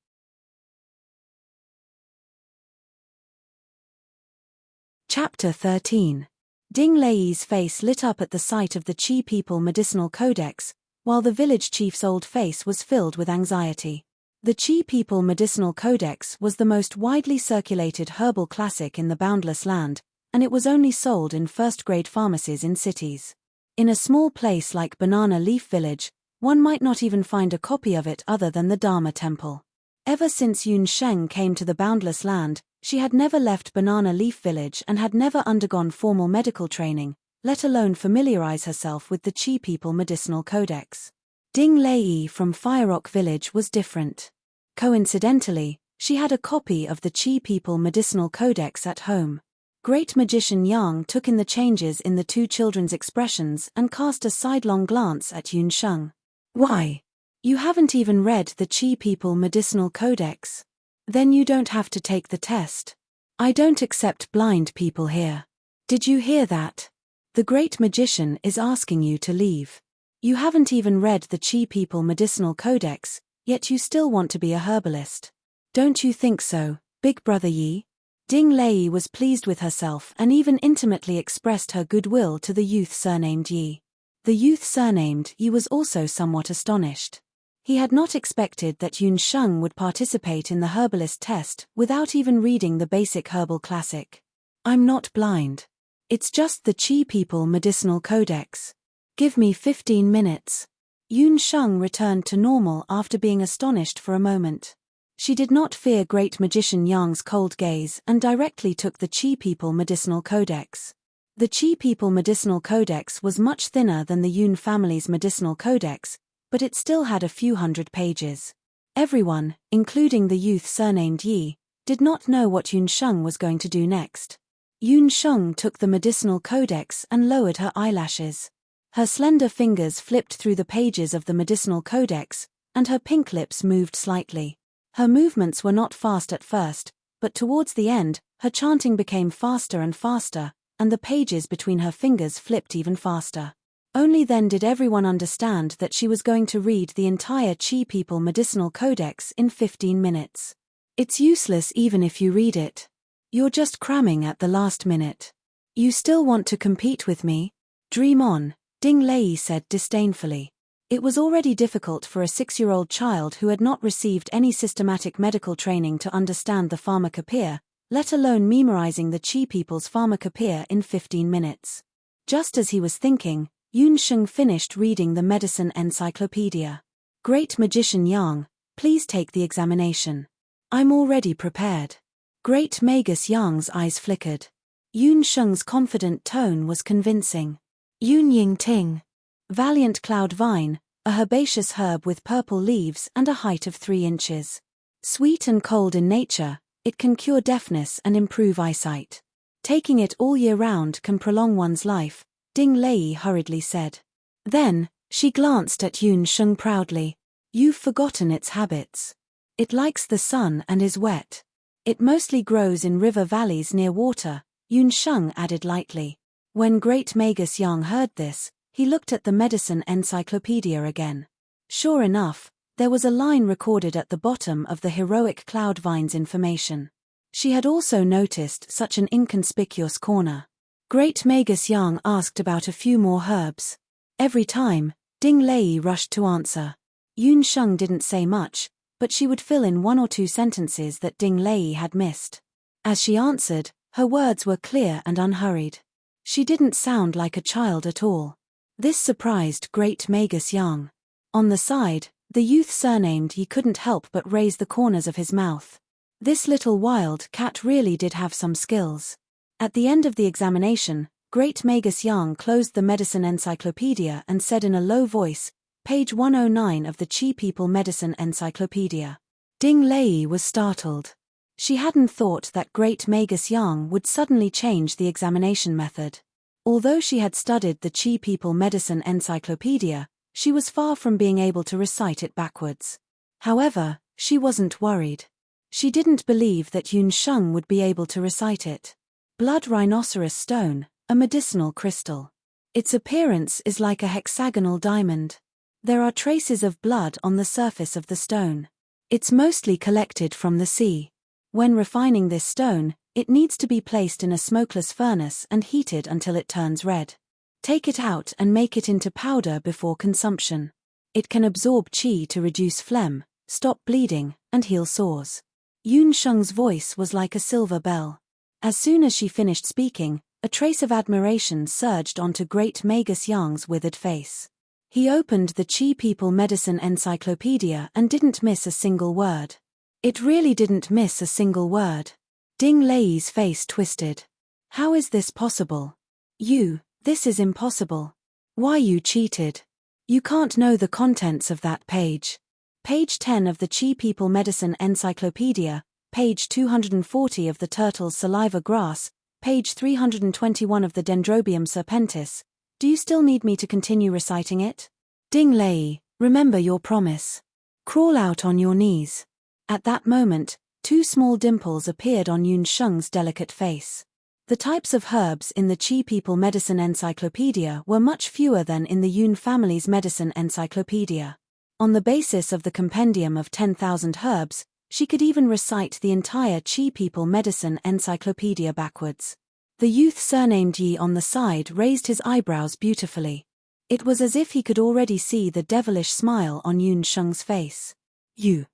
Chapter 13. Ding Lei's face lit up at the sight of the Chi People Medicinal Codex, while the village chief's old face was filled with anxiety. The Chi People Medicinal Codex was the most widely circulated herbal classic in the Boundless Land, and it was only sold in first-grade pharmacies in cities. In a small place like Banana Leaf Village, one might not even find a copy of it other than the Dharma Temple. Ever since Yun Sheng came to the Boundless Land, she had never left Banana Leaf Village and had never undergone formal medical training, let alone familiarize herself with the Chi People Medicinal Codex. Ding Lei from Fire Rock Village was different. Coincidentally, she had a copy of the Chi People Medicinal Codex at home. Great Magician Yang took in the changes in the two children's expressions and cast a sidelong glance at Yun Sheng. Why? You haven't even read the Chi People Medicinal Codex? Then you don't have to take the test. I don't accept blind people here. Did you hear that? The Great Magician is asking you to leave. You haven't even read the Chi People Medicinal Codex, yet you still want to be a herbalist. Don't you think so, Big Brother Yi? Ding Lei was pleased with herself and even intimately expressed her goodwill to the youth surnamed Yi. The youth surnamed Yi was also somewhat astonished. He had not expected that Yun Sheng would participate in the herbalist test without even reading the basic herbal classic. I'm not blind. It's just the Chi People Medicinal Codex. Give me 15 minutes. Yun Sheng returned to normal after being astonished for a moment. She did not fear Great Magician Yang's cold gaze and directly took the Chi People Medicinal Codex. The Chi People Medicinal Codex was much thinner than the Yun family's Medicinal Codex, but it still had a few hundred pages. Everyone, including the youth surnamed Yi, did not know what Yun Sheng was going to do next. Yun Sheng took the Medicinal Codex and lowered her eyelashes. Her slender fingers flipped through the pages of the Medicinal Codex, and her pink lips moved slightly. Her movements were not fast at first, but towards the end, her chanting became faster and faster, and the pages between her fingers flipped even faster. Only then did everyone understand that she was going to read the entire Chi People Medicinal Codex in 15 minutes. It's useless even if you read it. You're just cramming at the last minute. You still want to compete with me? Dream on, Ding Lei said disdainfully. It was already difficult for a 6-year-old child who had not received any systematic medical training to understand the pharmacopoeia, let alone memorizing the Chi People's pharmacopoeia in 15 minutes. Just as he was thinking, Yun Sheng finished reading the medicine encyclopedia. Great Magician Yang, please take the examination. I'm already prepared. Great Magus Yang's eyes flickered. Yun Sheng's confident tone was convincing. Yun Ying Ting. Valiant Cloud Vine, a herbaceous herb with purple leaves and a height of 3 inches. Sweet and cold in nature, it can cure deafness and improve eyesight. Taking it all year round can prolong one's life, Ding Lei hurriedly said. Then, she glanced at Yun Sheng proudly. You've forgotten its habits. It likes the sun and is wet. It mostly grows in river valleys near water, Yun Sheng added lightly. When Great Magus Yang heard this, he looked at the medicine encyclopedia again. Sure enough, there was a line recorded at the bottom of the heroic cloud vine's information. She had also noticed such an inconspicuous corner. Great Magus Yang asked about a few more herbs. Every time, Ding Lei rushed to answer. Yun Sheng didn't say much, but she would fill in 1 or 2 sentences that Ding Lei had missed. As she answered, her words were clear and unhurried. She didn't sound like a child at all. This surprised Great Magus Yang. On the side, the youth surnamed Yi couldn't help but raise the corners of his mouth. This little wild cat really did have some skills. At the end of the examination, Great Magus Yang closed the medicine encyclopedia and said in a low voice, page 109 of the Chi People Medicine Encyclopedia. Ding Lei was startled. She hadn't thought that Great Magus Yang would suddenly change the examination method. Although she had studied the Chi People Medicine Encyclopedia, she was far from being able to recite it backwards. However, she wasn't worried. She didn't believe that Yun Sheng would be able to recite it. Blood rhinoceros stone, a medicinal crystal. Its appearance is like a hexagonal diamond. There are traces of blood on the surface of the stone. It's mostly collected from the sea. When refining this stone, It needs to be placed in a smokeless furnace and heated until it turns red. Take it out and make it into powder before consumption. It can absorb qi to reduce phlegm, stop bleeding, and heal sores. Yun Sheng's voice was like a silver bell. As soon as she finished speaking, a trace of admiration surged onto Great Magus Yang's withered face. He opened the Qi People Medicine Encyclopedia and didn't miss a single word. It really didn't miss a single word. Ding Lei's face twisted. How is this possible? This is impossible. Why you cheated? You can't know the contents of that page. Page 10 of the Qi People Medicine Encyclopedia, page 240 of the Turtle's Saliva Grass, page 321 of the Dendrobium Serpentis. Do you still need me to continue reciting it? Ding Lei, remember your promise. Crawl out on your knees. At that moment, 2 small dimples appeared on Yun Sheng's delicate face. The types of herbs in the Qi People Medicine Encyclopedia were much fewer than in the Yun family's medicine encyclopedia. On the basis of the compendium of 10,000 herbs, she could even recite the entire Qi People Medicine Encyclopedia backwards. The youth surnamed Yi on the side raised his eyebrows beautifully. It was as if he could already see the devilish smile on Yun Sheng's face. You.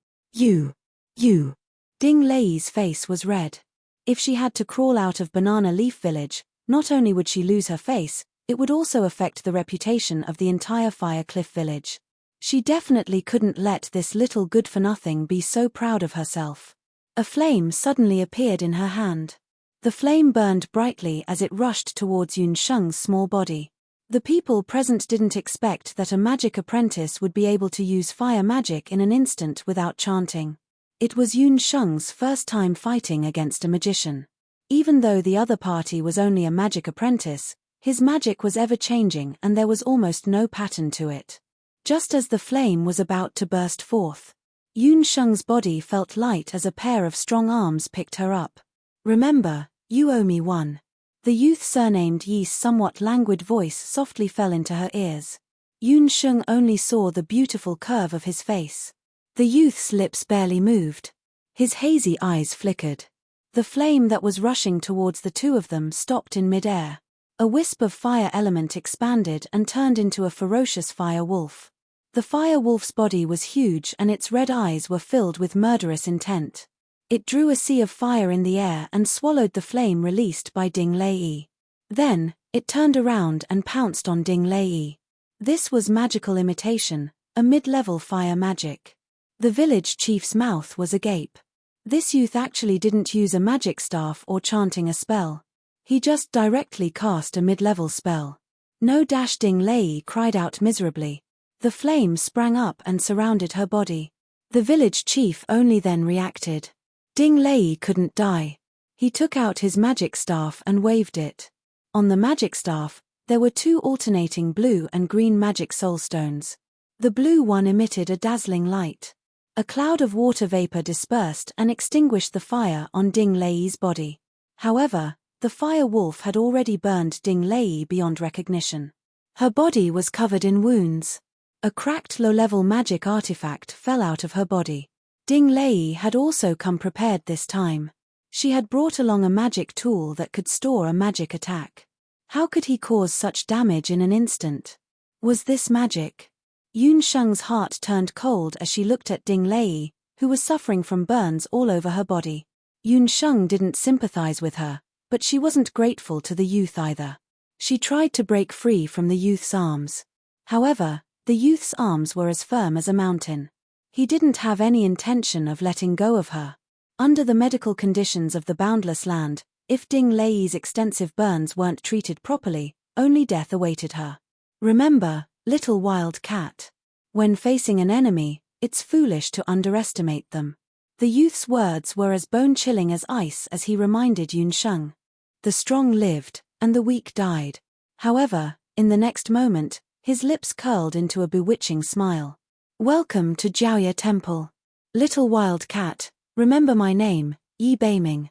Ding Lei's face was red. If she had to crawl out of Banana Leaf Village, not only would she lose her face, it would also affect the reputation of the entire Fire Cliff Village. She definitely couldn't let this little good-for-nothing be so proud of herself. A flame suddenly appeared in her hand. The flame burned brightly as it rushed towards Yun Sheng's small body. The people present didn't expect that a magic apprentice would be able to use fire magic in an instant without chanting. It was Yun Sheng's first time fighting against a magician. Even though the other party was only a magic apprentice, his magic was ever-changing and there was almost no pattern to it. Just as the flame was about to burst forth, Yun Sheng's body felt light as a pair of strong arms picked her up. Remember, you owe me one. The youth surnamed Yi's somewhat languid voice softly fell into her ears. Yun Sheng only saw the beautiful curve of his face. The youth's lips barely moved. His hazy eyes flickered. The flame that was rushing towards the two of them stopped in mid-air. A wisp of fire element expanded and turned into a ferocious fire wolf. The fire wolf's body was huge and its red eyes were filled with murderous intent. It drew a sea of fire in the air and swallowed the flame released by Ding Lei. Then, it turned around and pounced on Ding Lei. This was magical imitation, a mid-level fire magic. The village chief's mouth was agape. This youth actually didn't use a magic staff or chanting a spell. He just directly cast a mid-level spell. No! Ding Lei cried out miserably. The flame sprang up and surrounded her body. The village chief only then reacted. Ding Lei couldn't die. He took out his magic staff and waved it. On the magic staff, there were 2 alternating blue and green magic soul stones. The blue one emitted a dazzling light. A cloud of water vapor dispersed and extinguished the fire on Ding Lei's body. However, the fire wolf had already burned Ding Lei beyond recognition. Her body was covered in wounds. A cracked low-level magic artifact fell out of her body. Ding Lei had also come prepared this time. She had brought along a magic tool that could store a magic attack. How could he cause such damage in an instant? Was this magic? Yun Sheng's heart turned cold as she looked at Ding Lei, who was suffering from burns all over her body. Yun Sheng didn't sympathize with her, but she wasn't grateful to the youth either. She tried to break free from the youth's arms. However, the youth's arms were as firm as a mountain. He didn't have any intention of letting go of her. Under the medical conditions of the Boundless Land, if Ding Lei's extensive burns weren't treated properly, only death awaited her. Remember, little wild cat. When facing an enemy, it's foolish to underestimate them. The youth's words were as bone-chilling as ice as he reminded Yun Sheng. The strong lived, and the weak died. However, in the next moment, his lips curled into a bewitching smile. Welcome to Jiaoya Temple. Little wild cat, remember my name, Yi Beiming.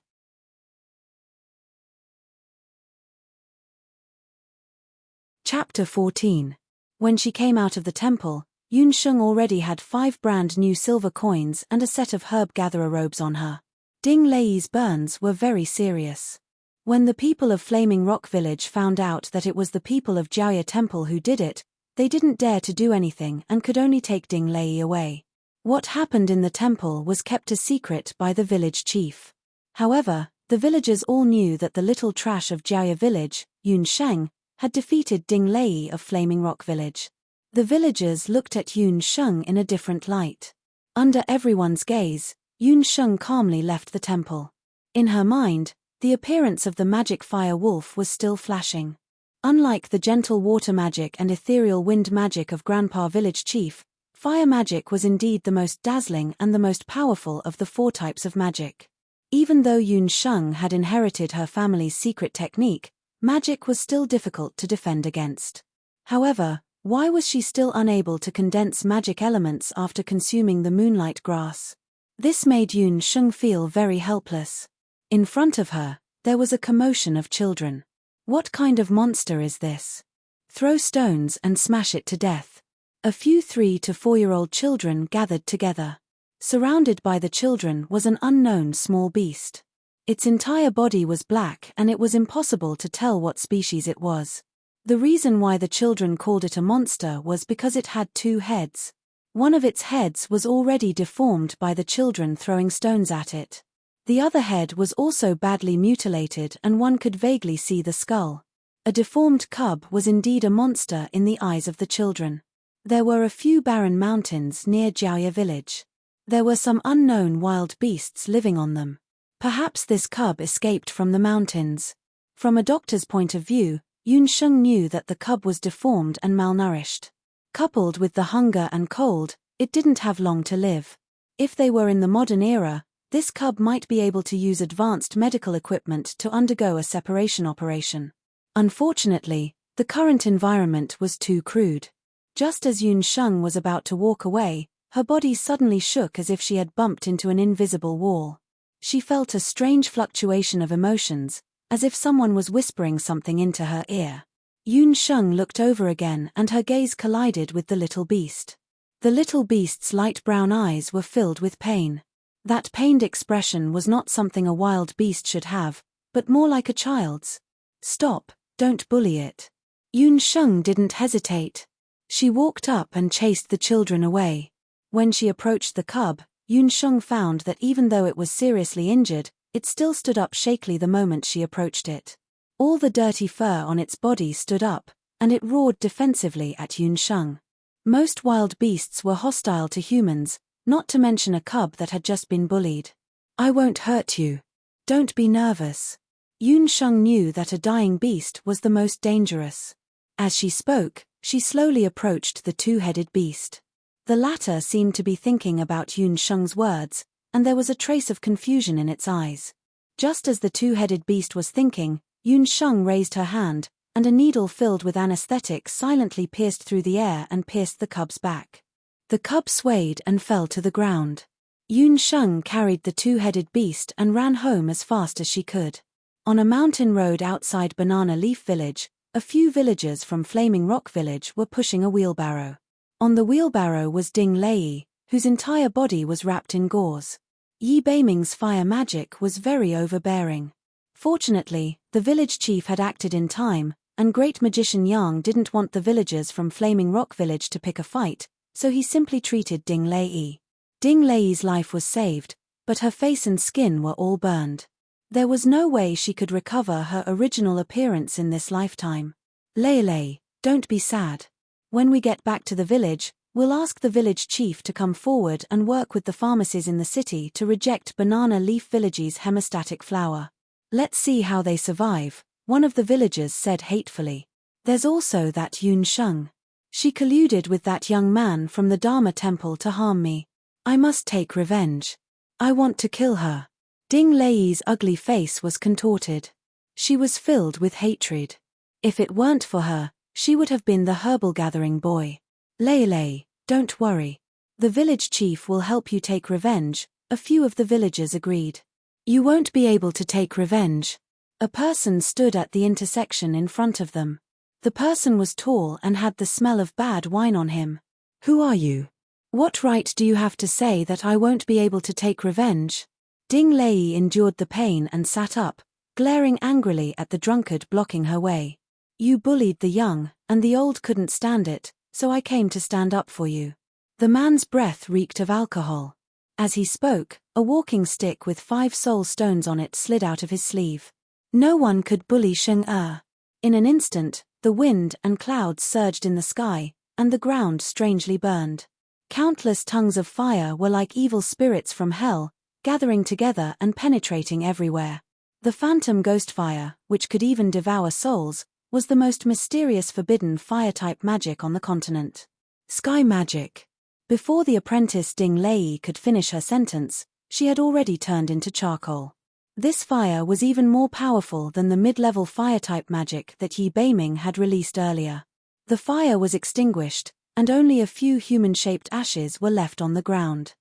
Chapter 14. When she came out of the temple, Yun Sheng already had 5 brand new silver coins and a set of herb gatherer robes on her. Ding Lei's burns were very serious. When the people of Flaming Rock Village found out that it was the people of Jiaya Temple who did it, they didn't dare to do anything and could only take Ding Lei away. What happened in the temple was kept a secret by the village chief. However, the villagers all knew that the little trash of Jiaya Village, Yun Sheng, had defeated Ding Lei of Flaming Rock Village. The villagers looked at Yun Sheng in a different light. Under everyone's gaze, Yun Sheng calmly left the temple. In her mind, the appearance of the magic fire wolf was still flashing. Unlike the gentle water magic and ethereal wind magic of Grandpa Village Chief, fire magic was indeed the most dazzling and the most powerful of the 4 types of magic. Even though Yun Sheng had inherited her family's secret technique, magic was still difficult to defend against. However, why was she still unable to condense magic elements after consuming the moonlight grass? This made Yun Sheng feel very helpless. In front of her, there was a commotion of children. What kind of monster is this? Throw stones and smash it to death. A few 3 to 4-year-old children gathered together. Surrounded by the children was an unknown small beast. Its entire body was black and it was impossible to tell what species it was. The reason why the children called it a monster was because it had 2 heads. One of its heads was already deformed by the children throwing stones at it. The other head was also badly mutilated and one could vaguely see the skull. A deformed cub was indeed a monster in the eyes of the children. There were a few barren mountains near Jiaya Village. There were some unknown wild beasts living on them. Perhaps this cub escaped from the mountains. From a doctor's point of view, Yun Sheng knew that the cub was deformed and malnourished. Coupled with the hunger and cold, it didn't have long to live. If they were in the modern era, this cub might be able to use advanced medical equipment to undergo a separation operation. Unfortunately, the current environment was too crude. Just as Yun Sheng was about to walk away, her body suddenly shook as if she had bumped into an invisible wall. She felt a strange fluctuation of emotions, as if someone was whispering something into her ear. Yun Sheng looked over again and her gaze collided with the little beast. The little beast's light brown eyes were filled with pain. That pained expression was not something a wild beast should have, but more like a child's. Stop, don't bully it. Yun Sheng didn't hesitate. She walked up and chased the children away. When she approached the cub, Yun Sheng found that even though it was seriously injured, it still stood up shakily the moment she approached it. All the dirty fur on its body stood up, and it roared defensively at Yun Sheng. Most wild beasts were hostile to humans, not to mention a cub that had just been bullied. I won't hurt you. Don't be nervous. Yun Sheng knew that a dying beast was the most dangerous. As she spoke, she slowly approached the 2-headed beast. The latter seemed to be thinking about Yun Sheng's words, and there was a trace of confusion in its eyes. Just as the 2-headed beast was thinking, Yun Sheng raised her hand, and a needle filled with anesthetic silently pierced through the air and pierced the cub's back. The cub swayed and fell to the ground. Yun Sheng carried the 2-headed beast and ran home as fast as she could. On a mountain road outside Banana Leaf Village, a few villagers from Flaming Rock Village were pushing a wheelbarrow. On the wheelbarrow was Ding Lei, whose entire body was wrapped in gauze. Yi Beiming's fire magic was very overbearing. Fortunately, the village chief had acted in time, and Great Magician Yang didn't want the villagers from Flaming Rock Village to pick a fight, so he simply treated Ding Lei. Ding Lei's life was saved, but her face and skin were all burned. There was no way she could recover her original appearance in this lifetime. Lei, don't be sad. When we get back to the village, we'll ask the village chief to come forward and work with the pharmacies in the city to reject Banana Leaf Village's hemostatic flower. Let's see how they survive, one of the villagers said hatefully. There's also that Yun Sheng. She colluded with that young man from the Dharma temple to harm me. I must take revenge. I want to kill her. Ding Lei's ugly face was contorted. She was filled with hatred. If it weren't for her, she would have been the herbal-gathering boy. Lei, don't worry. The village chief will help you take revenge, a few of the villagers agreed. You won't be able to take revenge. A person stood at the intersection in front of them. The person was tall and had the smell of bad wine on him. Who are you? What right do you have to say that I won't be able to take revenge? Ding Lei endured the pain and sat up, glaring angrily at the drunkard blocking her way. You bullied the young, and the old couldn't stand it, so I came to stand up for you. The man's breath reeked of alcohol. As he spoke, a walking stick with 5 soul stones on it slid out of his sleeve. No one could bully Sheng-Er. In an instant, the wind and clouds surged in the sky, and the ground strangely burned. Countless tongues of fire were like evil spirits from hell, gathering together and penetrating everywhere. The phantom ghost fire, which could even devour souls, was the most mysterious forbidden fire-type magic on the continent. Sky magic. Before the apprentice Ding Lei could finish her sentence, she had already turned into charcoal. This fire was even more powerful than the mid-level fire-type magic that Yi Beiming had released earlier. The fire was extinguished, and only a few human-shaped ashes were left on the ground.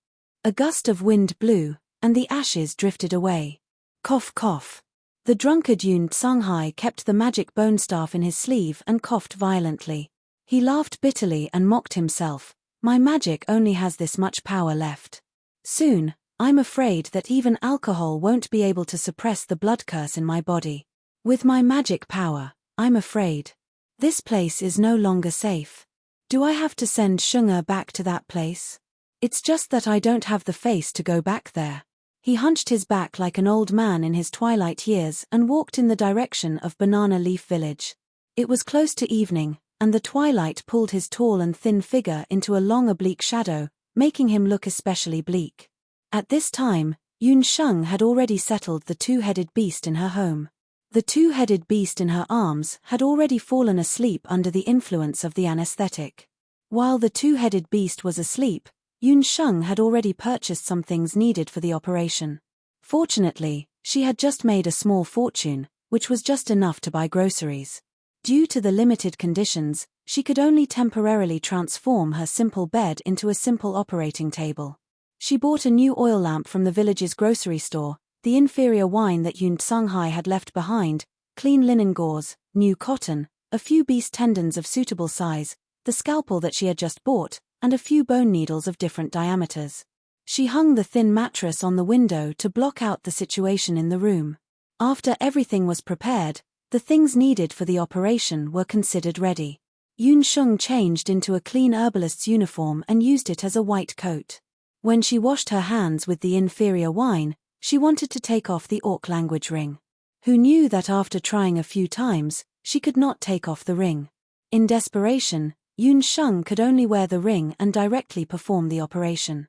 A gust of wind blew, and the ashes drifted away. Cough cough. The drunkard Yun Tsunghai kept the magic bone staff in his sleeve and coughed violently. He laughed bitterly and mocked himself. My magic only has this much power left. Soon, I'm afraid that even alcohol won't be able to suppress the blood curse in my body. With my magic power, I'm afraid. This place is no longer safe. Do I have to send Sheng-Er back to that place? It's just that I don't have the face to go back there. He hunched his back like an old man in his twilight years and walked in the direction of Banana Leaf Village. It was close to evening, and the twilight pulled his tall and thin figure into a long oblique shadow, making him look especially bleak. At this time, Yun Sheng had already settled the 2-headed beast in her home. The 2-headed beast in her arms had already fallen asleep under the influence of the anesthetic. While the 2-headed beast was asleep, Yun Sheng had already purchased some things needed for the operation. Fortunately, she had just made a small fortune, which was just enough to buy groceries. Due to the limited conditions, she could only temporarily transform her simple bed into a simple operating table. She bought a new oil lamp from the village's grocery store, the inferior wine that Yun Tsunghai had left behind, clean linen gauze, new cotton, a few beast tendons of suitable size, the scalpel that she had just bought, and a few bone needles of different diameters. She hung the thin mattress on the window to block out the situation in the room. After everything was prepared, the things needed for the operation were considered ready. Yun Sheng changed into a clean herbalist's uniform and used it as a white coat. When she washed her hands with the inferior wine, she wanted to take off the Orc language ring. Who knew that after trying a few times, she could not take off the ring? In desperation, Yun Sheng could only wear the ring and directly perform the operation.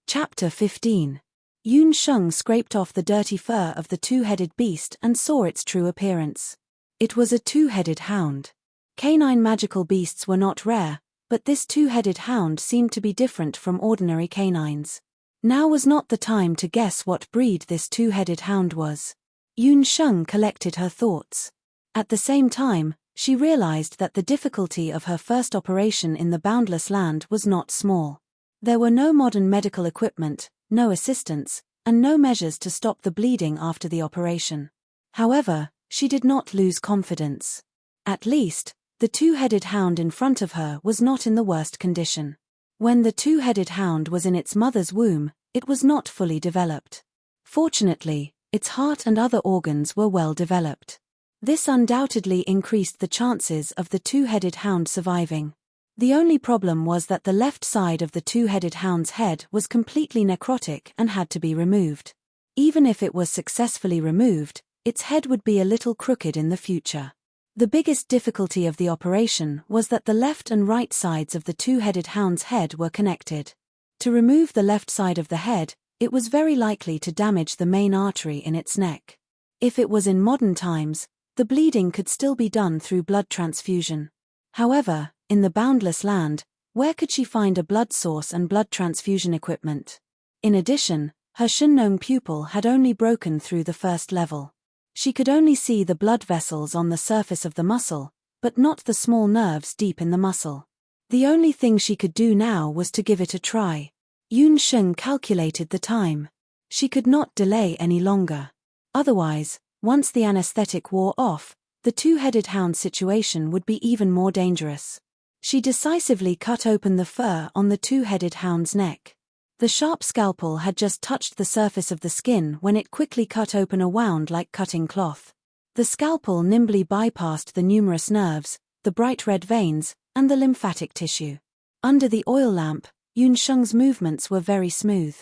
Chapter 15. Yun Sheng scraped off the dirty fur of the 2-headed beast and saw its true appearance. It was a 2-headed hound. Canine magical beasts were not rare, but this 2-headed hound seemed to be different from ordinary canines. Now was not the time to guess what breed this 2-headed hound was. Yun Sheng collected her thoughts. At the same time, she realized that the difficulty of her first operation in the Boundless Land was not small. There were no modern medical equipment, no assistance, and no measures to stop the bleeding after the operation. However, she did not lose confidence. At least, the 2-headed hound in front of her was not in the worst condition. When the 2-headed hound was in its mother's womb, it was not fully developed. Fortunately, its heart and other organs were well developed. This undoubtedly increased the chances of the 2-headed hound surviving. The only problem was that the left side of the 2-headed hound's head was completely necrotic and had to be removed. Even if it was successfully removed, its head would be a little crooked in the future. The biggest difficulty of the operation was that the left and right sides of the 2-headed hound's head were connected. To remove the left side of the head, it was very likely to damage the main artery in its neck. If it was in modern times, the bleeding could still be done through blood transfusion. However, in the Boundless Land, where could she find a blood source and blood transfusion equipment? In addition, her Shunnong pupil had only broken through the first level. She could only see the blood vessels on the surface of the muscle, but not the small nerves deep in the muscle. The only thing she could do now was to give it a try. Yun Sheng calculated the time. She could not delay any longer. Otherwise, once the anesthetic wore off, the 2-headed hound situation would be even more dangerous. She decisively cut open the fur on the two-headed hound's neck. The sharp scalpel had just touched the surface of the skin when it quickly cut open a wound like cutting cloth. The scalpel nimbly bypassed the numerous nerves, the bright red veins, and the lymphatic tissue. Under the oil lamp, Yunsheng's movements were very smooth.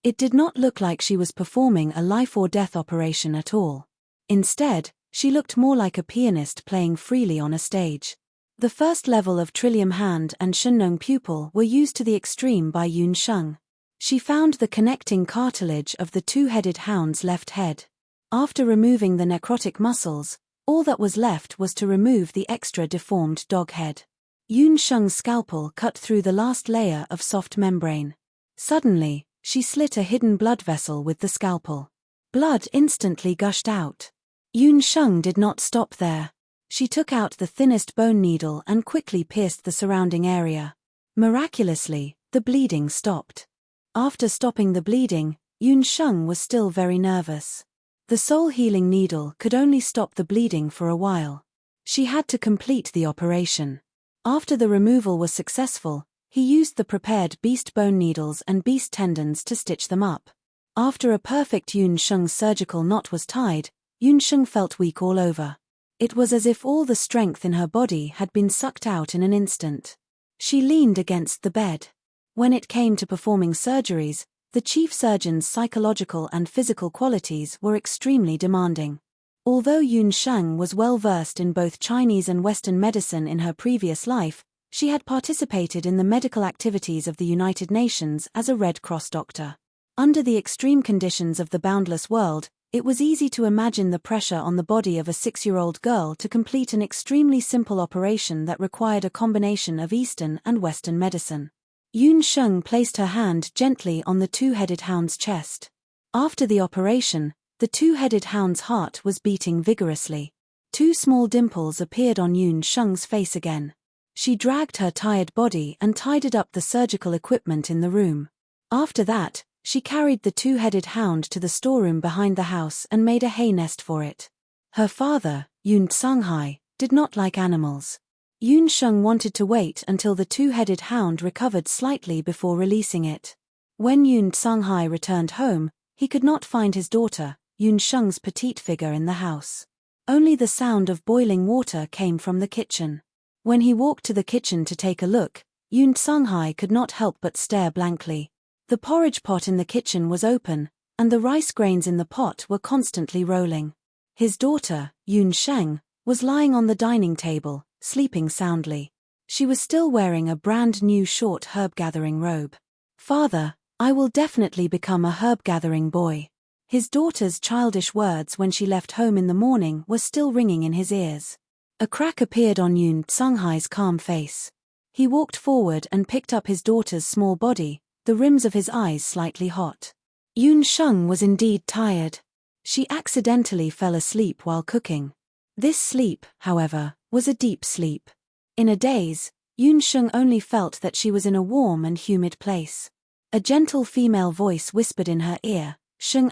It did not look like she was performing a life-or-death operation at all. Instead, she looked more like a pianist playing freely on a stage. The first level of trillium hand and shunnong pupil were used to the extreme by Yunsheng. She found the connecting cartilage of the two-headed hound's left head. After removing the necrotic muscles, all that was left was to remove the extra deformed dog head. Yunsheng's scalpel cut through the last layer of soft membrane. Suddenly, she slit a hidden blood vessel with the scalpel. Blood instantly gushed out. Yunsheng did not stop there. She took out the thinnest bone needle and quickly pierced the surrounding area. Miraculously, the bleeding stopped. After stopping the bleeding, Yunsheng was still very nervous. The soul-healing needle could only stop the bleeding for a while. She had to complete the operation. After the removal was successful, he used the prepared beast bone needles and beast tendons to stitch them up. After a perfect Yunsheng surgical knot was tied, Yunsheng felt weak all over. It was as if all the strength in her body had been sucked out in an instant. She leaned against the bed. When it came to performing surgeries, the chief surgeon's psychological and physical qualities were extremely demanding. Although Yunsheng was well versed in both Chinese and Western medicine in her previous life, she had participated in the medical activities of the United Nations as a Red Cross doctor. Under the extreme conditions of the boundless world, it was easy to imagine the pressure on the body of a 6-year-old girl to complete an extremely simple operation that required a combination of Eastern and Western medicine. Yunsheng placed her hand gently on the two-headed hound's chest. After the operation, the two-headed hound's heart was beating vigorously. 2 small dimples appeared on Yunsheng's face again. She dragged her tired body and tidied up the surgical equipment in the room. After that, she carried the two-headed hound to the storeroom behind the house and made a hay nest for it. Her father, Yun Tsanghai, did not like animals. Yunsheng wanted to wait until the two-headed hound recovered slightly before releasing it. When Yun Tsanghai returned home, he could not find his daughter, Yunsheng's petite figure, in the house. Only the sound of boiling water came from the kitchen. When he walked to the kitchen to take a look, Yun Tsanghai could not help but stare blankly. The porridge pot in the kitchen was open, and the rice grains in the pot were constantly rolling. His daughter, Yunsheng, was lying on the dining table, sleeping soundly. She was still wearing a brand new short herb-gathering robe. "Father, I will definitely become a herb-gathering boy." His daughter's childish words when she left home in the morning were still ringing in his ears. A crack appeared on Yun Tsanghai's calm face. He walked forward and picked up his daughter's small body, the rims of his eyes slightly hot. Yunsheng was indeed tired. She accidentally fell asleep while cooking. This sleep, however, was a deep sleep. In a daze, Yunsheng only felt that she was in a warm and humid place. A gentle female voice whispered in her ear, "Sheng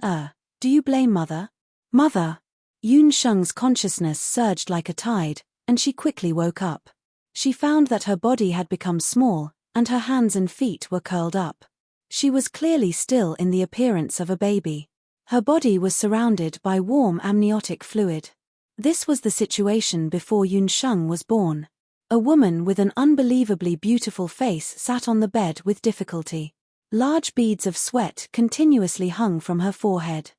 do you blame mother?" "Mother!" Yunsheng's consciousness surged like a tide, and she quickly woke up. She found that her body had become small, and her hands and feet were curled up. She was clearly still in the appearance of a baby. Her body was surrounded by warm amniotic fluid. This was the situation before Yunsheng was born. A woman with an unbelievably beautiful face sat on the bed with difficulty. Large beads of sweat continuously hung from her forehead.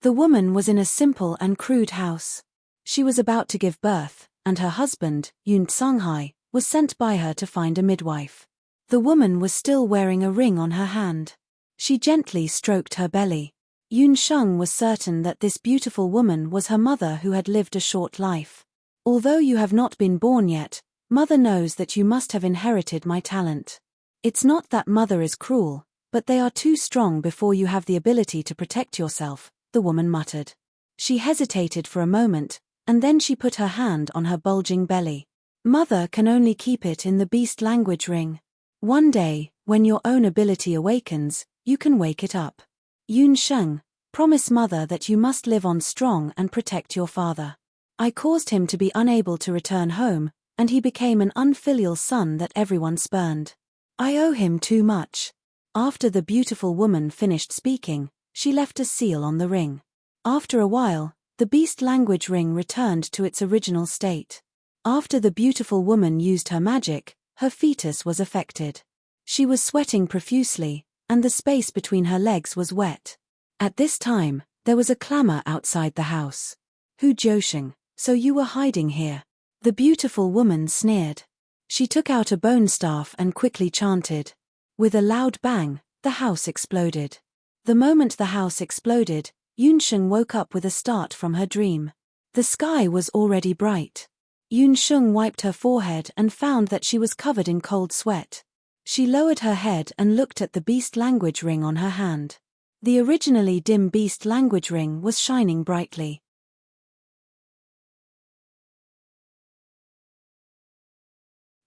The woman was in a simple and crude house. She was about to give birth, and her husband, Yun Tsanghai, was sent by her to find a midwife. The woman was still wearing a ring on her hand. She gently stroked her belly. Yunsheng was certain that this beautiful woman was her mother who had lived a short life. "Although you have not been born yet, mother knows that you must have inherited my talent. It's not that mother is cruel, but they are too strong before you have the ability to protect yourself," the woman muttered. She hesitated for a moment, and then she put her hand on her bulging belly. "Mother can only keep it in the beast language ring. One day, when your own ability awakens, you can wake it up. Yunsheng, promise mother that you must live on strong and protect your father." "I caused him to be unable to return home, and he became an unfilial son that everyone spurned. I owe him too much. After the beautiful woman finished speaking, she left a seal on the ring. After a while, the beast language ring returned to its original state. After the beautiful woman used her magic, her fetus was affected. She was sweating profusely, and the space between her legs was wet. At this time, there was a clamor outside the house. Hu Josheng, so you were hiding here? The beautiful woman sneered. She took out a bone staff and quickly chanted. With a loud bang, the house exploded. The moment the house exploded, Yunsheng woke up with a start from her dream. The sky was already bright. Yunsheng wiped her forehead and found that she was covered in cold sweat. She lowered her head and looked at the beast language ring on her hand. The originally dim beast language ring was shining brightly.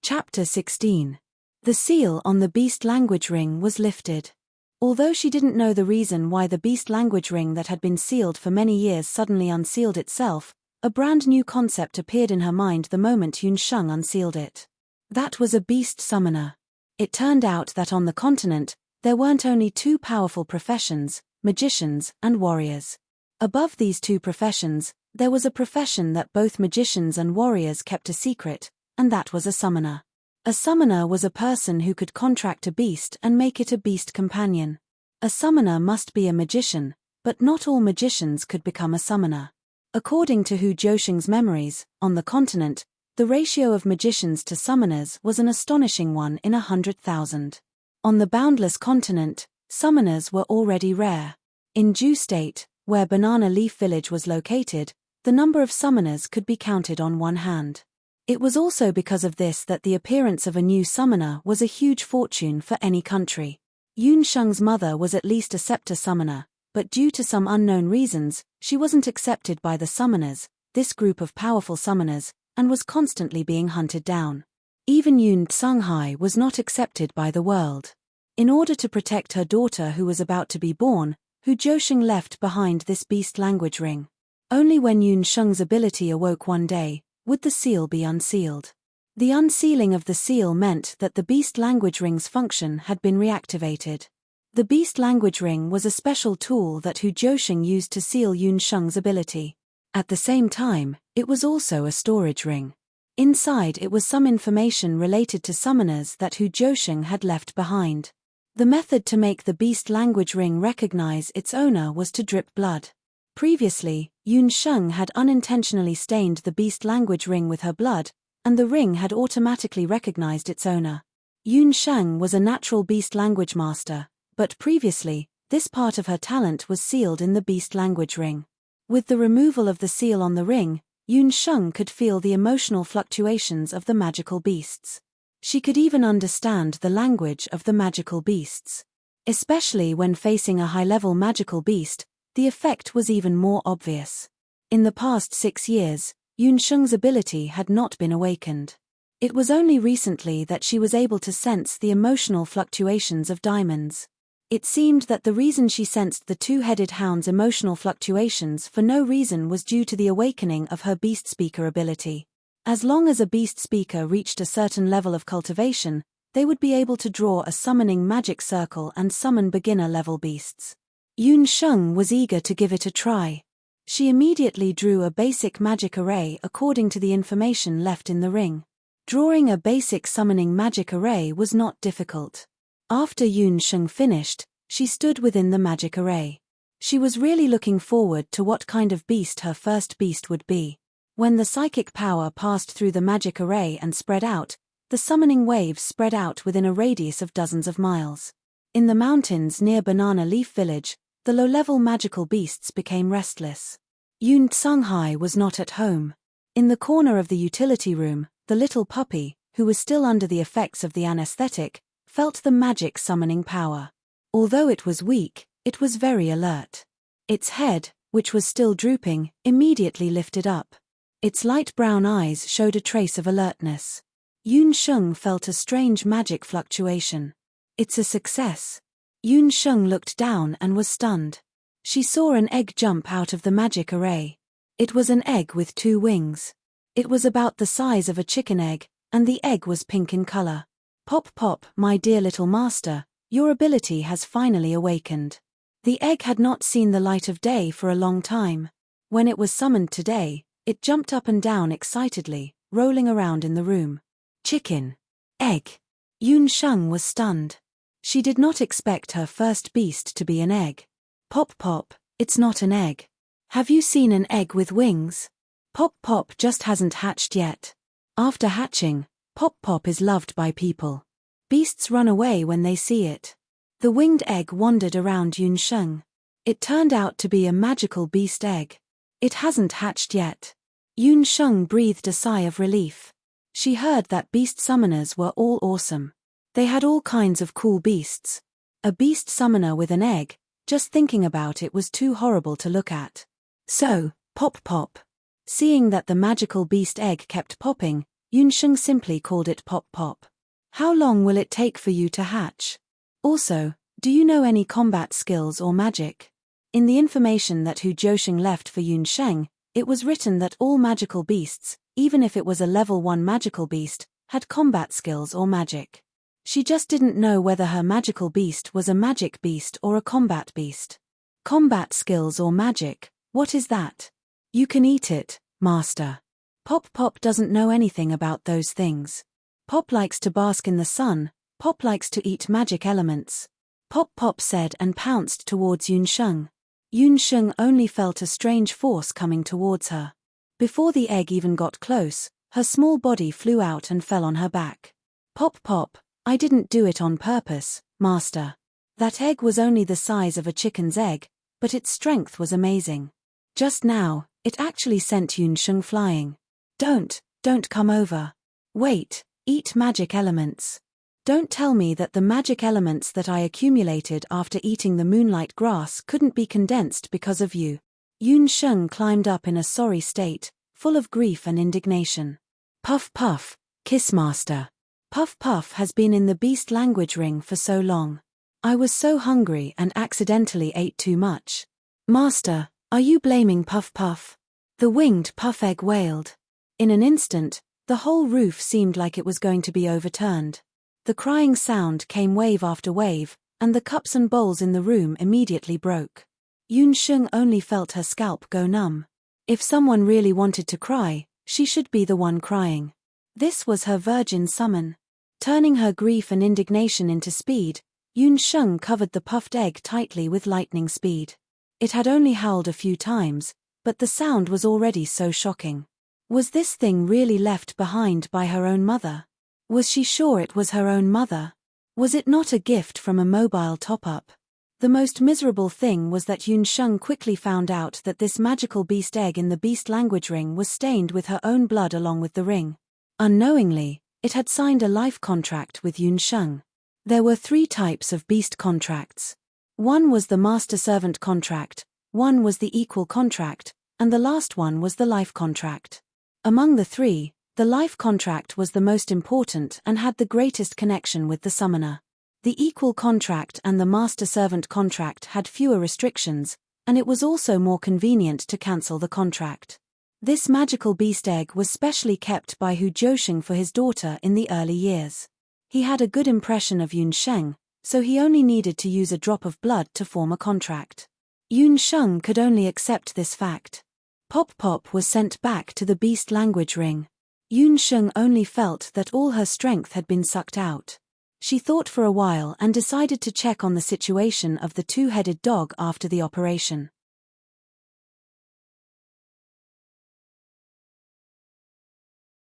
Chapter 16. The seal on the beast language ring was lifted. Although she didn't know the reason why the beast language ring that had been sealed for many years suddenly unsealed itself, a brand new concept appeared in her mind the moment Yunsheng unsealed it. That was a beast summoner. It turned out that on the continent, there weren't only two powerful professions, magicians and warriors. Above these two professions, there was a profession that both magicians and warriors kept a secret, and that was a summoner. A summoner was a person who could contract a beast and make it a beast companion. A summoner must be a magician, but not all magicians could become a summoner. According to Hu Josheng's memories, on the continent, the ratio of magicians to summoners was an astonishing 1 in 100,000. On the boundless continent, summoners were already rare. In Ju State, where Banana Leaf Village was located, the number of summoners could be counted on one hand. It was also because of this that the appearance of a new summoner was a huge fortune for any country. Yunsheng's mother was at least a scepter summoner, but due to some unknown reasons, she wasn't accepted by the summoners, this group of powerful summoners, and was constantly being hunted down. Even Yun Tsunghai was not accepted by the world. In order to protect her daughter who was about to be born, Hu Josheng left behind this beast language ring. Only when Yunsheng's ability awoke one day, would the seal be unsealed. The unsealing of the seal meant that the beast language ring's function had been reactivated. The beast language ring was a special tool that Hu Josheng used to seal Yunsheng's ability. At the same time, it was also a storage ring. Inside it was some information related to summoners that Hu Josheng had left behind. The method to make the beast language ring recognize its owner was to drip blood. Previously, Yunsheng had unintentionally stained the beast language ring with her blood, and the ring had automatically recognized its owner. Yunsheng was a natural beast language master, but previously, this part of her talent was sealed in the beast language ring. With the removal of the seal on the ring, Yunsheng could feel the emotional fluctuations of the magical beasts. She could even understand the language of the magical beasts. Especially when facing a high-level magical beast, the effect was even more obvious. In the past 6 years, Yunsheng's ability had not been awakened. It was only recently that she was able to sense the emotional fluctuations of diamonds. It seemed that the reason she sensed the two-headed hound's emotional fluctuations for no reason was due to the awakening of her beast speaker ability. As long as a beast speaker reached a certain level of cultivation, they would be able to draw a summoning magic circle and summon beginner-level beasts. Yunsheng was eager to give it a try. She immediately drew a basic magic array according to the information left in the ring. Drawing a basic summoning magic array was not difficult. After Yunsheng finished, she stood within the magic array. She was really looking forward to what kind of beast her first beast would be. When the psychic power passed through the magic array and spread out, the summoning waves spread out within a radius of dozens of miles. In the mountains near Banana Leaf Village, the low-level magical beasts became restless. Yun Tsunghai was not at home. In the corner of the utility room, the little puppy, who was still under the effects of the anesthetic, felt the magic summoning power. Although it was weak, it was very alert. Its head, which was still drooping, immediately lifted up. Its light brown eyes showed a trace of alertness. Yunsheng felt a strange magic fluctuation. It's a success. Yunsheng looked down and was stunned. She saw an egg jump out of the magic array. It was an egg with 2 wings. It was about the size of a chicken egg, and the egg was pink in color. Pop pop, my dear little master, your ability has finally awakened. The egg had not seen the light of day for a long time. When it was summoned today, it jumped up and down excitedly, rolling around in the room. Chicken. Egg. Yun Sheng was stunned. She did not expect her first beast to be an egg. Pop pop, it's not an egg. Have you seen an egg with wings? Pop pop just hasn't hatched yet. After hatching, Pop pop is loved by people. Beasts run away when they see it. The winged egg wandered around Yun Sheng. It turned out to be a magical beast egg. It hasn't hatched yet. Yun Sheng breathed a sigh of relief. She heard that beast summoners were all awesome. They had all kinds of cool beasts. A beast summoner with an egg, just thinking about it was too horrible to look at. So, pop pop. Seeing that the magical beast egg kept popping, Yun Sheng simply called it Pop Pop. How long will it take for you to hatch? Also, do you know any combat skills or magic? In the information that Hu Jiusheng left for Yun Sheng, it was written that all magical beasts, even if it was a level 1 magical beast, had combat skills or magic. She just didn't know whether her magical beast was a magic beast or a combat beast. Combat skills or magic, what is that? You can eat it, master. Pop Pop doesn't know anything about those things. Pop likes to bask in the sun, Pop likes to eat magic elements. Pop Pop said and pounced towards Yun Sheng. Yun Sheng only felt a strange force coming towards her. Before the egg even got close, her small body flew out and fell on her back. Pop Pop, I didn't do it on purpose, master. That egg was only the size of a chicken's egg, but its strength was amazing. Just now, it actually sent Yun Sheng flying. Don't come over. Wait, eat magic elements. Don't tell me that the magic elements that I accumulated after eating the moonlight grass couldn't be condensed because of you. Yun Sheng climbed up in a sorry state, full of grief and indignation. Puff puff, kiss master. Puff Puff has been in the beast language ring for so long. I was so hungry and accidentally ate too much. Master, are you blaming Puff Puff? The winged puff egg wailed. In an instant, the whole roof seemed like it was going to be overturned. The crying sound came wave after wave, and the cups and bowls in the room immediately broke. Yun Sheng only felt her scalp go numb. If someone really wanted to cry, she should be the one crying. This was her virgin summon. Turning her grief and indignation into speed, Yun Sheng covered the puffed egg tightly with lightning speed. It had only howled a few times, but the sound was already so shocking. Was this thing really left behind by her own mother? Was she sure it was her own mother? Was it not a gift from a mobile top-up? The most miserable thing was that Yun Sheng quickly found out that this magical beast egg in the beast language ring was stained with her own blood along with the ring. Unknowingly, it had signed a life contract with Yun Sheng. There were 3 types of beast contracts. One was the master-servant contract, one was the equal contract, and the last one was the life contract. Among the 3, the life contract was the most important and had the greatest connection with the summoner. The equal contract and the master-servant contract had fewer restrictions, and it was also more convenient to cancel the contract. This magical beast egg was specially kept by Hu Jiusheng for his daughter in the early years. He had a good impression of Yun Sheng, so he only needed to use a drop of blood to form a contract. Yun Sheng could only accept this fact. Pop Pop was sent back to the beast language ring. Yun Sheng only felt that all her strength had been sucked out. She thought for a while and decided to check on the situation of the 2-headed dog after the operation.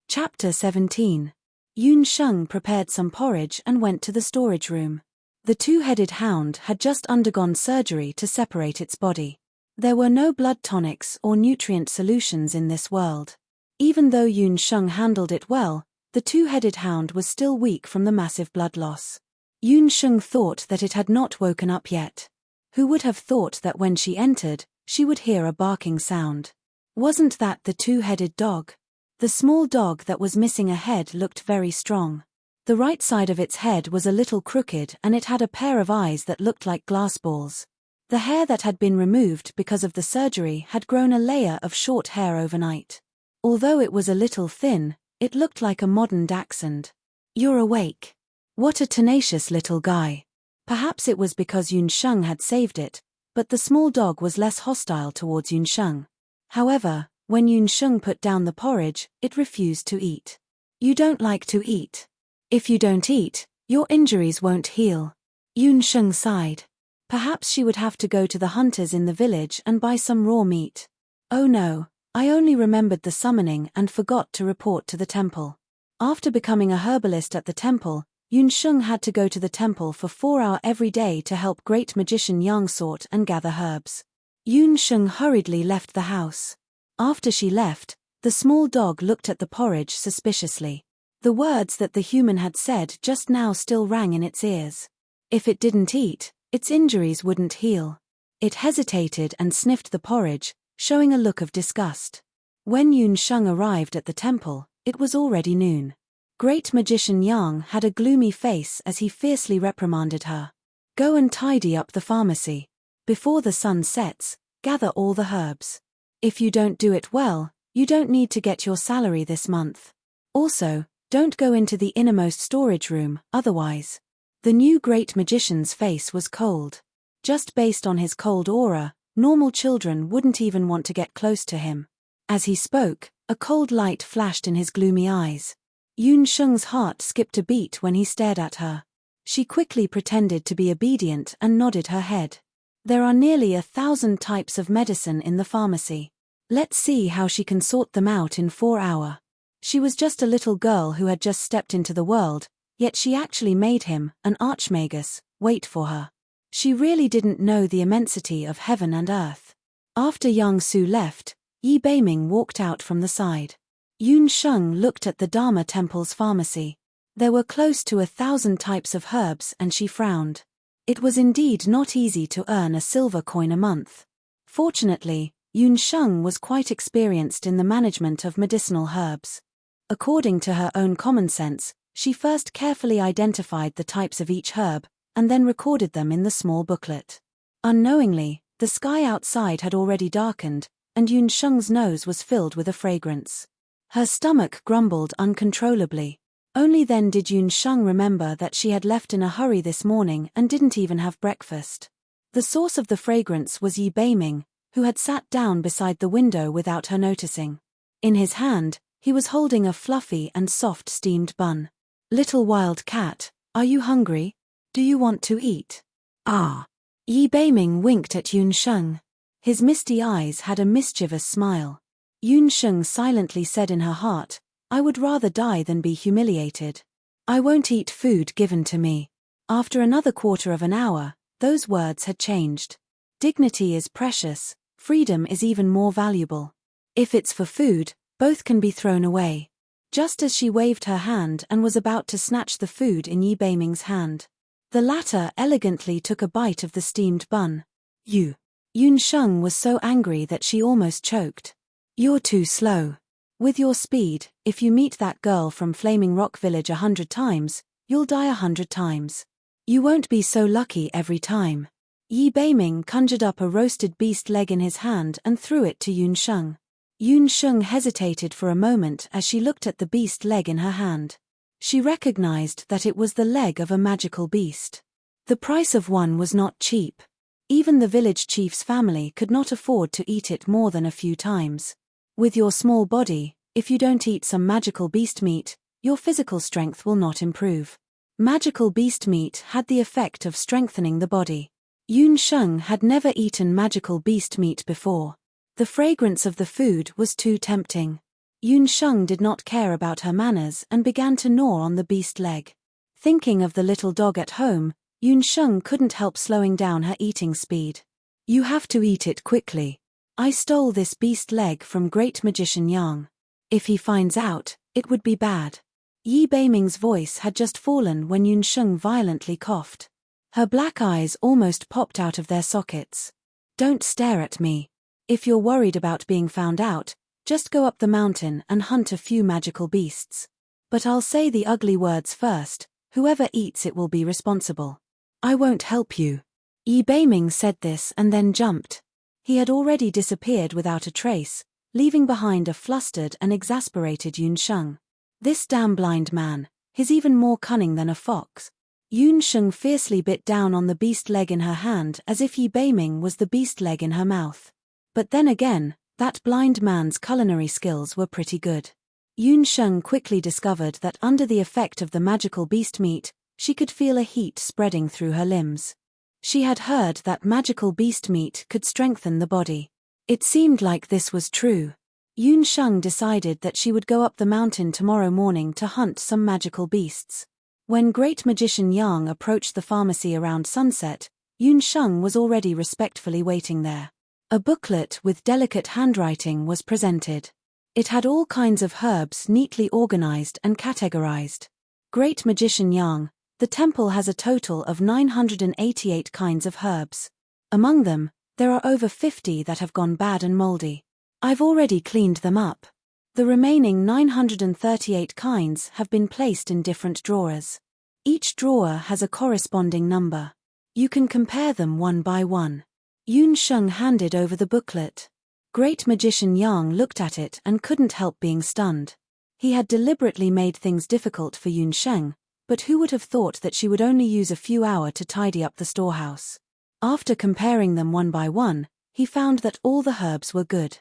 Chapter 17. Yun Sheng prepared some porridge and went to the storage room. The 2-headed hound had just undergone surgery to separate its body. There were no blood tonics or nutrient solutions in this world. Even though Yun Sheng handled it well, the 2-headed hound was still weak from the massive blood loss. Yun Sheng thought that it had not woken up yet. Who would have thought that when she entered, she would hear a barking sound? Wasn't that the 2-headed dog? The small dog that was missing a head looked very strong. The right side of its head was a little crooked and it had a pair of eyes that looked like glass balls. The hair that had been removed because of the surgery had grown a layer of short hair overnight. Although it was a little thin, it looked like a modern dachshund. "You're awake. What a tenacious little guy." Perhaps it was because Yunsheng had saved it, but the small dog was less hostile towards Yunsheng. However, when Yunsheng put down the porridge, it refused to eat. "You don't like to eat. If you don't eat, your injuries won't heal." Yunsheng sighed. Perhaps she would have to go to the hunters in the village and buy some raw meat. "Oh no, I only remembered the summoning and forgot to report to the temple." After becoming a herbalist at the temple, Yunsheng had to go to the temple for 4 hours every day to help great magician Yang sort and gather herbs. Yunsheng hurriedly left the house. After she left, the small dog looked at the porridge suspiciously. The words that the human had said just now still rang in its ears. If it didn't eat, its injuries wouldn't heal. It hesitated and sniffed the porridge, showing a look of disgust. When Yunsheng arrived at the temple, it was already noon. Great magician Yang had a gloomy face as he fiercely reprimanded her. "Go and tidy up the pharmacy. Before the sun sets, gather all the herbs. If you don't do it well, you don't need to get your salary this month. Also, don't go into the innermost storage room, otherwise." The new great magician's face was cold. Just based on his cold aura, normal children wouldn't even want to get close to him. As he spoke, a cold light flashed in his gloomy eyes. Yunsheng's heart skipped a beat when he stared at her. She quickly pretended to be obedient and nodded her head. "There are nearly 1,000 types of medicine in the pharmacy. Let's see how she can sort them out in 4 hours. She was just a little girl who had just stepped into the world, yet she actually made him, an archmagus, wait for her. She really didn't know the immensity of heaven and earth. After Yang Su left, Yi Beiming walked out from the side. Yunsheng looked at the Dharma Temple's pharmacy. There were close to 1,000 types of herbs and she frowned. It was indeed not easy to earn a silver coin a month. Fortunately, Yunsheng was quite experienced in the management of medicinal herbs. According to her own common sense, she first carefully identified the types of each herb, and then recorded them in the small booklet. Unknowingly, the sky outside had already darkened, and Yunsheng's nose was filled with a fragrance. Her stomach grumbled uncontrollably. Only then did Yunsheng remember that she had left in a hurry this morning and didn't even have breakfast. The source of the fragrance was Yi Beiming, who had sat down beside the window without her noticing. In his hand, he was holding a fluffy and soft steamed bun. "Little wild cat, are you hungry? Do you want to eat?" "Ah." Yi Beiming winked at Yunsheng. His misty eyes had a mischievous smile. Yunsheng silently said in her heart, "I would rather die than be humiliated. I won't eat food given to me." After another quarter of an hour, those words had changed. Dignity is precious, freedom is even more valuable. If it's for food, both can be thrown away. Just as she waved her hand and was about to snatch the food in Yi Beiming's hand, the latter elegantly took a bite of the steamed bun. Yunsheng was so angry that she almost choked. "You're too slow. With your speed, if you meet that girl from Flaming Rock Village 100 times, you'll die 100 times. You won't be so lucky every time." Yi Beiming conjured up a roasted beast leg in his hand and threw it to Yunsheng. Yunsheng hesitated for a moment as she looked at the beast leg in her hand. She recognized that it was the leg of a magical beast. The price of one was not cheap. Even the village chief's family could not afford to eat it more than a few times. With your small body, if you don't eat some magical beast meat, your physical strength will not improve. Magical beast meat had the effect of strengthening the body. Yunsheng had never eaten magical beast meat before. The fragrance of the food was too tempting. Yunsheng did not care about her manners and began to gnaw on the beast leg. Thinking of the little dog at home, Yunsheng couldn't help slowing down her eating speed. "You have to eat it quickly. I stole this beast leg from great magician Yang. If he finds out, it would be bad." Yi Beiming's voice had just fallen when Yunsheng violently coughed. Her black eyes almost popped out of their sockets. "Don't stare at me. If you're worried about being found out, just go up the mountain and hunt a few magical beasts. But I'll say the ugly words first, whoever eats it will be responsible." "I won't help you." Yi Beiming said this and then jumped. He had already disappeared without a trace, leaving behind a flustered and exasperated Yun Sheng. This damn blind man, he's even more cunning than a fox. Yun Sheng fiercely bit down on the beast leg in her hand as if Yi Beiming was the beast leg in her mouth. But then again, that blind man's culinary skills were pretty good. Yun Sheng quickly discovered that under the effect of the magical beast meat, she could feel a heat spreading through her limbs. She had heard that magical beast meat could strengthen the body. It seemed like this was true. Yun Sheng decided that she would go up the mountain tomorrow morning to hunt some magical beasts. When Great Magician Yang approached the pharmacy around sunset, Yun Sheng was already respectfully waiting there. A booklet with delicate handwriting was presented. It had all kinds of herbs neatly organized and categorized. Great Magician Yang, the temple has a total of 988 kinds of herbs. Among them, there are over 50 that have gone bad and moldy. I've already cleaned them up. The remaining 938 kinds have been placed in different drawers. Each drawer has a corresponding number. You can compare them one by one. Yun Sheng handed over the booklet. Great Magician Yang looked at it and couldn't help being stunned. He had deliberately made things difficult for Yun Sheng, but who would have thought that she would only use a few hours to tidy up the storehouse? After comparing them one by one, he found that all the herbs were good.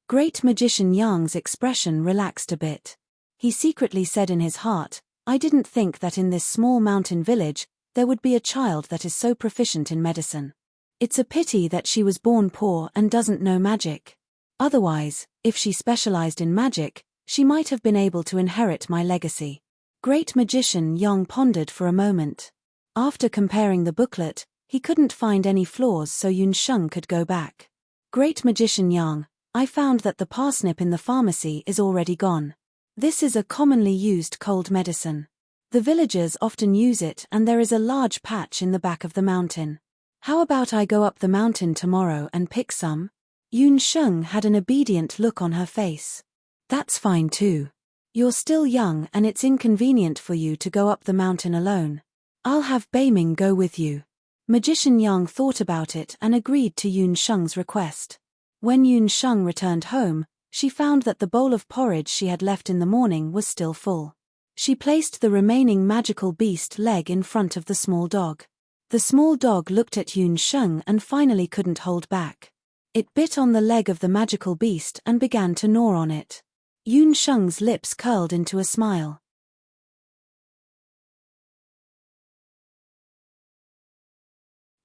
Great Magician Yang's expression relaxed a bit. He secretly said in his heart, I didn't think that in this small mountain village, there would be a child that is so proficient in medicine. It's a pity that she was born poor and doesn't know magic. Otherwise, if she specialized in magic, she might have been able to inherit my legacy. Great Magician Yang pondered for a moment. After comparing the booklet, he couldn't find any flaws, so Yun Sheng could go back. Great Magician Yang, I found that the parsnip in the pharmacy is already gone. This is a commonly used cold medicine. The villagers often use it and there is a large patch in the back of the mountain. How about I go up the mountain tomorrow and pick some? Yun Sheng had an obedient look on her face. That's fine too. You're still young and it's inconvenient for you to go up the mountain alone. I'll have Beiming go with you. Magician Yang thought about it and agreed to Yun Sheng's request. When Yun Sheng returned home, she found that the bowl of porridge she had left in the morning was still full. She placed the remaining magical beast leg in front of the small dog. The small dog looked at Yun Sheng and finally couldn't hold back. It bit on the leg of the magical beast and began to gnaw on it. Yun Sheng's lips curled into a smile.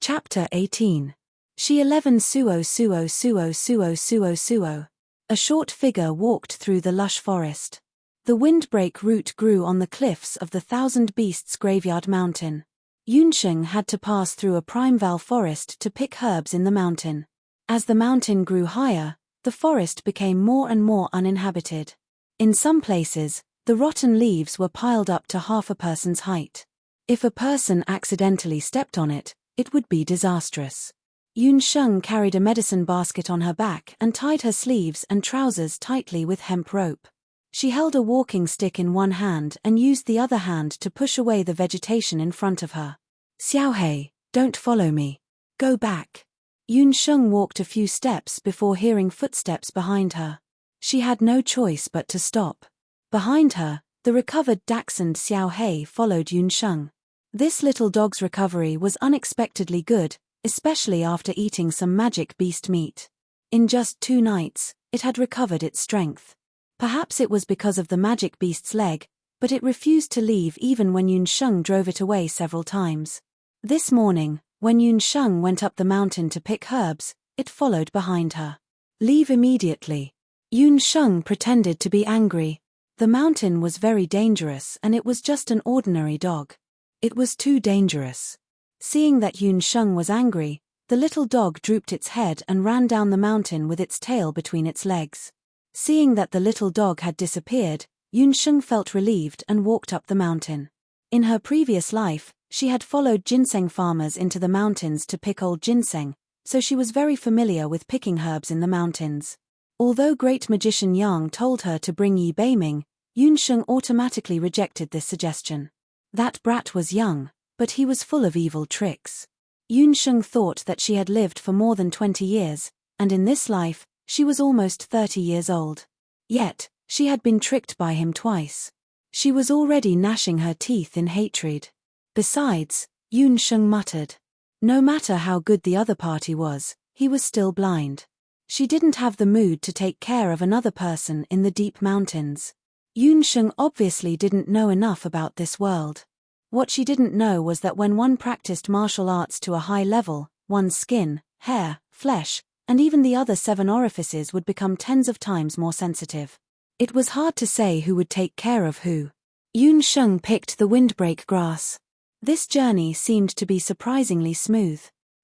Chapter 18. She 11 Suo Suo Suo Suo Suo Suo. A short figure walked through the lush forest. The windbreak root grew on the cliffs of the Thousand Beasts Graveyard Mountain. Yun Sheng had to pass through a primeval forest to pick herbs in the mountain. As the mountain grew higher, the forest became more and more uninhabited. In some places, the rotten leaves were piled up to half a person's height. If a person accidentally stepped on it, it would be disastrous. Yun Sheng carried a medicine basket on her back and tied her sleeves and trousers tightly with hemp rope. She held a walking stick in one hand and used the other hand to push away the vegetation in front of her. Xiaohei, don't follow me. Go back. Yun Sheng walked a few steps before hearing footsteps behind her. She had no choice but to stop. Behind her, the recovered dachshund Xiaohei followed Yun Sheng. This little dog's recovery was unexpectedly good, especially after eating some magic beast meat. In just 2 nights, it had recovered its strength. Perhaps it was because of the magic beast's leg, but it refused to leave even when Yun Sheng drove it away several times. This morning, when Yun Sheng went up the mountain to pick herbs, it followed behind her. Leave immediately. Yun Sheng pretended to be angry. The mountain was very dangerous and it was just an ordinary dog. It was too dangerous. Seeing that Yun Sheng was angry, the little dog drooped its head and ran down the mountain with its tail between its legs. Seeing that the little dog had disappeared, Yun Sheng felt relieved and walked up the mountain. In her previous life, she had followed ginseng farmers into the mountains to pick old ginseng, so she was very familiar with picking herbs in the mountains. Although Great Magician Yang told her to bring Yi Beiming, Yun Sheng automatically rejected this suggestion. That brat was young, but he was full of evil tricks. Yun Sheng thought that she had lived for more than 20 years, and in this life, She was almost 30 years old. Yet, she had been tricked by him twice. She was already gnashing her teeth in hatred. Besides, Yun Sheng muttered. No matter how good the other party was, he was still blind. She didn't have the mood to take care of another person in the deep mountains. Yun Sheng obviously didn't know enough about this world. What she didn't know was that when one practiced martial arts to a high level, one's skin, hair, flesh, and even the other 7 orifices would become tens of times more sensitive. It was hard to say who would take care of who. Yun Sheng picked the windbreak grass. This journey seemed to be surprisingly smooth.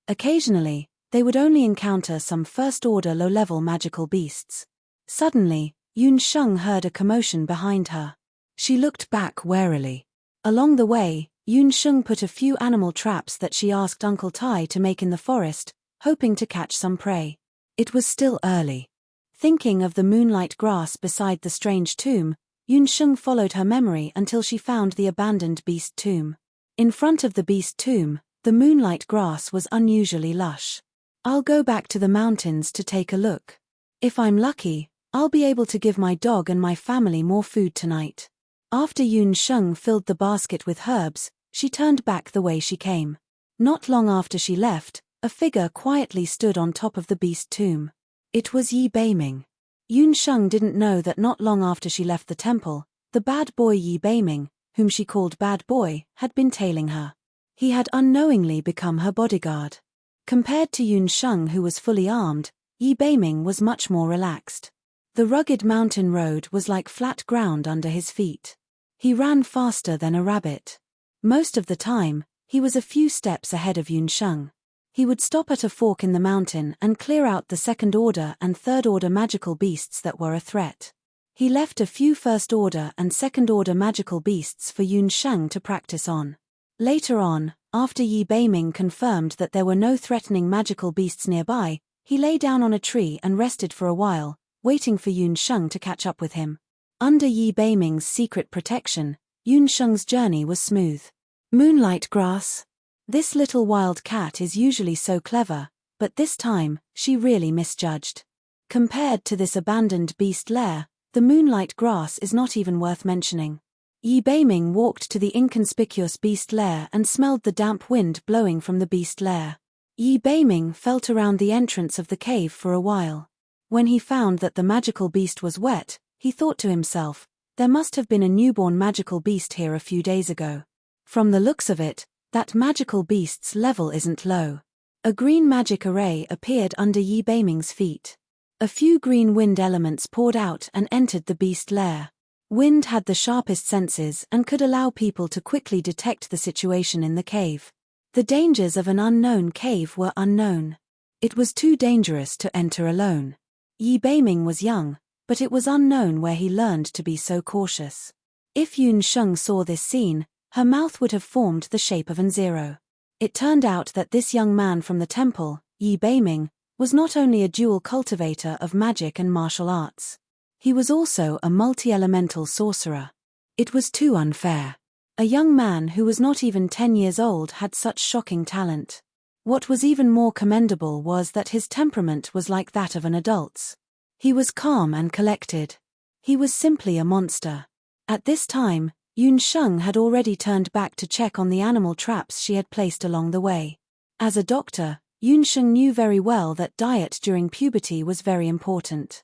Occasionally, they would only encounter some first-order low-level magical beasts. Suddenly, Yun Sheng heard a commotion behind her. She looked back warily. Along the way, Yun Sheng put a few animal traps that she asked Uncle Tai to make in the forest, hoping to catch some prey. It was still early. Thinking of the moonlight grass beside the strange tomb, Yun Sheng followed her memory until she found the abandoned beast tomb. In front of the beast tomb, the moonlight grass was unusually lush. I'll go back to the mountains to take a look. If I'm lucky, I'll be able to give my dog and my family more food tonight. After Yun Sheng filled the basket with herbs, she turned back the way she came. Not long after she left, a figure quietly stood on top of the beast tomb. It was Yi Beiming. Yun Sheng didn't know that not long after she left the temple, the bad boy Yi Beiming, whom she called Bad Boy, had been tailing her. He had unknowingly become her bodyguard. Compared to Yun Sheng, who was fully armed, Yi Beiming was much more relaxed. The rugged mountain road was like flat ground under his feet. He ran faster than a rabbit. Most of the time, he was a few steps ahead of Yun Sheng. He would stop at a fork in the mountain and clear out the second-order and third-order magical beasts that were a threat. He left a few first-order and second-order magical beasts for Yun Sheng to practice on. Later on, after Yi Beiming confirmed that there were no threatening magical beasts nearby, he lay down on a tree and rested for a while, waiting for Yun Sheng to catch up with him. Under Yi Beiming's secret protection, Yun Sheng's journey was smooth. Moonlight grass. This little wild cat is usually so clever, but this time, she really misjudged. Compared to this abandoned beast lair, the moonlight grass is not even worth mentioning. Yi Beiming walked to the inconspicuous beast lair and smelled the damp wind blowing from the beast lair. Yi Beiming felt around the entrance of the cave for a while. When he found that the magical beast was wet, he thought to himself, there must have been a newborn magical beast here a few days ago. From the looks of it, that magical beast's level isn't low. A green magic array appeared under Yi Beiming's feet. A few green wind elements poured out and entered the beast lair. Wind had the sharpest senses and could allow people to quickly detect the situation in the cave. The dangers of an unknown cave were unknown. It was too dangerous to enter alone. Yi Beiming was young, but it was unknown where he learned to be so cautious. If Yun Sheng saw this scene, her mouth would have formed the shape of an zero. It turned out that this young man from the temple, Yi Beiming, was not only a dual cultivator of magic and martial arts. He was also a multi-elemental sorcerer. It was too unfair. A young man who was not even 10 years old had such shocking talent. What was even more commendable was that his temperament was like that of an adult's. He was calm and collected. He was simply a monster. At this time, Yun Sheng had already turned back to check on the animal traps she had placed along the way. As a doctor, Yun Sheng knew very well that diet during puberty was very important.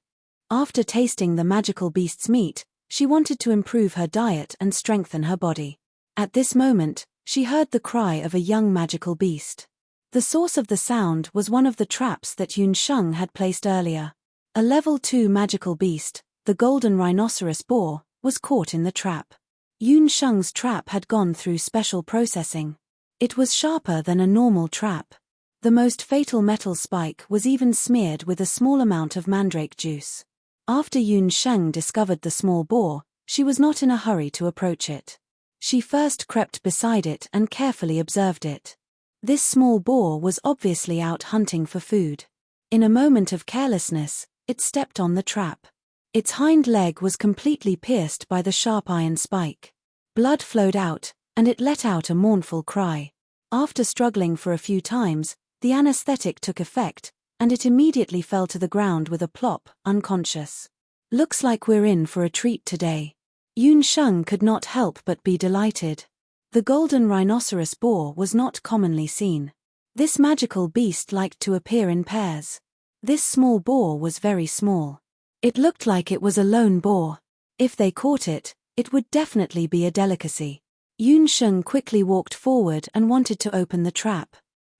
After tasting the magical beast's meat, she wanted to improve her diet and strengthen her body. At this moment, she heard the cry of a young magical beast. The source of the sound was one of the traps that Yun Sheng had placed earlier. A level 2 magical beast, the golden rhinoceros boar, was caught in the trap. Yun Sheng's trap had gone through special processing. It was sharper than a normal trap. The most fatal metal spike was even smeared with a small amount of mandrake juice. After Yun Sheng discovered the small boar, she was not in a hurry to approach it. She first crept beside it and carefully observed it. This small boar was obviously out hunting for food. In a moment of carelessness, it stepped on the trap. Its hind leg was completely pierced by the sharp iron spike. Blood flowed out, and it let out a mournful cry. After struggling for a few times, the anesthetic took effect, and it immediately fell to the ground with a plop, unconscious. Looks like we're in for a treat today. Yun Sheng could not help but be delighted. The golden rhinoceros boar was not commonly seen. This magical beast liked to appear in pairs. This small boar was very small. It looked like it was a lone boar. If they caught it, it would definitely be a delicacy. Yun Sheng quickly walked forward and wanted to open the trap.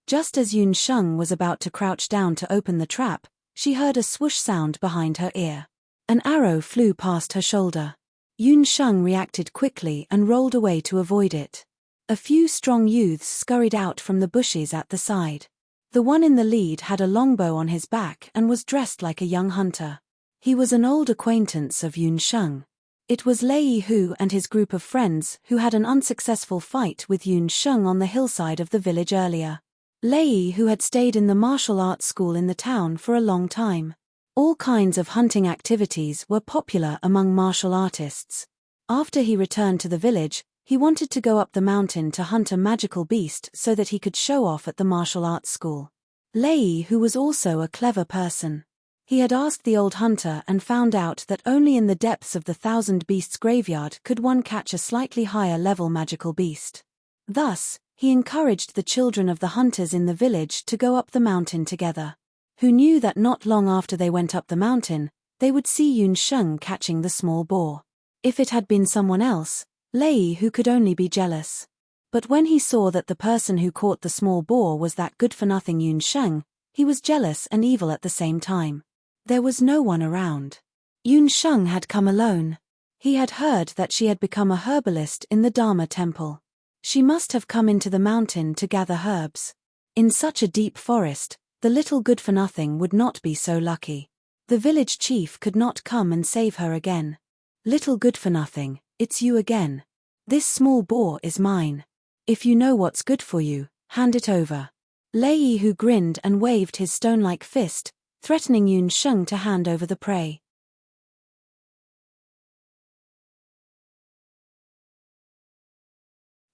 Just as Yun Sheng was about to crouch down to open the trap, she heard a swoosh sound behind her ear. An arrow flew past her shoulder. Yun Sheng reacted quickly and rolled away to avoid it. A few strong youths scurried out from the bushes at the side. The one in the lead had a longbow on his back and was dressed like a young hunter. He was an old acquaintance of Yun Sheng. It was Lei Hu and his group of friends who had an unsuccessful fight with Yun Sheng on the hillside of the village earlier. Lei Hu had stayed in the martial arts school in the town for a long time. All kinds of hunting activities were popular among martial artists. After he returned to the village, he wanted to go up the mountain to hunt a magical beast so that he could show off at the martial arts school. Lei Hu was also a clever person. He had asked the old hunter and found out that only in the depths of the Thousand Beasts graveyard could one catch a slightly higher level magical beast. Thus, he encouraged the children of the hunters in the village to go up the mountain together. Who knew that not long after they went up the mountain, they would see Yun Sheng catching the small boar. If it had been someone else, Lei Hu could only be jealous. But when he saw that the person who caught the small boar was that good-for-nothing Yun Sheng, he was jealous and evil at the same time. There was no one around. Yun Sheng had come alone. He had heard that she had become a herbalist in the Dharma temple. She must have come into the mountain to gather herbs. In such a deep forest, the little good-for-nothing would not be so lucky. The village chief could not come and save her again. Little good-for-nothing, it's you again. This small boar is mine. If you know what's good for you, hand it over. Lei Hu grinned and waved his stone-like fist, threatening Yun Sheng to hand over the prey.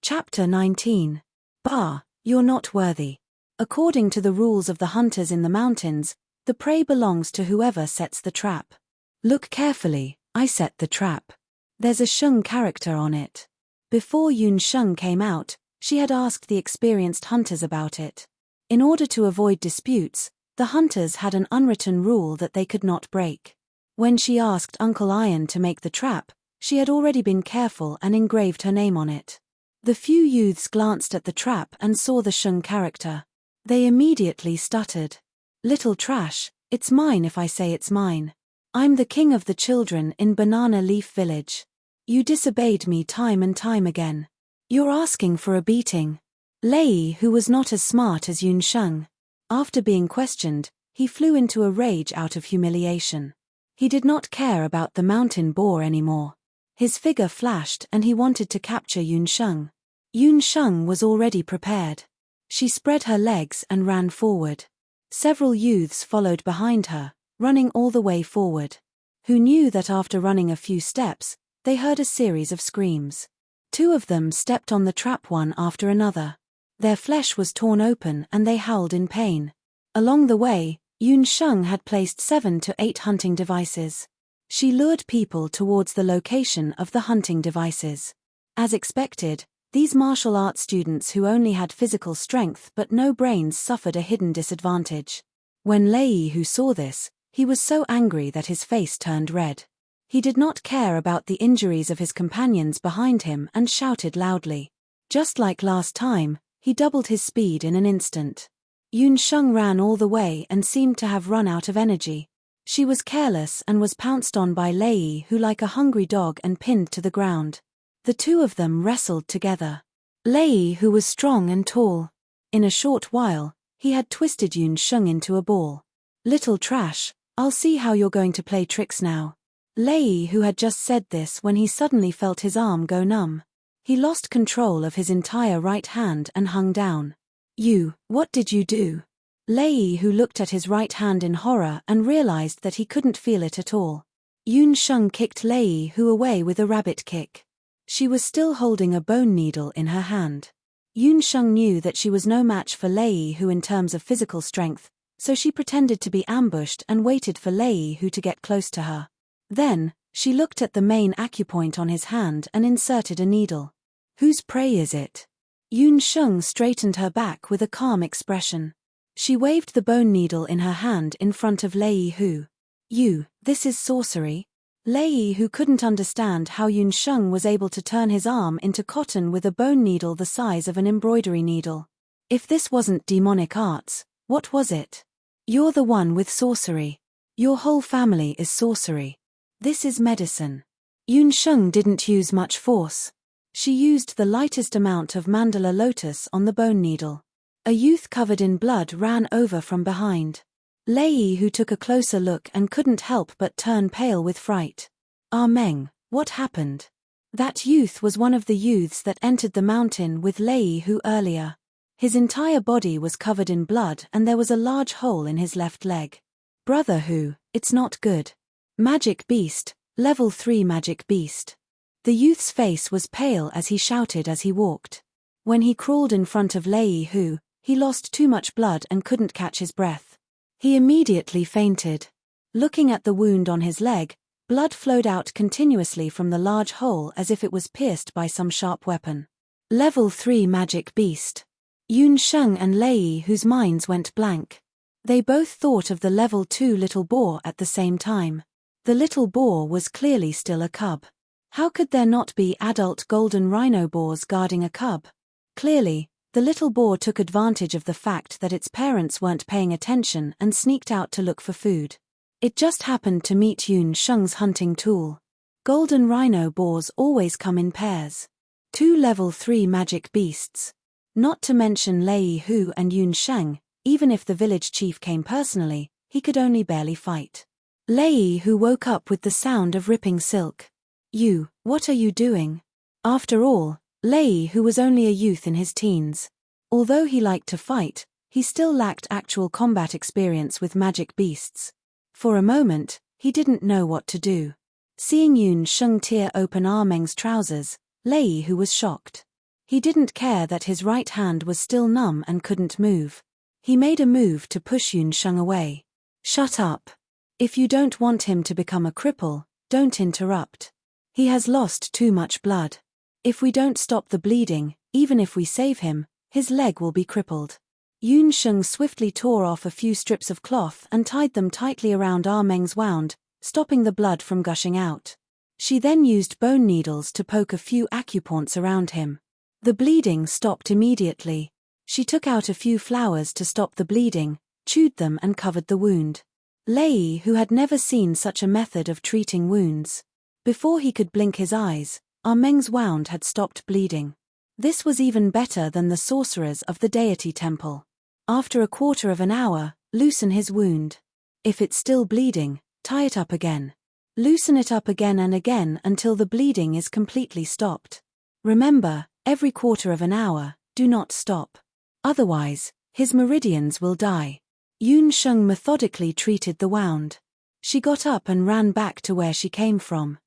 Chapter 19. Bah, you're not worthy. According to the rules of the hunters in the mountains, the prey belongs to whoever sets the trap. Look carefully, I set the trap. There's a Sheng character on it. Before Yun Sheng came out, she had asked the experienced hunters about it. In order to avoid disputes, the hunters had an unwritten rule that they could not break. When she asked Uncle Iron to make the trap, she had already been careful and engraved her name on it. The few youths glanced at the trap and saw the Sheng character. They immediately stuttered. Little trash, it's mine if I say it's mine. I'm the king of the children in Banana Leaf Village. You disobeyed me time and time again. You're asking for a beating. Lei, who was not as smart as Yun Sheng. After being questioned, he flew into a rage out of humiliation. He did not care about the mountain boar anymore. His figure flashed and he wanted to capture Yun Sheng. Yun Sheng was already prepared. She spread her legs and ran forward. Several youths followed behind her, running all the way forward. Who knew that after running a few steps, they heard a series of screams. Two of them stepped on the trap one after another. Their flesh was torn open and they howled in pain. Along the way, Yun Sheng had placed 7 to 8 hunting devices. She lured people towards the location of the hunting devices. As expected, these martial arts students who only had physical strength but no brains suffered a hidden disadvantage. When Lei Hu saw this, he was so angry that his face turned red. He did not care about the injuries of his companions behind him and shouted loudly. Just like last time, he doubled his speed in an instant. Yun Sheng ran all the way and seemed to have run out of energy. She was careless and was pounced on by Lei Hu like a hungry dog and pinned to the ground. The two of them wrestled together. Lei Hu was strong and tall. In a short while, he had twisted Yun Sheng into a ball. Little trash, I'll see how you're going to play tricks now. Lei Hu had just said this when he suddenly felt his arm go numb. He lost control of his entire right hand and hung down. What did you do? Lei Hu looked at his right hand in horror and realized that he couldn't feel it at all. Yun Sheng kicked Lei Hu away with a rabbit kick. She was still holding a bone needle in her hand. Yun Sheng knew that she was no match for Lei Hu in terms of physical strength, so she pretended to be ambushed and waited for Lei Hu to get close to her. Then, she looked at the main acupoint on his hand and inserted a needle. Whose prey is it? Yun Sheng straightened her back with a calm expression. She waved the bone needle in her hand in front of Lei Hu. This is sorcery? Lei Hu couldn't understand how Yun Sheng was able to turn his arm into cotton with a bone needle the size of an embroidery needle. If this wasn't demonic arts, what was it? You're the one with sorcery. Your whole family is sorcery. This is medicine. Yun Sheng didn't use much force. She used the lightest amount of mandala lotus on the bone needle. A youth covered in blood ran over from behind. Lei Hu took a closer look and couldn't help but turn pale with fright. Ah Meng, what happened? That youth was one of the youths that entered the mountain with Lei Hu earlier. His entire body was covered in blood and there was a large hole in his left leg. Brother Hu, it's not good. Magic beast, level 3 magic beast. The youth's face was pale as he shouted as he walked. When he crawled in front of Lei Hu, he lost too much blood and couldn't catch his breath. He immediately fainted. Looking at the wound on his leg, blood flowed out continuously from the large hole as if it was pierced by some sharp weapon. Level 3 magic beast. Yun Sheng and Lei Hu's minds went blank. They both thought of the level 2 little boar at the same time. The little boar was clearly still a cub. How could there not be adult golden rhino boars guarding a cub? Clearly, the little boar took advantage of the fact that its parents weren't paying attention and sneaked out to look for food. It just happened to meet Yun Sheng's hunting tool. Golden rhino boars always come in pairs. 2 level 3 magic beasts. Not to mention Lei Hu and Yun Sheng, even if the village chief came personally, he could only barely fight. Lei Hu woke up with the sound of ripping silk. What are you doing? After all, Lei Hu was only a youth in his teens. Although he liked to fight, he still lacked actual combat experience with magic beasts. For a moment, he didn't know what to do. Seeing Yun Sheng tear open Ah Meng's trousers, Lei Hu was shocked. He didn't care that his right hand was still numb and couldn't move. He made a move to push Yun Sheng away. Shut up. If you don't want him to become a cripple, don't interrupt. He has lost too much blood. If we don't stop the bleeding, even if we save him, his leg will be crippled. Yun Sheng swiftly tore off a few strips of cloth and tied them tightly around Ah Meng's wound, stopping the blood from gushing out. She then used bone needles to poke a few acupoints around him. The bleeding stopped immediately. She took out a few flowers to stop the bleeding, chewed them and covered the wound. Lei Hu had never seen such a method of treating wounds. Before he could blink his eyes, Ah Meng's wound had stopped bleeding. This was even better than the sorcerers of the deity temple. After a quarter of an hour, loosen his wound. If it's still bleeding, tie it up again. Loosen it up again and again until the bleeding is completely stopped. Remember, every quarter of an hour, do not stop. Otherwise, his meridians will die. Yun Sheng methodically treated the wound. She got up and ran back to where she came from.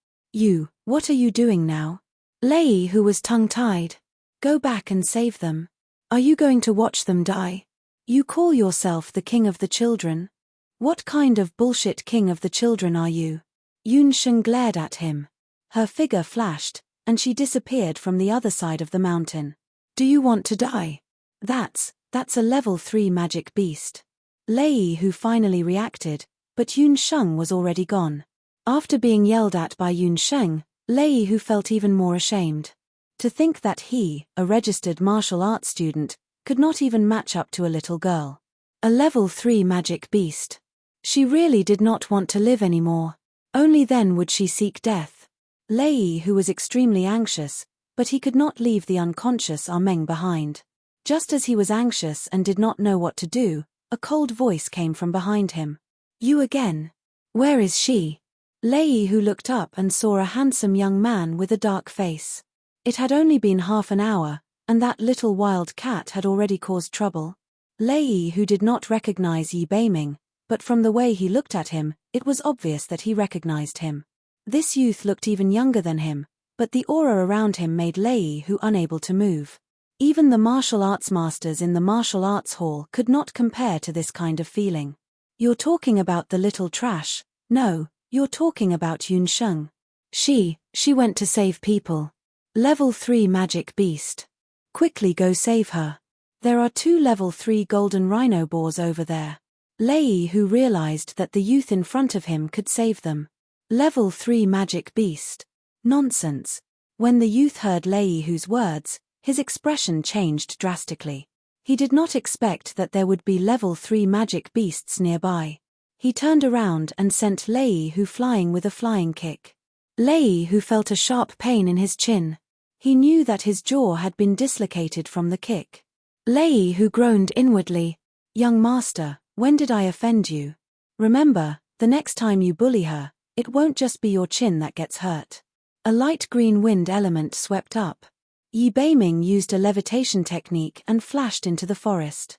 What are you doing now? Lei Hu was tongue-tied. Go back and save them. Are you going to watch them die? You call yourself the king of the children? What kind of bullshit king of the children are you? Yun Sheng glared at him. Her figure flashed, and she disappeared from the other side of the mountain. Do you want to die? That's a level 3 magic beast. Lei Hu finally reacted, but Yun Sheng was already gone. After being yelled at by Yun Sheng, Lei Hu felt even more ashamed. To think that he, a registered martial arts student, could not even match up to a little girl. A level 3 magic beast. She really did not want to live anymore. Only then would she seek death. Lei Hu was extremely anxious, but he could not leave the unconscious Ah Meng behind. Just as he was anxious and did not know what to do, a cold voice came from behind him. You again? Where is she? Lei Hu looked up and saw a handsome young man with a dark face. It had only been half an hour, and that little wild cat had already caused trouble. Lei Hu did not recognize Yi Beiming, but from the way he looked at him, it was obvious that he recognized him. This youth looked even younger than him, but the aura around him made Lei Hu unable to move. Even the martial arts masters in the martial arts hall could not compare to this kind of feeling. You're talking about the little trash? No, you're talking about Yunsheng. She went to save people. Level 3 magic beast. Quickly go save her. There are 2 level 3 golden rhino boars over there. Lei Hu realized that the youth in front of him could save them. Level 3 magic beast. Nonsense. When the youth heard Lei Hu's words, his expression changed drastically. He did not expect that there would be level 3 magic beasts nearby. He turned around and sent Lei Hu flying with a flying kick. Lei Hu felt a sharp pain in his chin. He knew that his jaw had been dislocated from the kick. Lei Hu groaned inwardly. Young master, when did I offend you? Remember, the next time you bully her, it won't just be your chin that gets hurt. A light green wind element swept up. Yi Beiming used a levitation technique and flashed into the forest.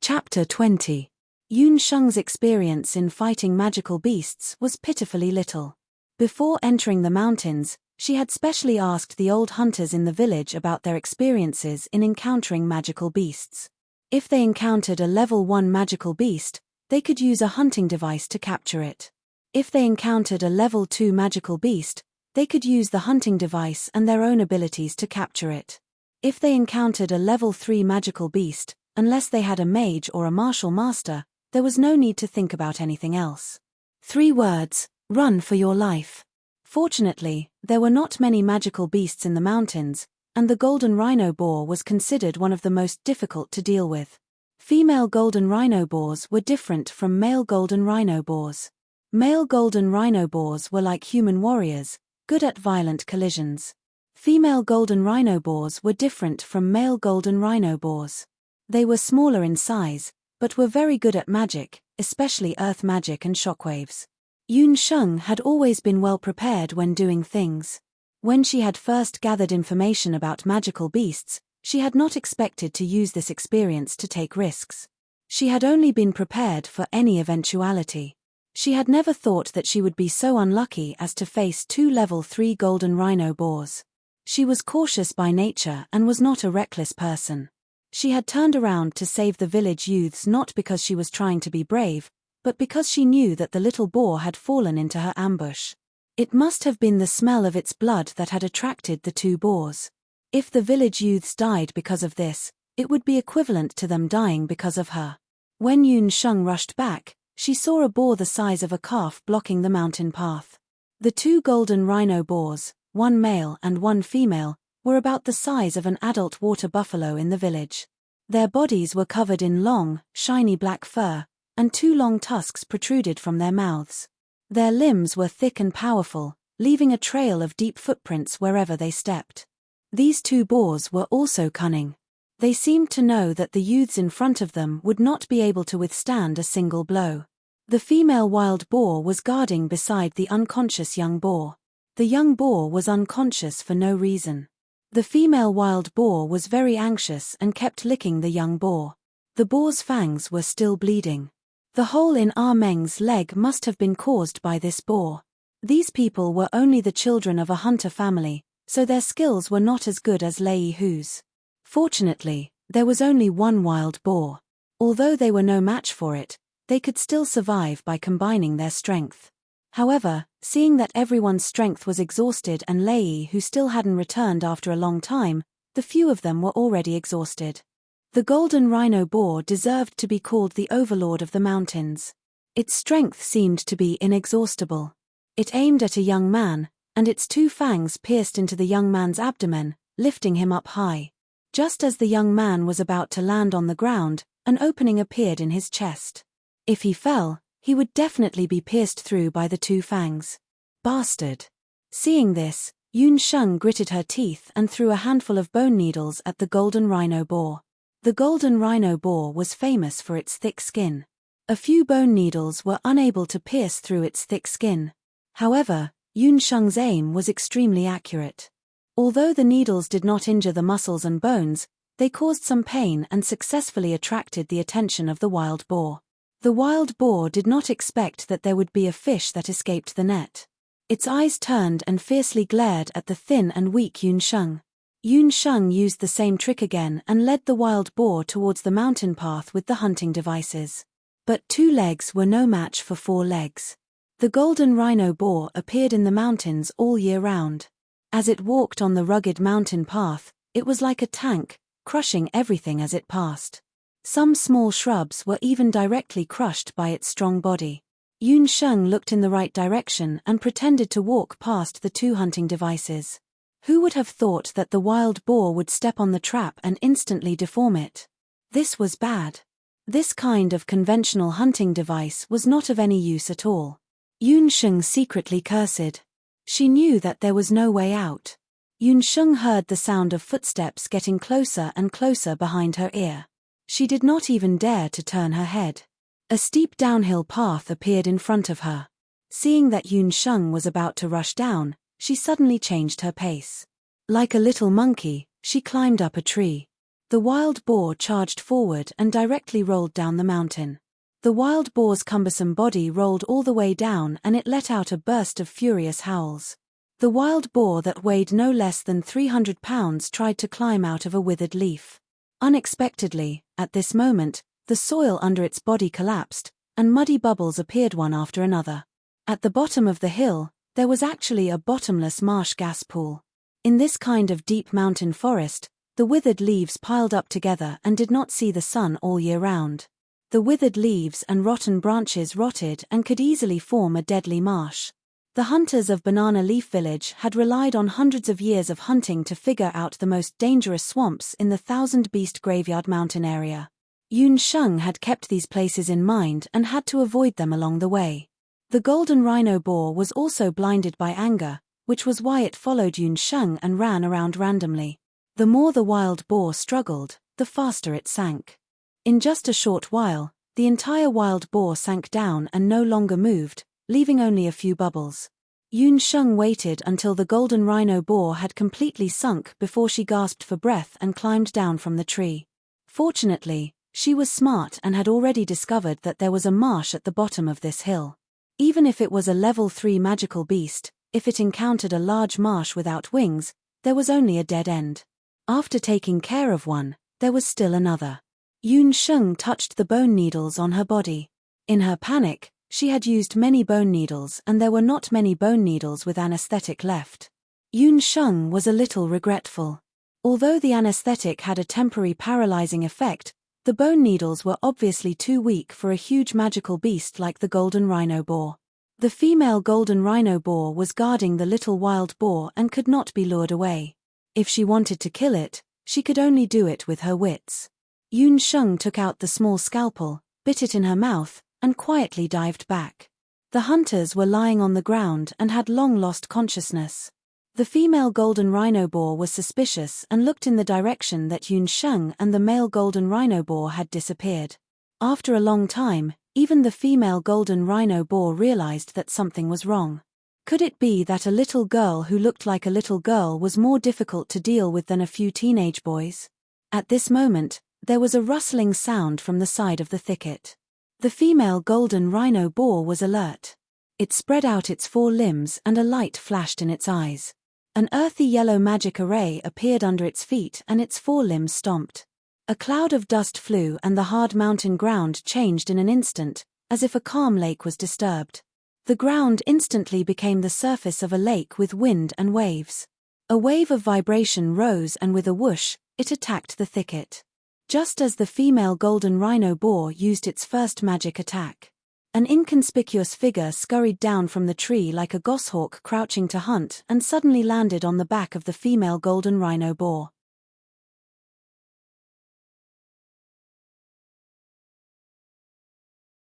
Chapter 20. Yunsheng's experience in fighting magical beasts was pitifully little. Before entering the mountains, she had specially asked the old hunters in the village about their experiences in encountering magical beasts. If they encountered a level 1 magical beast, they could use a hunting device to capture it. If they encountered a level 2 magical beast, they could use the hunting device and their own abilities to capture it. If they encountered a level 3 magical beast, unless they had a mage or a martial master, there was no need to think about anything else. 3 words, run for your life. Fortunately, there were not many magical beasts in the mountains, and the golden rhino boar was considered one of the most difficult to deal with. Female golden rhino boars were different from male golden rhino boars. Male golden rhino boars were like human warriors, good at violent collisions. Female golden rhino boars were different from male golden rhino boars. They were smaller in size, but were very good at magic, especially earth magic and shockwaves. Yunsheng had always been well prepared when doing things. When she had first gathered information about magical beasts, she had not expected to use this experience to take risks. She had only been prepared for any eventuality. She had never thought that she would be so unlucky as to face 2 level 3 golden rhino boars. She was cautious by nature and was not a reckless person. She had turned around to save the village youths not because she was trying to be brave, but because she knew that the little boar had fallen into her ambush. It must have been the smell of its blood that had attracted the 2 boars. If the village youths died because of this, it would be equivalent to them dying because of her. When Yunsheng rushed back, she saw a boar the size of a calf blocking the mountain path. The 2 golden rhino boars, 1 male and 1 female, were about the size of an adult water buffalo in the village. Their bodies were covered in long, shiny black fur, and 2 long tusks protruded from their mouths. Their limbs were thick and powerful, leaving a trail of deep footprints wherever they stepped. These 2 boars were also cunning. They seemed to know that the youths in front of them would not be able to withstand a single blow. The female wild boar was guarding beside the unconscious young boar. The young boar was unconscious for no reason. The female wild boar was very anxious and kept licking the young boar. The boar's fangs were still bleeding. The hole in Ah Meng's leg must have been caused by this boar. These people were only the children of a hunter family, so their skills were not as good as Lei Hu's. Fortunately, there was only 1 wild boar. Although they were no match for it, they could still survive by combining their strength. However, seeing that everyone's strength was exhausted and Lei Hu still hadn't returned after a long time, the few of them were already exhausted. The golden rhino boar deserved to be called the overlord of the mountains. Its strength seemed to be inexhaustible. It aimed at a young man, and its 2 fangs pierced into the young man's abdomen, lifting him up high. Just as the young man was about to land on the ground, an opening appeared in his chest. If he fell, he would definitely be pierced through by the 2 fangs. Bastard! Seeing this, Yunsheng gritted her teeth and threw a handful of bone needles at the golden rhino boar. The golden rhino boar was famous for its thick skin. A few bone needles were unable to pierce through its thick skin. However, Yunsheng's aim was extremely accurate. Although the needles did not injure the muscles and bones, they caused some pain and successfully attracted the attention of the wild boar. The wild boar did not expect that there would be a fish that escaped the net. Its eyes turned and fiercely glared at the thin and weak Yun Sheng. Yun Sheng used the same trick again and led the wild boar towards the mountain path with the hunting devices. But 2 legs were no match for 4 legs. The golden rhino boar appeared in the mountains all year round. As it walked on the rugged mountain path, it was like a tank, crushing everything as it passed. Some small shrubs were even directly crushed by its strong body. Yun Sheng looked in the right direction and pretended to walk past the 2 hunting devices. Who would have thought that the wild boar would step on the trap and instantly deform it? This was bad. This kind of conventional hunting device was not of any use at all. Yun Sheng secretly cursed. She knew that there was no way out. Yun Sheng heard the sound of footsteps getting closer and closer behind her ear. She did not even dare to turn her head. A steep downhill path appeared in front of her. Seeing that Yun Sheng was about to rush down, she suddenly changed her pace. Like a little monkey, she climbed up a tree. The wild boar charged forward and directly rolled down the mountain. The wild boar's cumbersome body rolled all the way down and it let out a burst of furious howls. The wild boar that weighed no less than 300 pounds tried to climb out of a withered leaf. Unexpectedly, at this moment, the soil under its body collapsed, and muddy bubbles appeared one after another. At the bottom of the hill, there was actually a bottomless marsh gas pool. In this kind of deep mountain forest, the withered leaves piled up together and did not see the sun all year round. The withered leaves and rotten branches rotted and could easily form a deadly marsh. The hunters of Banana Leaf Village had relied on hundreds of years of hunting to figure out the most dangerous swamps in the Thousand Beast Graveyard Mountain area. Yun Sheng had kept these places in mind and had to avoid them along the way. The golden rhino boar was also blinded by anger, which was why it followed Yun Sheng and ran around randomly. The more the wild boar struggled, the faster it sank. In just a short while, the entire wild boar sank down and no longer moved, leaving only a few bubbles. Yun Sheng waited until the golden rhino boar had completely sunk before she gasped for breath and climbed down from the tree. Fortunately, she was smart and had already discovered that there was a marsh at the bottom of this hill. Even if it was a level 3 magical beast, if it encountered a large marsh without wings, there was only a dead end. After taking care of one, there was still another. Yun Sheng touched the bone needles on her body. In her panic, she had used many bone needles and there were not many bone needles with anesthetic left. Yun Sheng was a little regretful. Although the anesthetic had a temporary paralyzing effect, the bone needles were obviously too weak for a huge magical beast like the golden rhino boar. The female golden rhino boar was guarding the little wild boar and could not be lured away. If she wanted to kill it, she could only do it with her wits. Yun Sheng took out the small scalpel, bit it in her mouth, and quietly dived back. The hunters were lying on the ground and had long lost consciousness. The female golden rhino boar was suspicious and looked in the direction that Yun Sheng and the male golden rhino boar had disappeared. After a long time, even the female golden rhino boar realized that something was wrong. Could it be that a little girl who looked like a little girl was more difficult to deal with than a few teenage boys? At this moment, there was a rustling sound from the side of the thicket. The female golden rhino boar was alert. It spread out its 4 limbs and a light flashed in its eyes. An earthy yellow magic array appeared under its feet and its 4 limbs stomped. A cloud of dust flew and the hard mountain ground changed in an instant, as if a calm lake was disturbed. The ground instantly became the surface of a lake with wind and waves. A wave of vibration rose and with a whoosh, it attacked the thicket. Just as the female golden rhino boar used its first magic attack. An inconspicuous figure scurried down from the tree like a goshawk crouching to hunt and suddenly landed on the back of the female golden rhino boar.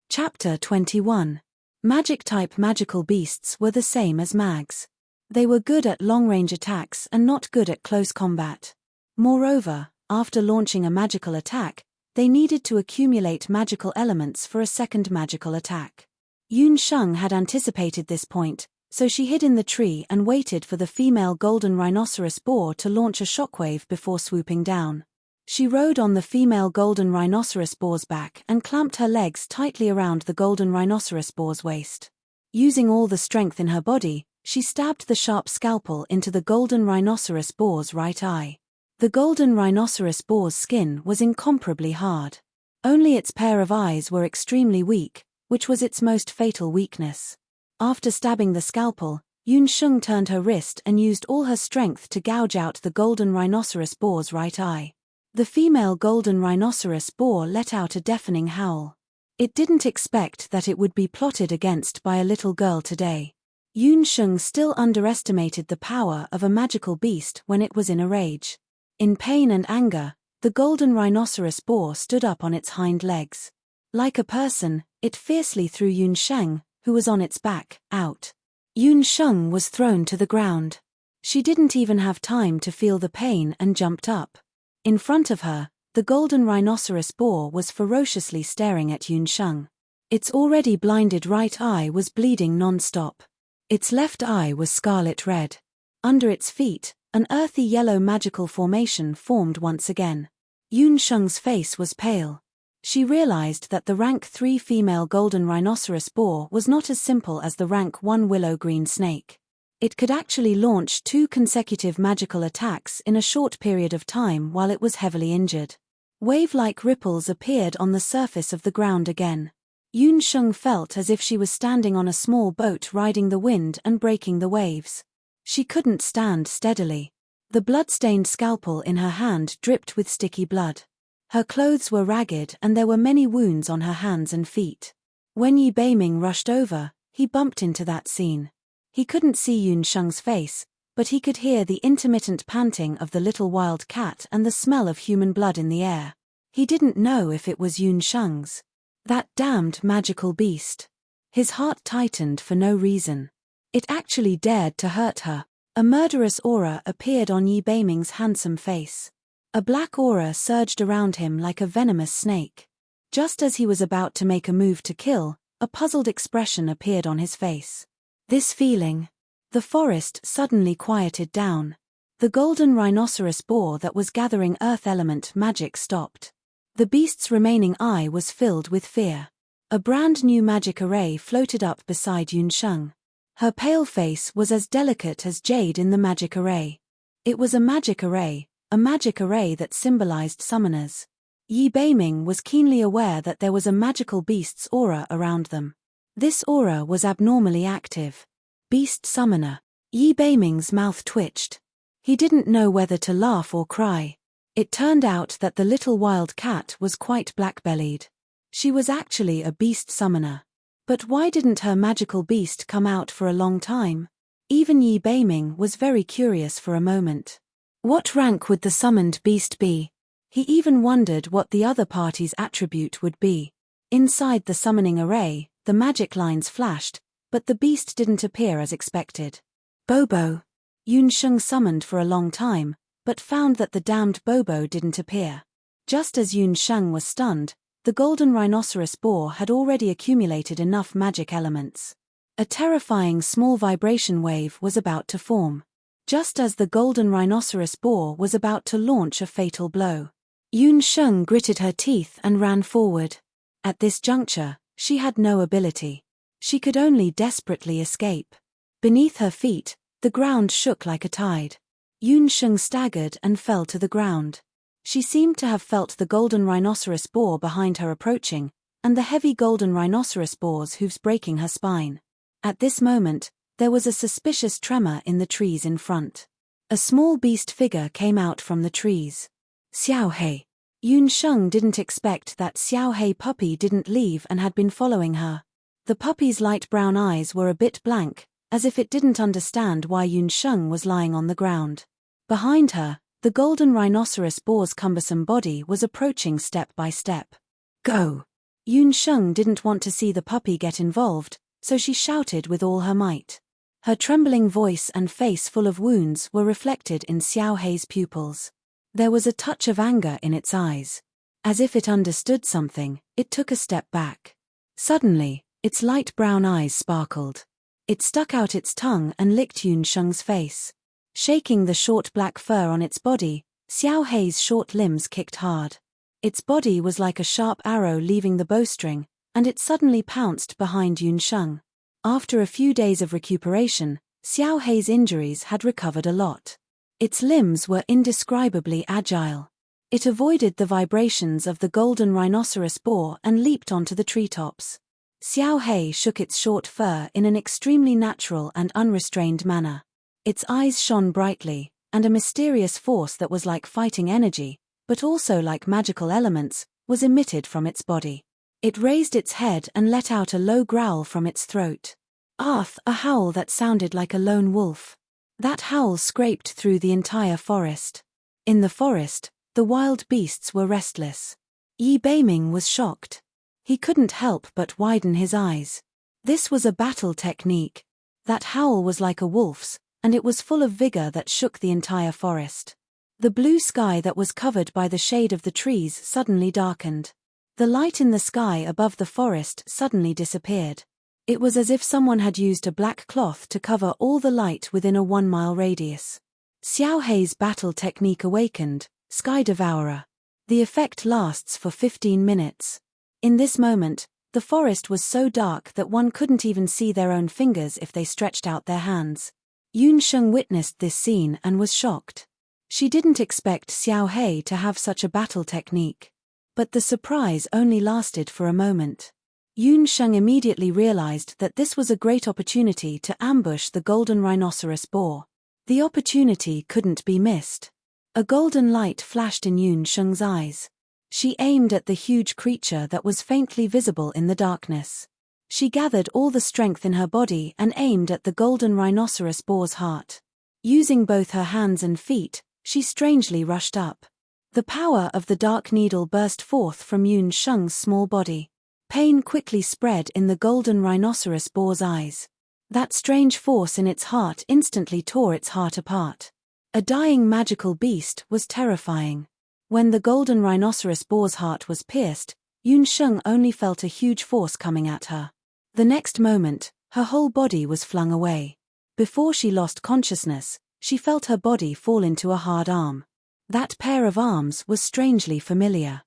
Chapter 21. Magic-type magical beasts were the same as mags. They were good at long-range attacks and not good at close combat. Moreover, after launching a magical attack, they needed to accumulate magical elements for a second magical attack. Yun Sheng had anticipated this point, so she hid in the tree and waited for the female golden rhinoceros boar to launch a shockwave before swooping down. She rode on the female golden rhinoceros boar's back and clamped her legs tightly around the golden rhinoceros boar's waist. Using all the strength in her body, She stabbed the sharp scalpel into the golden rhinoceros boar's right eye. The golden rhinoceros boar's skin was incomparably hard. Only its pair of eyes were extremely weak, which was its most fatal weakness. After stabbing the scalpel, Yun Sheng turned her wrist and used all her strength to gouge out the golden rhinoceros boar's right eye. The female golden rhinoceros boar let out a deafening howl. It didn't expect that it would be plotted against by a little girl today. Yun Sheng still underestimated the power of a magical beast when it was in a rage. In pain and anger, the golden rhinoceros boar stood up on its hind legs. Like a person, it fiercely threw Yun Sheng, who was on its back, out. Yun Sheng was thrown to the ground. She didn't even have time to feel the pain and jumped up. In front of her, the golden rhinoceros boar was ferociously staring at Yun Sheng. Its already blinded right eye was bleeding non-stop. Its left eye was scarlet red. Under its feet, an earthy yellow magical formation formed once again. Yun Sheng's face was pale. She realized that the rank 3 female golden rhinoceros boar was not as simple as the rank 1 willow green snake. It could actually launch 2 consecutive magical attacks in a short period of time while it was heavily injured. Wave-like ripples appeared on the surface of the ground again. Yun Sheng felt as if she was standing on a small boat riding the wind and breaking the waves. She couldn't stand steadily. The blood-stained scalpel in her hand dripped with sticky blood. Her clothes were ragged and there were many wounds on her hands and feet. When Yi Beiming rushed over, he bumped into that scene. He couldn't see Yun Sheng's face, but he could hear the intermittent panting of the little wild cat and the smell of human blood in the air. He didn't know if it was Yun Sheng's. That damned magical beast. His heart tightened for no reason. It actually dared to hurt her. A murderous aura appeared on Yi Beiming's handsome face. A black aura surged around him like a venomous snake. Just as he was about to make a move to kill, a puzzled expression appeared on his face. This feeling. The forest suddenly quieted down. The golden rhinoceros boar that was gathering earth element magic stopped. The beast's remaining eye was filled with fear. A brand new magic array floated up beside Yun Sheng. Her pale face was as delicate as jade in the magic array. It was a magic array that symbolized summoners. Yi Beiming was keenly aware that there was a magical beast's aura around them. This aura was abnormally active. Beast summoner. Yi Beiming's mouth twitched. He didn't know whether to laugh or cry. It turned out that the little wild cat was quite black-bellied. She was actually a beast summoner. But why didn't her magical beast come out for a long time? Even Yi Beiming was very curious for a moment. What rank would the summoned beast be? He even wondered what the other party's attribute would be. Inside the summoning array, the magic lines flashed, but the beast didn't appear as expected. Bobo. Yun Sheng summoned for a long time, but found that the damned Bobo didn't appear. Just as Yun Sheng was stunned, the golden rhinoceros boar had already accumulated enough magic elements. A terrifying small vibration wave was about to form. Just as the golden rhinoceros boar was about to launch a fatal blow. Yun Sheng gritted her teeth and ran forward. At this juncture, she had no ability. She could only desperately escape. Beneath her feet, the ground shook like a tide. Yun Sheng staggered and fell to the ground. She seemed to have felt the golden rhinoceros boar behind her approaching, and the heavy golden rhinoceros boar's hooves breaking her spine. At this moment, there was a suspicious tremor in the trees in front. A small beast figure came out from the trees. Xiao Hei. Yun Sheng didn't expect that Xiao Hei puppy didn't leave and had been following her. The puppy's light brown eyes were a bit blank, as if it didn't understand why Yun Sheng was lying on the ground. Behind her, the golden rhinoceros boar's cumbersome body was approaching step by step. Go! Yun Sheng didn't want to see the puppy get involved, so she shouted with all her might. Her trembling voice and face full of wounds were reflected in Xiao Hei's pupils. There was a touch of anger in its eyes. As if it understood something, it took a step back. Suddenly, its light brown eyes sparkled. It stuck out its tongue and licked Yun Sheng's face. Shaking the short black fur on its body, Xiao Hei's short limbs kicked hard. Its body was like a sharp arrow leaving the bowstring, and it suddenly pounced behind Yun Sheng. After a few days of recuperation, Xiao Hei's injuries had recovered a lot. Its limbs were indescribably agile. It avoided the vibrations of the golden rhinoceros boar and leaped onto the treetops. Xiao Hei shook its short fur in an extremely natural and unrestrained manner. Its eyes shone brightly, and a mysterious force that was like fighting energy, but also like magical elements, was emitted from its body. It raised its head and let out a low growl from its throat. Arth, a howl that sounded like a lone wolf. That howl scraped through the entire forest. In the forest, the wild beasts were restless. Yi Beiming was shocked. He couldn't help but widen his eyes. This was a battle technique. That howl was like a wolf's, and it was full of vigor that shook the entire forest. The blue sky that was covered by the shade of the trees suddenly darkened. The light in the sky above the forest suddenly disappeared. It was as if someone had used a black cloth to cover all the light within a 1-mile radius. Xiao Hei's battle technique awakened, Sky Devourer. The effect lasts for 15 minutes. In this moment, the forest was so dark that one couldn't even see their own fingers if they stretched out their hands. Yun Sheng witnessed this scene and was shocked. She didn't expect Xiao Hei to have such a battle technique. But the surprise only lasted for a moment. Yun Sheng immediately realized that this was a great opportunity to ambush the golden rhinoceros boar. The opportunity couldn't be missed. A golden light flashed in Yun Sheng's eyes. She aimed at the huge creature that was faintly visible in the darkness. She gathered all the strength in her body and aimed at the golden rhinoceros boar's heart. Using both her hands and feet, she strangely rushed up. The power of the dark needle burst forth from Yun Sheng's small body. Pain quickly spread in the golden rhinoceros boar's eyes. That strange force in its heart instantly tore its heart apart. A dying magical beast was terrifying. When the golden rhinoceros boar's heart was pierced, Yun Sheng only felt a huge force coming at her. The next moment, her whole body was flung away. Before she lost consciousness, she felt her body fall into a hard arm. That pair of arms was strangely familiar.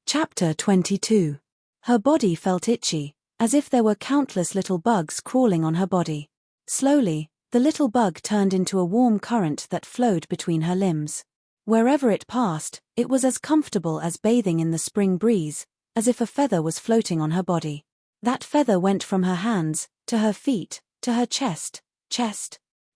Chapter 22. Her body felt itchy, as if there were countless little bugs crawling on her body. Slowly, the little bug turned into a warm current that flowed between her limbs. Wherever it passed, it was as comfortable as bathing in the spring breeze, as if a feather was floating on her body. That feather went from her hands, to her feet, to her chest.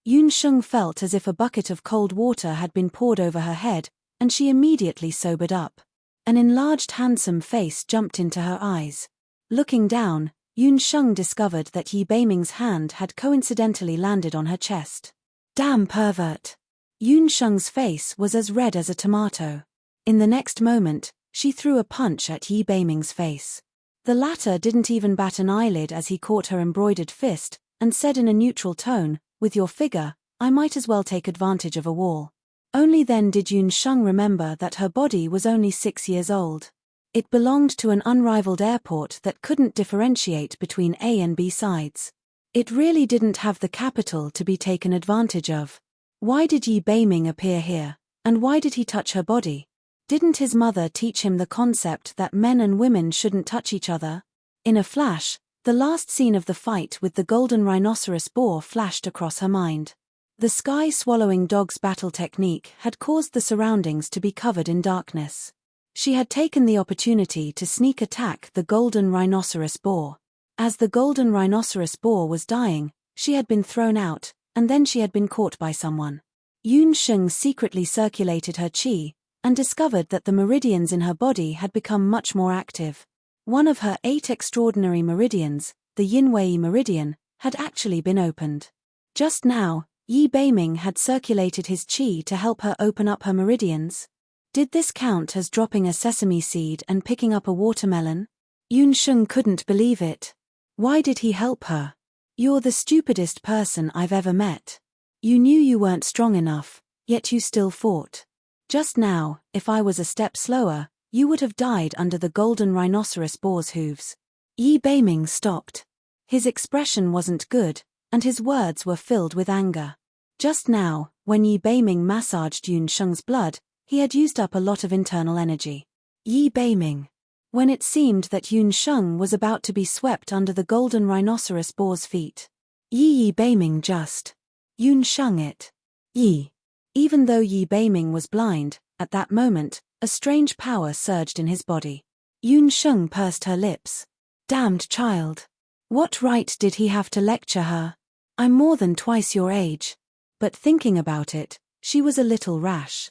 Yun Sheng felt as if a bucket of cold water had been poured over her head, and she immediately sobered up. An enlarged handsome face jumped into her eyes. Looking down, Yun Sheng discovered that Yi Beiming's hand had coincidentally landed on her chest. Damn pervert! Yun Sheng's face was as red as a tomato. In the next moment, she threw a punch at Yi Beiming's face. The latter didn't even bat an eyelid as he caught her embroidered fist, and said in a neutral tone, "With your figure, I might as well take advantage of a wall." Only then did Yun Sheng remember that her body was only 6 years old. It belonged to an unrivaled airport that couldn't differentiate between A and B sides. It really didn't have the capital to be taken advantage of. Why did Yi Beiming appear here, and why did he touch her body? Didn't his mother teach him the concept that men and women shouldn't touch each other? In a flash, the last scene of the fight with the golden rhinoceros boar flashed across her mind. The sky-swallowing dog's battle technique had caused the surroundings to be covered in darkness. She had taken the opportunity to sneak attack the golden rhinoceros boar. As the golden rhinoceros boar was dying, she had been thrown out, and then she had been caught by someone. Yun Sheng secretly circulated her qi, and discovered that the meridians in her body had become much more active. One of her 8 extraordinary meridians, the Yinwei meridian, had actually been opened. Just now, Yi Beiming had circulated his qi to help her open up her meridians. Did this count as dropping a sesame seed and picking up a watermelon? Yun Sheng couldn't believe it. Why did he help her? You're the stupidest person I've ever met. You knew you weren't strong enough, yet you still fought. Just now, if I was a step slower, you would have died under the golden rhinoceros boar's hooves. Yi Beiming stopped. His expression wasn't good, and his words were filled with anger. Just now, when Yi Beiming massaged Yun Sheng's blood, he had used up a lot of internal energy. Yi Beiming. when it seemed that Yun Sheng was about to be swept under the golden rhinoceros boar's feet. Yi Beiming just. Yun Sheng it. Yi. Even though Yi Beiming was blind, at that moment, a strange power surged in his body. Yun Sheng pursed her lips. Damned child. What right did he have to lecture her? I'm more than twice your age. But thinking about it, she was a little rash.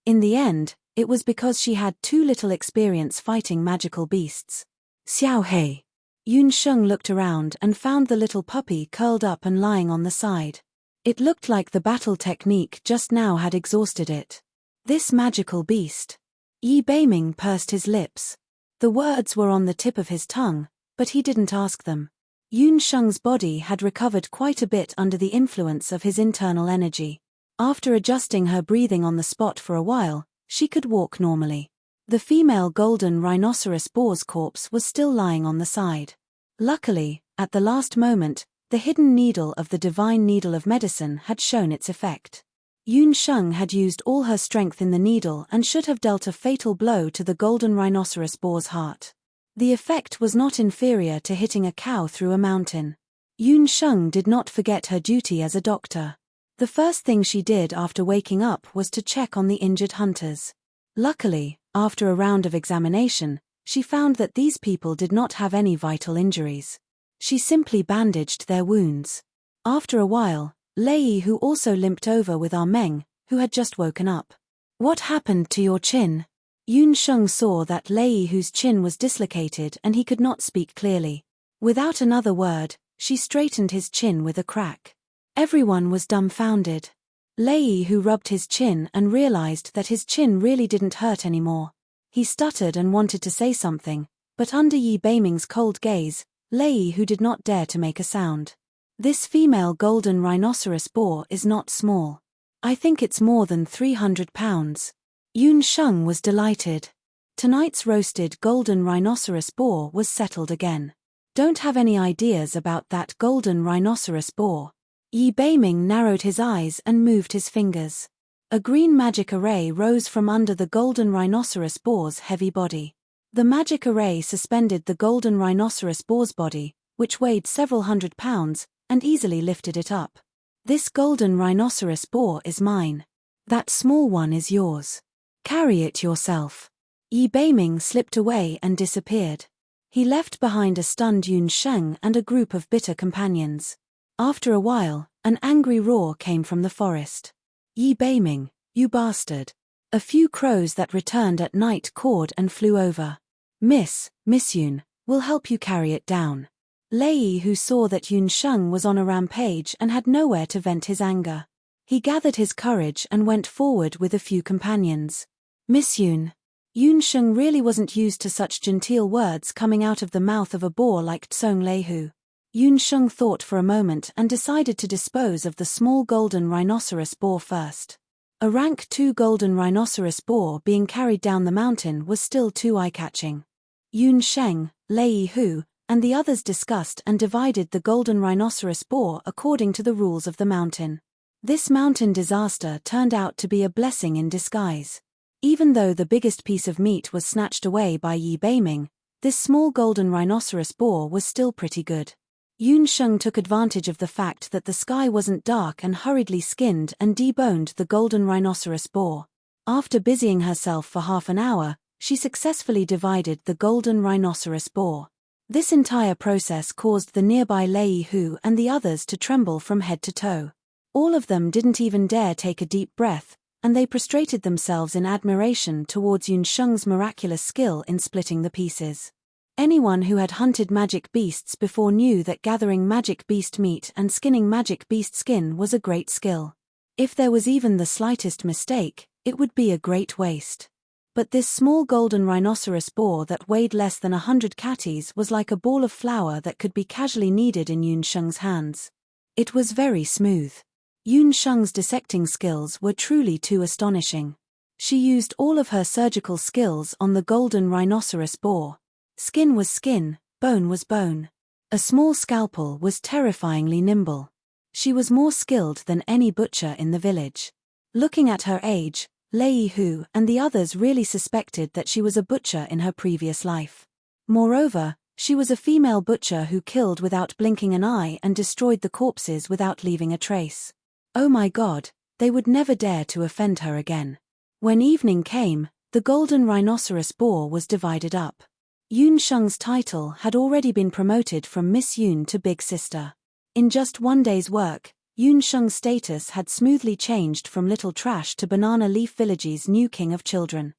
In the end, it was because she had too little experience fighting magical beasts. Xiao Hei. Yun Sheng looked around and found the little puppy curled up and lying on the side. It looked like the battle technique just now had exhausted it. This magical beast. Yi Beiming pursed his lips. The words were on the tip of his tongue, but he didn't ask them. Yun Sheng's body had recovered quite a bit under the influence of his internal energy. After adjusting her breathing on the spot for a while, she could walk normally. The female golden rhinoceros boar's corpse was still lying on the side. Luckily, at the last moment, the hidden needle of the divine needle of medicine had shown its effect. Yun Sheng had used all her strength in the needle and should have dealt a fatal blow to the golden rhinoceros boar's heart. The effect was not inferior to hitting a cow through a mountain. Yun Sheng did not forget her duty as a doctor. The first thing she did after waking up was to check on the injured hunters. Luckily, after a round of examination, she found that these people did not have any vital injuries. She simply bandaged their wounds. After a while, Lei, who also limped over with Ah Meng, who had just woken up. What happened to your chin? Yun Sheng saw that Lei, whose chin was dislocated and he could not speak clearly. Without another word, she straightened his chin with a crack. Everyone was dumbfounded. Lei, who rubbed his chin and realized that his chin really didn't hurt anymore. He stuttered and wanted to say something, but under Yi Beiming's cold gaze, Lei, who did not dare to make a sound. This female golden rhinoceros boar is not small. I think it's more than 300 pounds. Yun Sheng was delighted. Tonight's roasted golden rhinoceros boar was settled again. Don't have any ideas about that golden rhinoceros boar. Yi Beiming narrowed his eyes and moved his fingers. A green magic array rose from under the golden rhinoceros boar's heavy body. The magic array suspended the golden rhinoceros boar's body, which weighed several hundred pounds, and easily lifted it up. This golden rhinoceros boar is mine. That small one is yours. Carry it yourself. Yi Beiming slipped away and disappeared. He left behind a stunned Yun Sheng and a group of bitter companions. After a while, an angry roar came from the forest. Yi Beiming, you bastard. A few crows that returned at night cawed and flew over. Miss Yun, we'll help you carry it down. Lei, who saw that Yun Sheng was on a rampage and had nowhere to vent his anger. He gathered his courage and went forward with a few companions. Miss Yun. Yun Sheng really wasn't used to such genteel words coming out of the mouth of a boar like Tsong Leihu. Yun Sheng thought for a moment and decided to dispose of the small golden rhinoceros boar first. A rank 2 golden rhinoceros boar being carried down the mountain was still too eye-catching. Yun Sheng, Lei Hu, and the others discussed and divided the golden rhinoceros boar according to the rules of the mountain. This mountain disaster turned out to be a blessing in disguise. Even though the biggest piece of meat was snatched away by Yi Beiming, this small golden rhinoceros boar was still pretty good. Yun Sheng took advantage of the fact that the sky wasn't dark and hurriedly skinned and deboned the golden rhinoceros boar. After busying herself for half an hour, she successfully divided the golden rhinoceros boar. This entire process caused the nearby Lei Hu and the others to tremble from head to toe. All of them didn't even dare take a deep breath, and they prostrated themselves in admiration towards Yun Sheng's miraculous skill in splitting the pieces. Anyone who had hunted magic beasts before knew that gathering magic beast meat and skinning magic beast skin was a great skill. If there was even the slightest mistake, it would be a great waste. But this small golden rhinoceros boar that weighed less than 100 catties was like a ball of flour that could be casually kneaded in Yun Sheng's hands. It was very smooth. Yun Sheng's dissecting skills were truly too astonishing. She used all of her surgical skills on the golden rhinoceros boar. Skin was skin, bone was bone. A small scalpel was terrifyingly nimble. She was more skilled than any butcher in the village. Looking at her age, Lei Hu and the others really suspected that she was a butcher in her previous life. Moreover, she was a female butcher who killed without blinking an eye and destroyed the corpses without leaving a trace. Oh my God, they would never dare to offend her again. When evening came, the golden rhinoceros boar was divided up. Yun Sheng's title had already been promoted from Miss Yun to Big Sister. In just one day's work, Yun Sheng's status had smoothly changed from Little Trash to Banana Leaf Village's new king of children.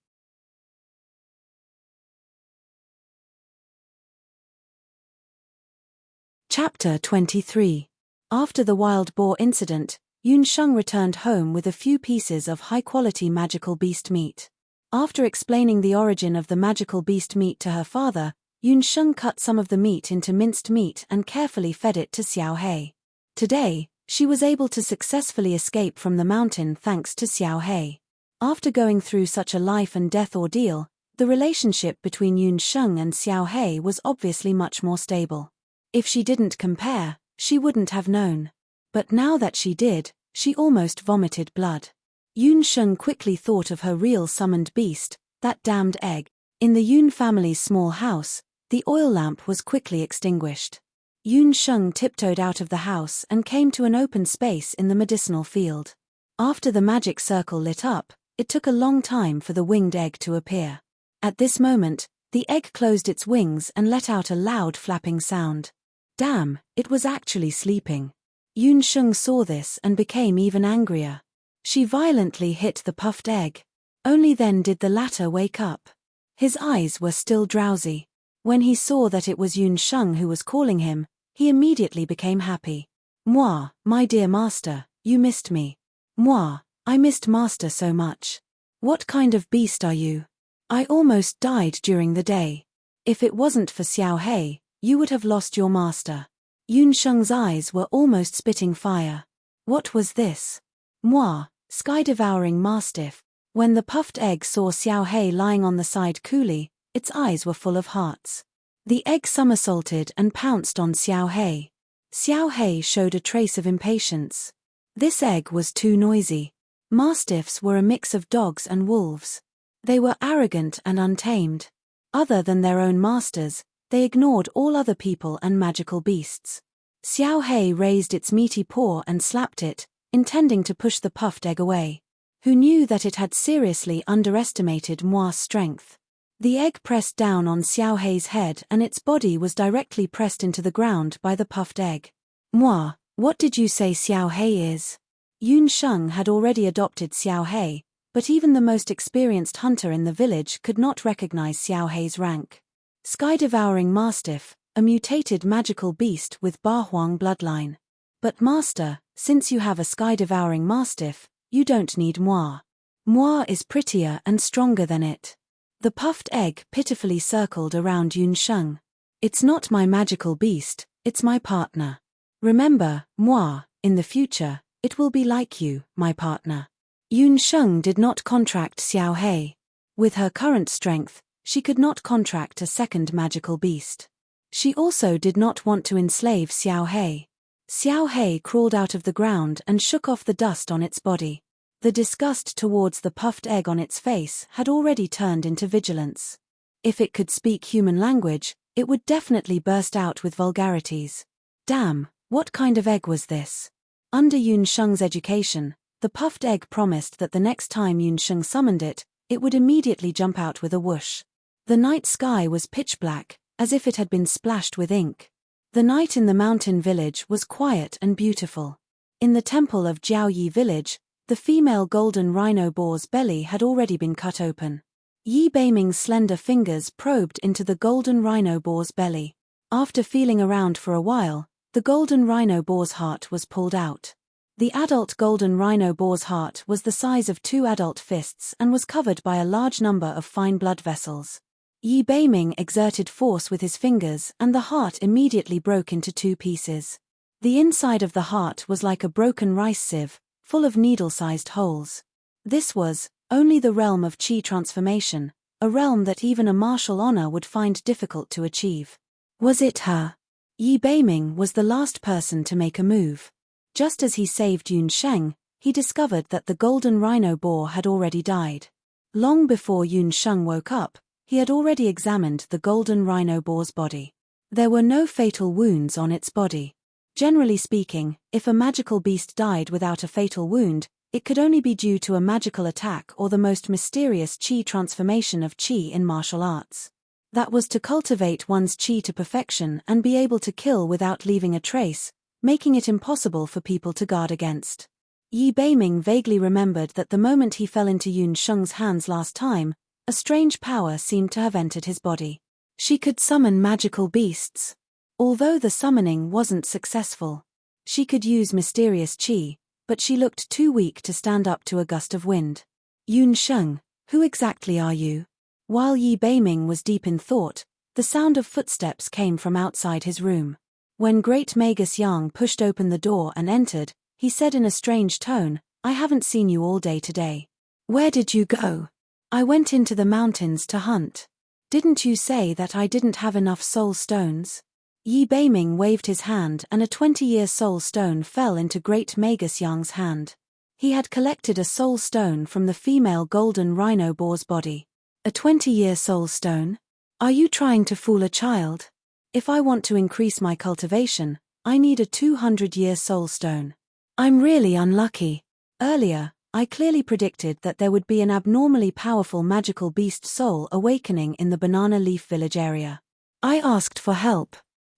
Chapter 23. After the wild boar incident, Yun Sheng returned home with a few pieces of high-quality magical beast meat. After explaining the origin of the magical beast meat to her father, Yun Sheng cut some of the meat into minced meat and carefully fed it to Xiao Hei. Today, she was able to successfully escape from the mountain thanks to Xiao Hei. After going through such a life-and-death ordeal, the relationship between Yun Sheng and Xiao Hei was obviously much more stable. If she didn't compare, she wouldn't have known. But now that she did, she almost vomited blood. Yun Sheng quickly thought of her real summoned beast, that damned egg. In the Yun family's small house, the oil lamp was quickly extinguished. Yun Sheng tiptoed out of the house and came to an open space in the medicinal field. After the magic circle lit up, it took a long time for the winged egg to appear. At this moment, the egg closed its wings and let out a loud flapping sound. Damn, it was actually sleeping. Yun Sheng saw this and became even angrier. She violently hit the puffed egg. Only then did the latter wake up. His eyes were still drowsy. When he saw that it was Yun Sheng who was calling him, he immediately became happy. Moi, my dear master, you missed me. Moi, I missed master so much. What kind of beast are you? I almost died during the day. If it wasn't for Xiao Hei, you would have lost your master. Yun Sheng's eyes were almost spitting fire. What was this? Moi, sky-devouring mastiff. When the puffed egg saw Xiao Hei lying on the side coolly, its eyes were full of hearts. The egg somersaulted and pounced on Xiao Hei. Xiao Hei showed a trace of impatience. This egg was too noisy. Mastiffs were a mix of dogs and wolves. They were arrogant and untamed. Other than their own masters, they ignored all other people and magical beasts. Xiao Hei raised its meaty paw and slapped it, intending to push the puffed egg away. Who knew that it had seriously underestimated Moi's strength? The egg pressed down on Xiao Hei's head and its body was directly pressed into the ground by the puffed egg. Moi, what did you say Xiao Hei is? Yun Sheng had already adopted Xiao Hei, but even the most experienced hunter in the village could not recognize Xiao Hei's rank. Sky-devouring mastiff, a mutated magical beast with Bahuang bloodline. But master, since you have a sky-devouring mastiff, you don't need Moi. Moi is prettier and stronger than it. The puffed egg pitifully circled around Yun Sheng. It's not my magical beast, it's my partner. Remember, Moi, in the future, it will be like you, my partner. Yun Sheng did not contract Xiao Hei. With her current strength, she could not contract a second magical beast. She also did not want to enslave Xiao Hei. Xiao Hei crawled out of the ground and shook off the dust on its body. The disgust towards the puffed egg on its face had already turned into vigilance. If it could speak human language, it would definitely burst out with vulgarities. Damn, what kind of egg was this? Under Yun Sheng's education, the puffed egg promised that the next time Yun Sheng summoned it, it would immediately jump out with a whoosh. The night sky was pitch black, as if it had been splashed with ink. The night in the mountain village was quiet and beautiful. In the temple of Jiaoyi village, the female golden rhino boar's belly had already been cut open. Yi Beiming's slender fingers probed into the golden rhino boar's belly. After feeling around for a while, the golden rhino boar's heart was pulled out. The adult golden rhino boar's heart was the size of 2 adult fists and was covered by a large number of fine blood vessels. Yi Beiming exerted force with his fingers and the heart immediately broke into 2 pieces. The inside of the heart was like a broken rice sieve, full of needle-sized holes. This was only the realm of Qi transformation, a realm that even a martial honor would find difficult to achieve. Was it her? Yi Beiming was the last person to make a move. Just as he saved Yun Sheng, he discovered that the golden rhino boar had already died. Long before Yun Sheng woke up, he had already examined the golden rhino boar's body. There were no fatal wounds on its body. Generally speaking, if a magical beast died without a fatal wound, it could only be due to a magical attack or the most mysterious qi transformation of qi in martial arts. That was to cultivate one's qi to perfection and be able to kill without leaving a trace, making it impossible for people to guard against. Yi Beiming vaguely remembered that the moment he fell into Yun Sheng's hands last time, a strange power seemed to have entered his body. She could summon magical beasts. Although the summoning wasn't successful, she could use mysterious qi, but she looked too weak to stand up to a gust of wind. Yun Sheng, who exactly are you? While Yi Beiming was deep in thought, the sound of footsteps came from outside his room. When Great Magus Yang pushed open the door and entered, he said in a strange tone, "I haven't seen you all day today. Where did you go?" "I went into the mountains to hunt." "Didn't you say that I didn't have enough soul stones?" Yi Beiming waved his hand and a 20-year soul stone fell into Great Magus Yang's hand. He had collected a soul stone from the female golden rhino boar's body. "A 20-year soul stone? Are you trying to fool a child? If I want to increase my cultivation, I need a 200-year soul stone. I'm really unlucky. Earlier, I clearly predicted that there would be an abnormally powerful magical beast soul awakening in the Banana Leaf Village area. I asked for help.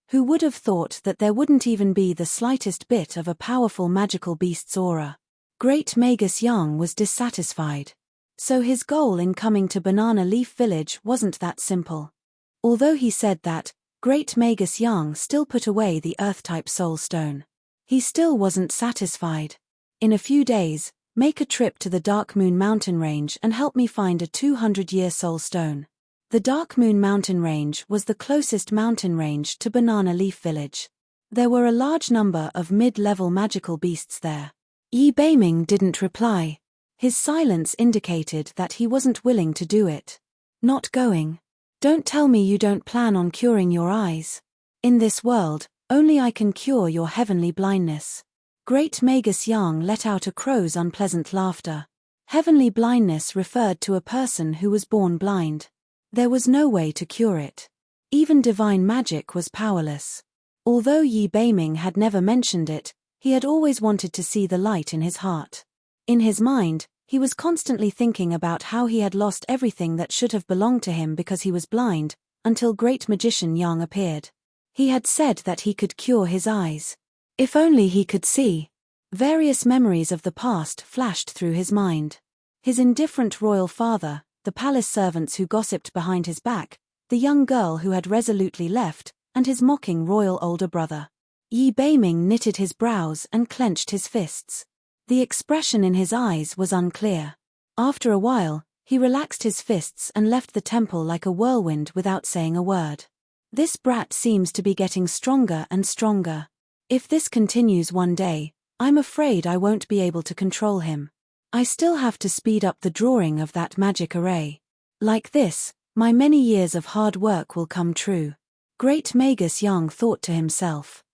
Who would have thought that there wouldn't even be the slightest bit of a powerful magical beast's aura?" Great Magus Yang was dissatisfied. So his goal in coming to Banana Leaf Village wasn't that simple. Although he said that, Great Magus Yang still put away the Earth-type soul stone. He still wasn't satisfied. "In a few days, make a trip to the Dark Moon Mountain Range and help me find a 200-year soul stone." The Dark Moon Mountain Range was the closest mountain range to Banana Leaf Village. There were a large number of mid-level magical beasts there. Yi Beiming didn't reply. His silence indicated that he wasn't willing to do it. "Not going? Don't tell me you don't plan on curing your eyes. In this world, only I can cure your heavenly blindness." Great Magus Yang let out a crow's unpleasant laughter. Heavenly blindness referred to a person who was born blind. There was no way to cure it. Even divine magic was powerless. Although Yi Beiming had never mentioned it, he had always wanted to see the light in his heart. In his mind, he was constantly thinking about how he had lost everything that should have belonged to him because he was blind, until Great Magician Yang appeared. He had said that he could cure his eyes. If only he could see. Various memories of the past flashed through his mind. His indifferent royal father, the palace servants who gossiped behind his back, the young girl who had resolutely left, and his mocking royal older brother. Yi Beiming knitted his brows and clenched his fists. The expression in his eyes was unclear. After a while, he relaxed his fists and left the temple like a whirlwind without saying a word. This brat seems to be getting stronger and stronger. If this continues one day, I'm afraid I won't be able to control him. I still have to speed up the drawing of that magic array. Like this, my many years of hard work will come true. Great Magus Yang thought to himself.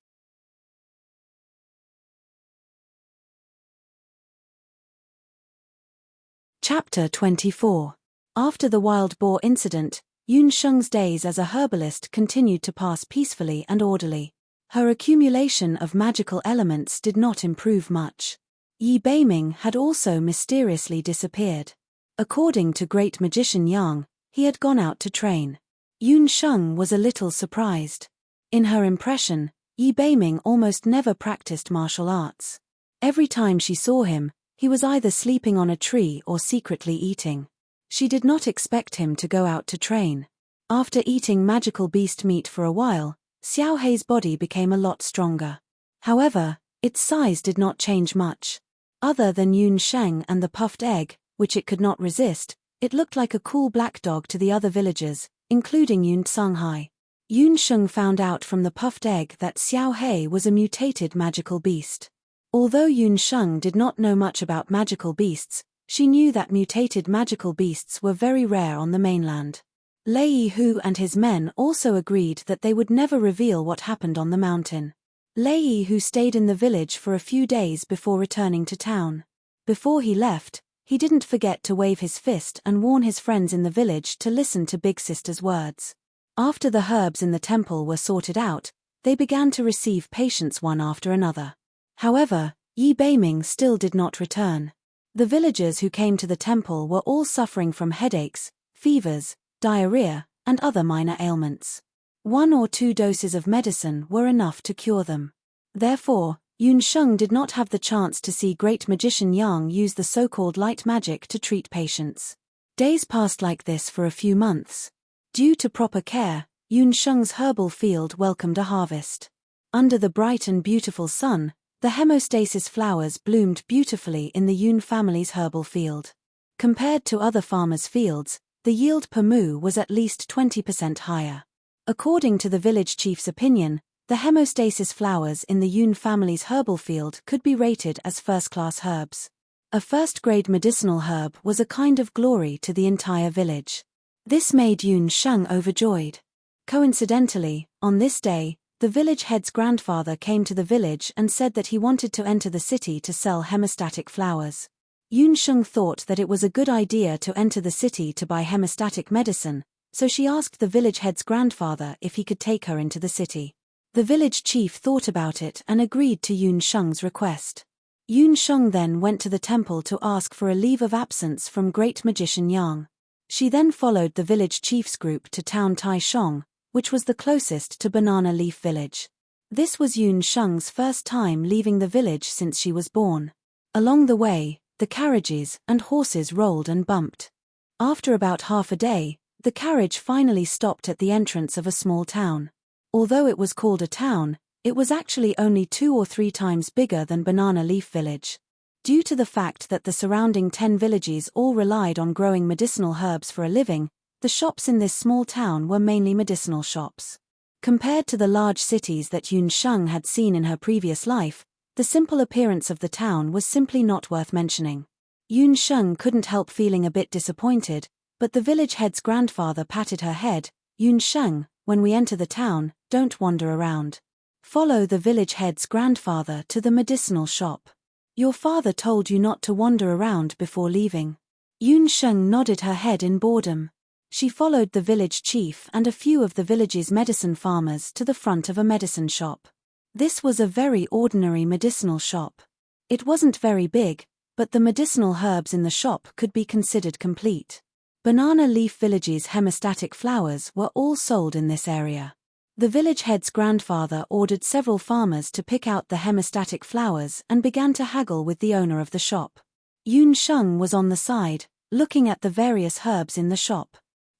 Chapter 24. After the wild boar incident, Yun Sheng's days as a herbalist continued to pass peacefully and orderly. Her accumulation of magical elements did not improve much. Yi Beiming had also mysteriously disappeared. According to Great Magician Yang, he had gone out to train. Yun Sheng was a little surprised. In her impression, Yi Beiming almost never practiced martial arts. Every time she saw him, he was either sleeping on a tree or secretly eating. She did not expect him to go out to train. After eating magical beast meat for a while, Xiao Hei's body became a lot stronger. However, its size did not change much. Other than Yun Sheng and the puffed egg, which it could not resist, it looked like a cool black dog to the other villagers, including Yun Hai. Yun Sheng found out from the puffed egg that Xiao Hei was a mutated magical beast. Although Yun Sheng did not know much about magical beasts, she knew that mutated magical beasts were very rare on the mainland. Lei Hu and his men also agreed that they would never reveal what happened on the mountain. Lei Hu stayed in the village for a few days before returning to town. Before he left, he didn't forget to wave his fist and warn his friends in the village to listen to Big Sister's words. After the herbs in the temple were sorted out, they began to receive patients one after another. However, Yi Beiming still did not return. The villagers who came to the temple were all suffering from headaches, fevers, diarrhea, and other minor ailments. 1 or 2 doses of medicine were enough to cure them. Therefore, Yun Sheng did not have the chance to see great magician Yang use the so-called light magic to treat patients. Days passed like this for a few months. Due to proper care, Yun Sheng's herbal field welcomed a harvest. Under the bright and beautiful sun, the hemostasis flowers bloomed beautifully in the Yun family's herbal field. Compared to other farmers' fields, the yield per mu was at least 20% higher. According to the village chief's opinion, the hemostasis flowers in the Yun family's herbal field could be rated as first-class herbs. A first-grade medicinal herb was a kind of glory to the entire village. This made Yun Sheng overjoyed. Coincidentally, on this day, the village head's grandfather came to the village and said that he wanted to enter the city to sell hemostatic flowers. Yun Sheng thought that it was a good idea to enter the city to buy hemostatic medicine, so she asked the village head's grandfather if he could take her into the city. The village chief thought about it and agreed to Yun Sheng's request. Yun Sheng then went to the temple to ask for a leave of absence from great magician Yang. She then followed the village chief's group to town Taishong, which was the closest to Banana Leaf Village. This was Yun Sheng's first time leaving the village since she was born. Along the way, the carriages and horses rolled and bumped. After about half a day, the carriage finally stopped at the entrance of a small town. Although it was called a town, it was actually only 2 or 3 times bigger than Banana Leaf Village. Due to the fact that the surrounding 10 villages all relied on growing medicinal herbs for a living, the shops in this small town were mainly medicinal shops. Compared to the large cities that Yun Sheng had seen in her previous life, the simple appearance of the town was simply not worth mentioning. Yun Sheng couldn't help feeling a bit disappointed, but the village head's grandfather patted her head. Yun Sheng, when we enter the town, don't wander around. Follow the village head's grandfather to the medicinal shop. Your father told you not to wander around before leaving. Yun Sheng nodded her head in boredom. She followed the village chief and a few of the village's medicine farmers to the front of a medicine shop. This was a very ordinary medicinal shop. It wasn't very big, but the medicinal herbs in the shop could be considered complete. Banana Leaf Village's hemostatic flowers were all sold in this area. The village head's grandfather ordered several farmers to pick out the hemostatic flowers and began to haggle with the owner of the shop. Yun Sheng was on the side, looking at the various herbs in the shop.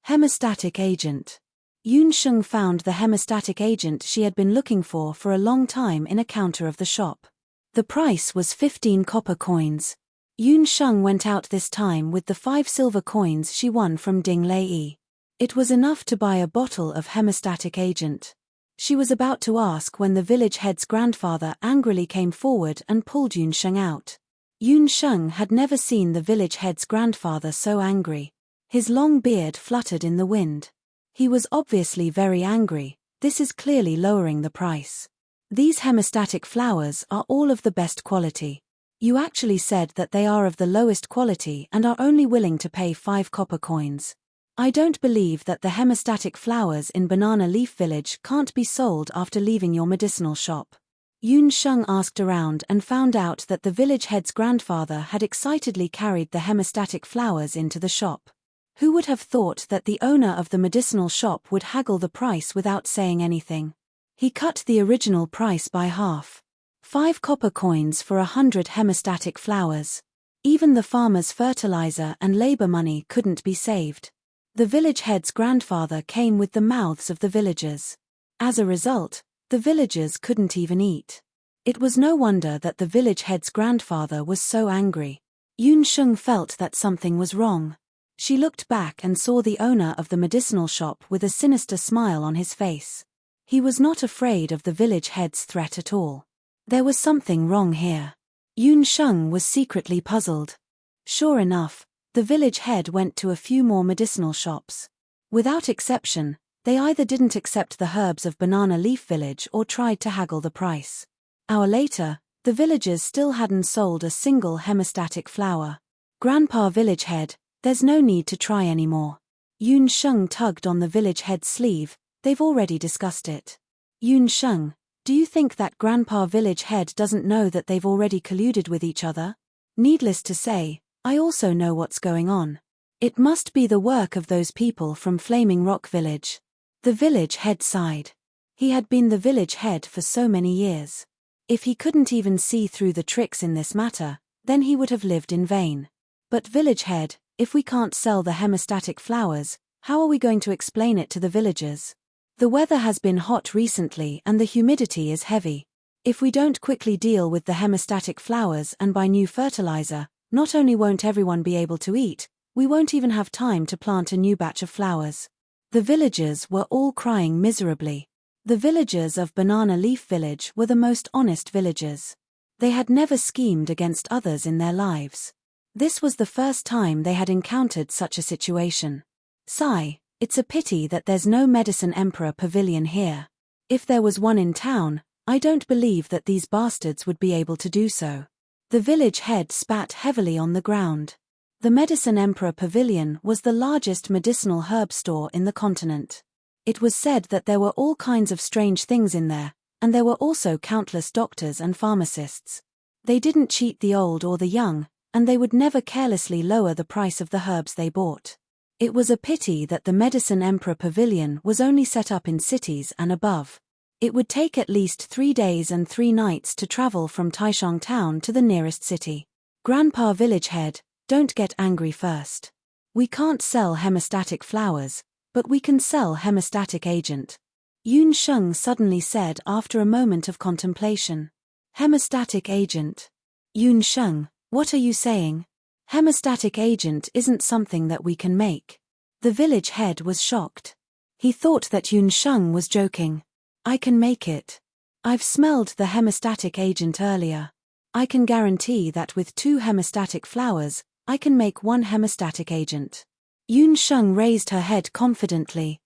Hemostatic agent. Yun Sheng found the hemostatic agent she had been looking for a long time in a counter of the shop. The price was 15 copper coins. Yun Sheng went out this time with the 5 silver coins she won from Ding Lei. It was enough to buy a bottle of hemostatic agent. She was about to ask when the village head's grandfather angrily came forward and pulled Yun Sheng out. Yun Sheng had never seen the village head's grandfather so angry. His long beard fluttered in the wind. He was obviously very angry. This is clearly lowering the price. These hemostatic flowers are all of the best quality. You actually said that they are of the lowest quality and are only willing to pay 5 copper coins. I don't believe that the hemostatic flowers in Banana Leaf Village can't be sold after leaving your medicinal shop. Yun Sheng asked around and found out that the village head's grandfather had excitedly carried the hemostatic flowers into the shop. Who would have thought that the owner of the medicinal shop would haggle the price without saying anything? He cut the original price by half. 5 copper coins for 100 hemostatic flowers. Even the farmer's fertilizer and labor money couldn't be saved. The village head's grandfather came with the mouths of the villagers. As a result, the villagers couldn't even eat. It was no wonder that the village head's grandfather was so angry. Yun Sheng felt that something was wrong. She looked back and saw the owner of the medicinal shop with a sinister smile on his face. He was not afraid of the village head's threat at all. There was something wrong here. Yun Sheng was secretly puzzled. Sure enough, the village head went to a few more medicinal shops. Without exception, they either didn't accept the herbs of Banana Leaf Village or tried to haggle the price. Hour later, The villagers still hadn't sold a single hemostatic flower. Grandpa Village Head, there's no need to try anymore. Yun Sheng tugged on the village head's sleeve. They've already discussed it. Yun Sheng, do you think that Grandpa Village Head doesn't know that they've already colluded with each other? Needless to say, I also know what's going on. It must be the work of those people from Flaming Rock Village. The village head sighed. He had been the village head for so many years. If he couldn't even see through the tricks in this matter, then he would have lived in vain. But village head, if we can't sell the hemostatic flowers, how are we going to explain it to the villagers? The weather has been hot recently and the humidity is heavy. If we don't quickly deal with the hemostatic flowers and buy new fertilizer, not only won't everyone be able to eat, we won't even have time to plant a new batch of flowers. The villagers were all crying miserably. The villagers of Banana Leaf Village were the most honest villagers. They had never schemed against others in their lives. This was the first time they had encountered such a situation. Sigh, it's a pity that there's no Medicine Emperor Pavilion here. If there was one in town, I don't believe that these bastards would be able to do so. The village head spat heavily on the ground. The Medicine Emperor Pavilion was the largest medicinal herb store in the continent. It was said that there were all kinds of strange things in there, and there were also countless doctors and pharmacists. They didn't cheat the old or the young, and they would never carelessly lower the price of the herbs they bought. It was a pity that the Medicine Emperor Pavilion was only set up in cities and above. It would take at least 3 days and 3 nights to travel from Taishang Town to the nearest city. Grandpa Village Head, don't get angry first. We can't sell hemostatic flowers, but we can sell hemostatic agent. Yun Sheng suddenly said after a moment of contemplation. Hemostatic agent. Yun Sheng, what are you saying? Hemostatic agent isn't something that we can make. The village head was shocked. He thought that Yun Sheng was joking. I can make it. I've smelled the hemostatic agent earlier. I can guarantee that with 2 hemostatic flowers, I can make 1 hemostatic agent. Yun Sheng raised her head confidently.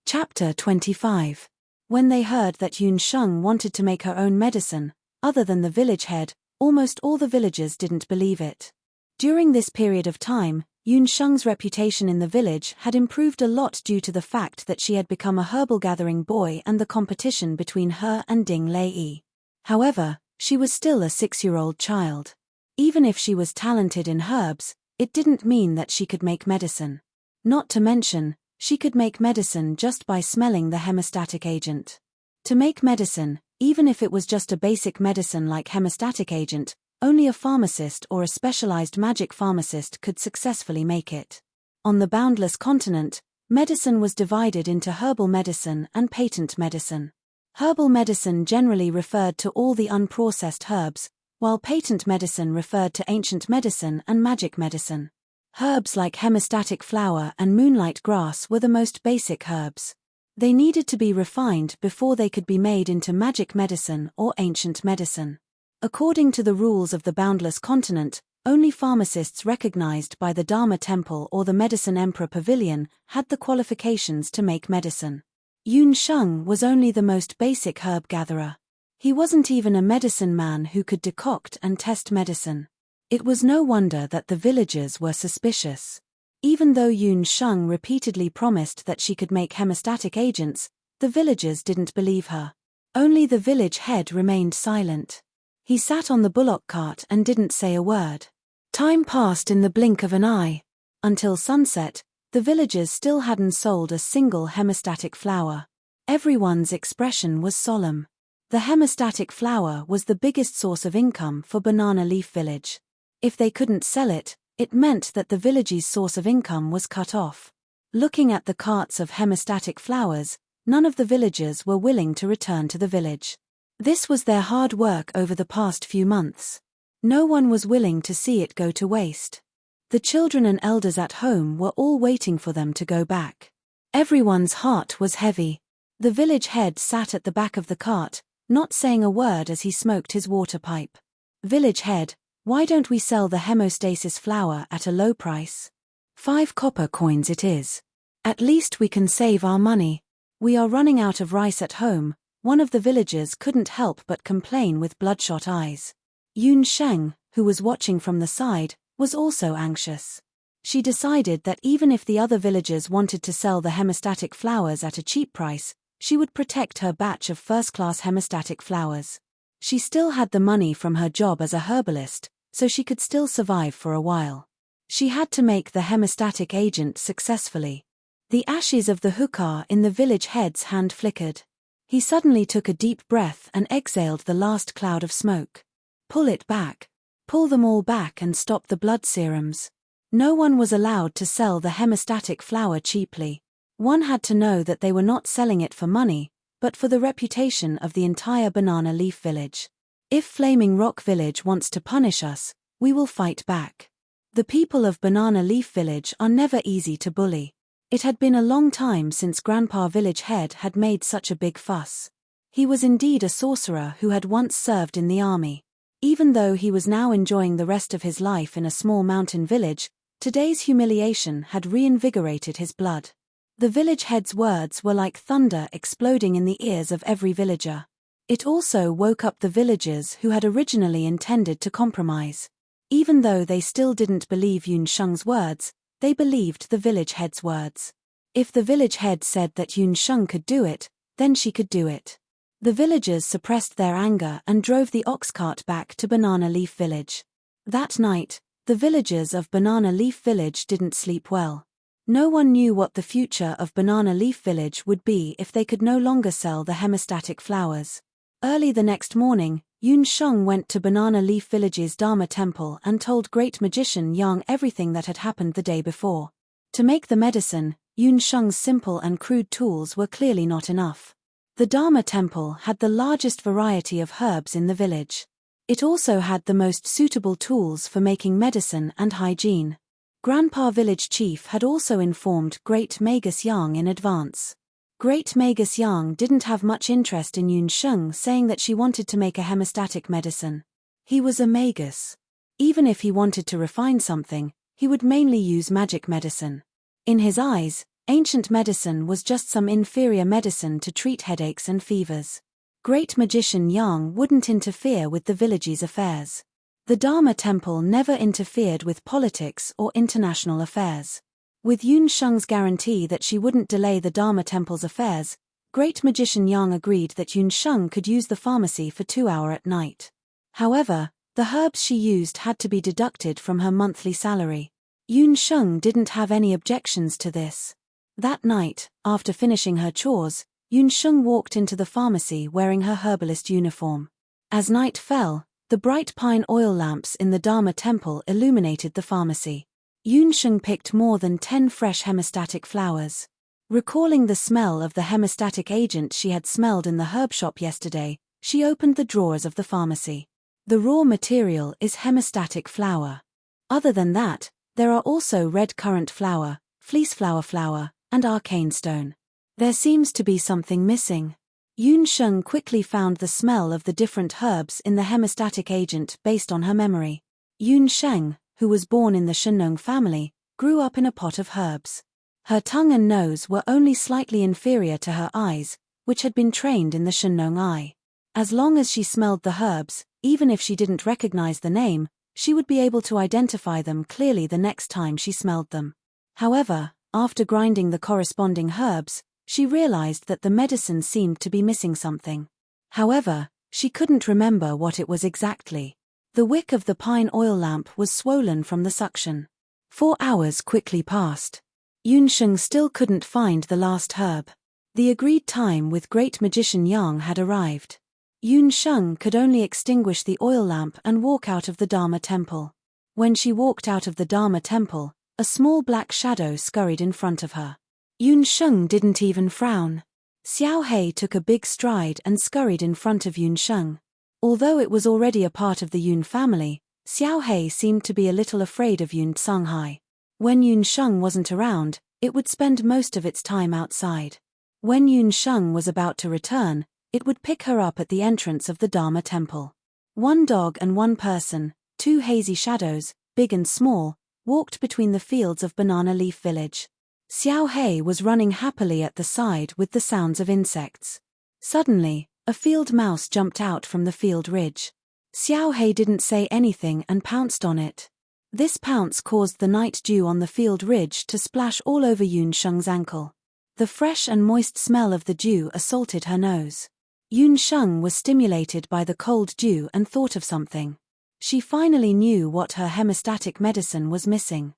Chapter 25. When they heard that Yun Sheng wanted to make her own medicine, other than the village head, almost all the villagers didn't believe it. During this period of time, Yun Sheng's reputation in the village had improved a lot due to the fact that she had become a herbal-gathering boy and the competition between her and Ding Lei. However, she was still a 6-year-old child. Even if she was talented in herbs, it didn't mean that she could make medicine. Not to mention, she could make medicine just by smelling the hemostatic agent. To make medicine, even if it was just a basic medicine like hemostatic agent, only a pharmacist or a specialized magic pharmacist could successfully make it. On the boundless continent, medicine was divided into herbal medicine and patent medicine. Herbal medicine generally referred to all the unprocessed herbs, while patent medicine referred to ancient medicine and magic medicine. Herbs like hemostatic flower and moonlight grass were the most basic herbs. They needed to be refined before they could be made into magic medicine or ancient medicine. According to the rules of the boundless continent, only pharmacists recognized by the Dharma Temple or the Medicine Emperor Pavilion had the qualifications to make medicine. Yun Sheng was only the most basic herb gatherer. He wasn't even a medicine man who could decoct and test medicine. It was no wonder that the villagers were suspicious. Even though Yun Sheng repeatedly promised that she could make hemostatic agents, the villagers didn't believe her. Only the village head remained silent. He sat on the bullock cart and didn't say a word. Time passed in the blink of an eye. Until sunset, the villagers still hadn't sold a single hemostatic flower. Everyone's expression was solemn. The hemostatic flower was the biggest source of income for Banana Leaf Village. If they couldn't sell it, it meant that the village's source of income was cut off. Looking at the carts of hemostatic flowers, none of the villagers were willing to return to the village. This was their hard work over the past few months. No one was willing to see it go to waste. The children and elders at home were all waiting for them to go back. Everyone's heart was heavy. The village head sat at the back of the cart, not saying a word as he smoked his water pipe. Village head, why don't we sell the hemostasis flower at a low price? 5 copper coins it is. At least we can save our money. We are running out of rice at home. One of the villagers couldn't help but complain with bloodshot eyes. Yun Sheng, who was watching from the side, was also anxious. She decided that even if the other villagers wanted to sell the hemostatic flowers at a cheap price, she would protect her batch of first-class hemostatic flowers. She still had the money from her job as a herbalist, so she could still survive for a while. She had to make the hemostatic agent successfully. The ashes of the hookah in the village head's hand flickered. He suddenly took a deep breath and exhaled the last cloud of smoke. Pull it back. Pull them all back and stop the blood serums. No one was allowed to sell the hemostatic flower cheaply. One had to know that they were not selling it for money, but for the reputation of the entire Banana Leaf Village. If Flaming Rock Village wants to punish us, we will fight back. The people of Banana Leaf Village are never easy to bully. It had been a long time since Grandpa Village Head had made such a big fuss. He was indeed a sorcerer who had once served in the army. Even though he was now enjoying the rest of his life in a small mountain village, today's humiliation had reinvigorated his blood. The village head's words were like thunder exploding in the ears of every villager. It also woke up the villagers who had originally intended to compromise. Even though they still didn't believe Yun Sheng's words, they believed the village head's words. If the village head said that Yun Sheng could do it, then she could do it. The villagers suppressed their anger and drove the ox cart back to Banana Leaf Village. That night, the villagers of Banana Leaf Village didn't sleep well. No one knew what the future of Banana Leaf Village would be if they could no longer sell the hemostatic flowers. Early the next morning, Yun Sheng went to Banana Leaf Village's Dharma Temple and told Great Magician Yang everything that had happened the day before. To make the medicine, Yun Sheng's simple and crude tools were clearly not enough. The Dharma Temple had the largest variety of herbs in the village. It also had the most suitable tools for making medicine and hygiene. Grandpa Village Chief had also informed Great Magus Yang in advance. Great Magus Yang didn't have much interest in Yun Sheng saying that she wanted to make a hemostatic medicine. He was a magus. Even if he wanted to refine something, he would mainly use magic medicine. In his eyes, ancient medicine was just some inferior medicine to treat headaches and fevers. Great Magician Yang wouldn't interfere with the village's affairs. The Dharma Temple never interfered with politics or international affairs. With Yun Sheng's guarantee that she wouldn't delay the Dharma Temple's affairs, Great Magician Yang agreed that Yun Sheng could use the pharmacy for 2 hours at night. However, the herbs she used had to be deducted from her monthly salary. Yun Sheng didn't have any objections to this. That night, after finishing her chores, Yun Sheng walked into the pharmacy wearing her herbalist uniform. As night fell, the bright pine oil lamps in the Dharma Temple illuminated the pharmacy. Yun Sheng picked more than 10 fresh hemostatic flowers. Recalling the smell of the hemostatic agent she had smelled in the herb shop yesterday, she opened the drawers of the pharmacy. The raw material is hemostatic flower. Other than that, there are also red currant flower, fleeceflower flower, and arcane stone. There seems to be something missing. Yun Sheng quickly found the smell of the different herbs in the hemostatic agent based on her memory. Yun Sheng, who was born in the Shenong family, grew up in a pot of herbs. Her tongue and nose were only slightly inferior to her eyes, which had been trained in the Shenong eye. As long as she smelled the herbs, even if she didn't recognize the name, she would be able to identify them clearly the next time she smelled them. However, after grinding the corresponding herbs, she realized that the medicine seemed to be missing something. However, she couldn't remember what it was exactly. The wick of the pine oil lamp was swollen from the suction. 4 hours quickly passed. Yun Sheng still couldn't find the last herb. The agreed time with Great Magician Yang had arrived. Yun Sheng could only extinguish the oil lamp and walk out of the Dharma Temple. When she walked out of the Dharma Temple, a small black shadow scurried in front of her. Yun Sheng didn't even frown. Xiao Hei took a big stride and scurried in front of Yun Sheng. Although it was already a part of the Yun family, Xiao Hei seemed to be a little afraid of Yun Songhai. When Yun Sheng wasn't around, it would spend most of its time outside. When Yun Sheng was about to return, it would pick her up at the entrance of the Dharma Temple. One dog and one person, 2 hazy shadows, big and small, walked between the fields of Banana Leaf Village. Xiao Hei was running happily at the side with the sounds of insects. Suddenly, a field mouse jumped out from the field ridge. Xiao Hei didn't say anything and pounced on it. This pounce caused the night dew on the field ridge to splash all over Yun Sheng's ankle. The fresh and moist smell of the dew assaulted her nose. Yun Sheng was stimulated by the cold dew and thought of something. She finally knew what her hemostatic medicine was missing.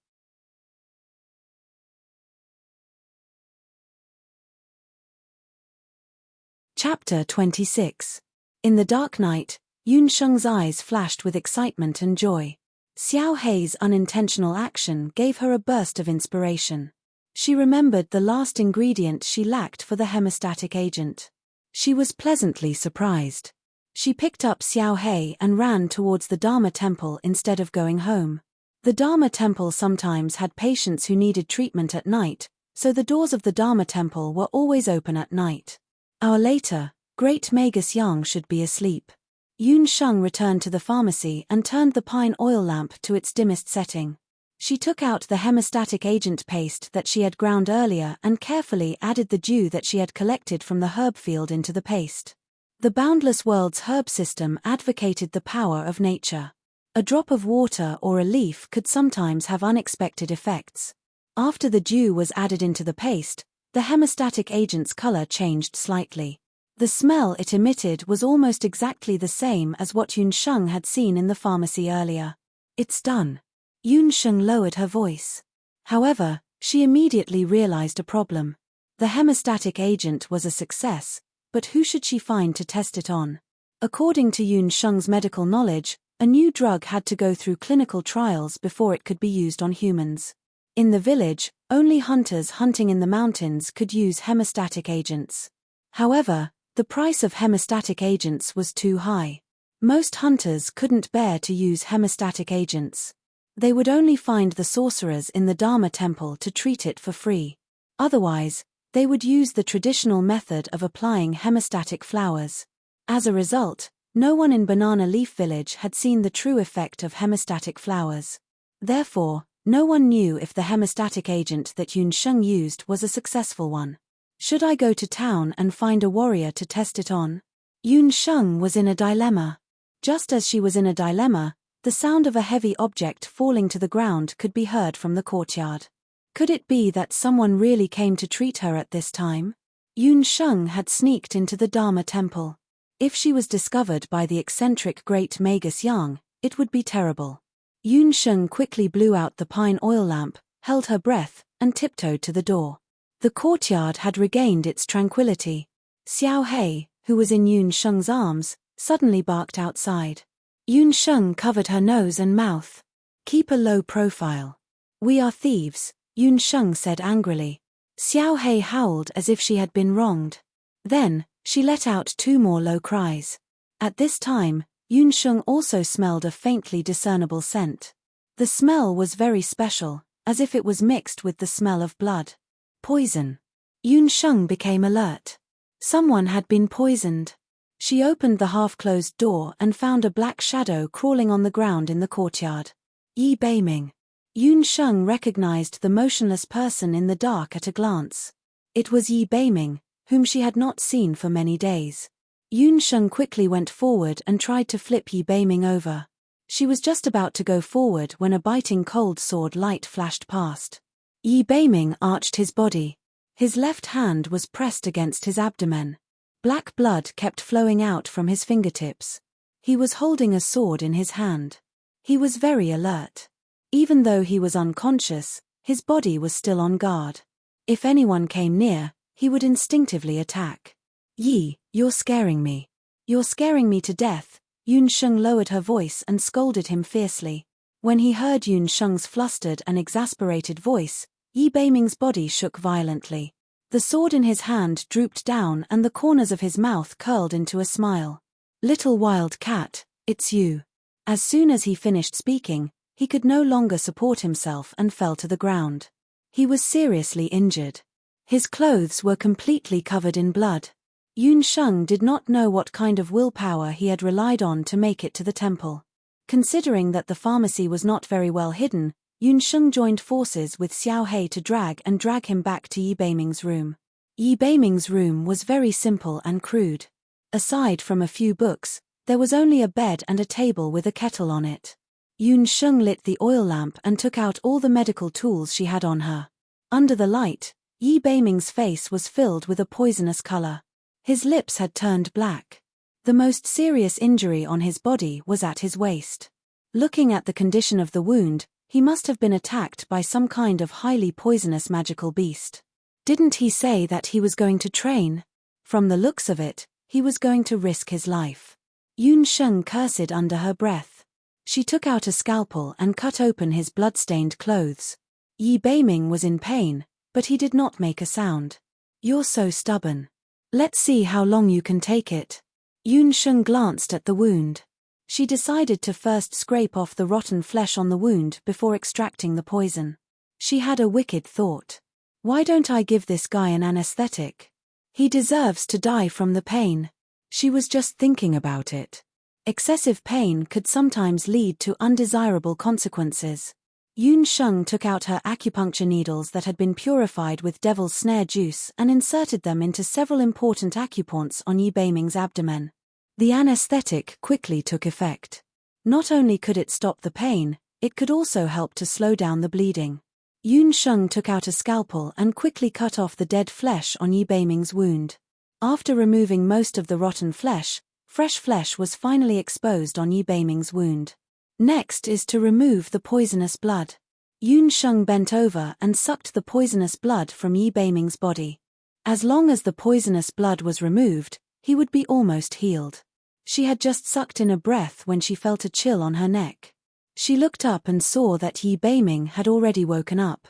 Chapter 26. In the dark night, Yun Sheng's eyes flashed with excitement and joy. Xiao Hei's unintentional action gave her a burst of inspiration. She remembered the last ingredient she lacked for the hemostatic agent. She was pleasantly surprised. She picked up Xiao Hei and ran towards the Dharma temple instead of going home. The Dharma temple sometimes had patients who needed treatment at night, so the doors of the Dharma temple were always open at night. An hour later, Great Magus Yang should be asleep. Yun Sheng returned to the pharmacy and turned the pine oil lamp to its dimmest setting. She took out the hemostatic agent paste that she had ground earlier and carefully added the dew that she had collected from the herb field into the paste. The Boundless World's herb system advocated the power of nature. A drop of water or a leaf could sometimes have unexpected effects. After the dew was added into the paste, the hemostatic agent's color changed slightly. The smell it emitted was almost exactly the same as what Yun Sheng had seen in the pharmacy earlier. It's done. Yun Sheng lowered her voice. However, she immediately realized a problem. The hemostatic agent was a success, but who should she find to test it on? According to Yun Sheng's medical knowledge, a new drug had to go through clinical trials before it could be used on humans. In the village, only hunters hunting in the mountains could use hemostatic agents. However, the price of hemostatic agents was too high. Most hunters couldn't bear to use hemostatic agents. They would only find the sorcerers in the Dharma temple to treat it for free. Otherwise, they would use the traditional method of applying hemostatic flowers. As a result, no one in Banana Leaf Village had seen the true effect of hemostatic flowers. Therefore, no one knew if the hemostatic agent that Yun Sheng used was a successful one. Should I go to town and find a warrior to test it on? Yun Sheng was in a dilemma. Just as she was in a dilemma, the sound of a heavy object falling to the ground could be heard from the courtyard. Could it be that someone really came to treat her at this time? Yun Sheng had sneaked into the Dharma temple. If she was discovered by the eccentric Great Magus Yang, it would be terrible. Yun Sheng quickly blew out the pine oil lamp, held her breath, and tiptoed to the door. The courtyard had regained its tranquility. Xiao Hei, who was in Yun Sheng's arms, suddenly barked outside. Yun Sheng covered her nose and mouth. Keep a low profile. We are thieves, Yun Sheng said angrily. Xiao Hei howled as if she had been wronged. Then, she let out 2 more low cries. At this time, Yun Sheng also smelled a faintly discernible scent. The smell was very special, as if it was mixed with the smell of blood. Poison. Yun Sheng became alert. Someone had been poisoned. She opened the half-closed door and found a black shadow crawling on the ground in the courtyard. Yi Beiming. Yun Sheng recognized the motionless person in the dark at a glance. It was Yi Beiming, whom she had not seen for many days. Yun Sheng quickly went forward and tried to flip Yi Beiming over. She was just about to go forward when a biting cold sword light flashed past. Yi Beiming arched his body. His left hand was pressed against his abdomen. Black blood kept flowing out from his fingertips. He was holding a sword in his hand. He was very alert. Even though he was unconscious, his body was still on guard. If anyone came near, he would instinctively attack. Yi, you're scaring me. You're scaring me to death. Yun Sheng lowered her voice and scolded him fiercely. When he heard Yun Sheng's flustered and exasperated voice, Yi Beiming's body shook violently. The sword in his hand drooped down and the corners of his mouth curled into a smile. Little wild cat, it's you. As soon as he finished speaking, he could no longer support himself and fell to the ground. He was seriously injured. His clothes were completely covered in blood. Yun Sheng did not know what kind of willpower he had relied on to make it to the temple. Considering that the pharmacy was not very well hidden, Sheng joined forces with Xiao He to drag him back to Yi Beiming's room. Yi Beiming's room was very simple and crude. Aside from a few books, there was only a bed and a table with a kettle on it. Sheng lit the oil lamp and took out all the medical tools she had on her. Under the light, Yi Beiming's face was filled with a poisonous color. His lips had turned black. The most serious injury on his body was at his waist. Looking at the condition of the wound, he must have been attacked by some kind of highly poisonous magical beast. Didn't he say that he was going to train? From the looks of it, he was going to risk his life. Sheng cursed under her breath. She took out a scalpel and cut open his blood-stained clothes. Yi Beiming was in pain, but he did not make a sound. "You're so stubborn. Let's see how long you can take it." Sheng glanced at the wound. She decided to first scrape off the rotten flesh on the wound before extracting the poison. She had a wicked thought. Why don't I give this guy an anesthetic? He deserves to die from the pain. She was just thinking about it. Excessive pain could sometimes lead to undesirable consequences. Sheng took out her acupuncture needles that had been purified with devil's snare juice and inserted them into several important acupoints on Yi Beiming's abdomen. The anesthetic quickly took effect. Not only could it stop the pain, it could also help to slow down the bleeding. Sheng took out a scalpel and quickly cut off the dead flesh on Yi Beiming's wound. After removing most of the rotten flesh, fresh flesh was finally exposed on Yi Beiming's wound. Next is to remove the poisonous blood. Sheng bent over and sucked the poisonous blood from Yi Beiming's body. As long as the poisonous blood was removed, he would be almost healed. She had just sucked in a breath when she felt a chill on her neck. She looked up and saw that Yi Beiming had already woken up.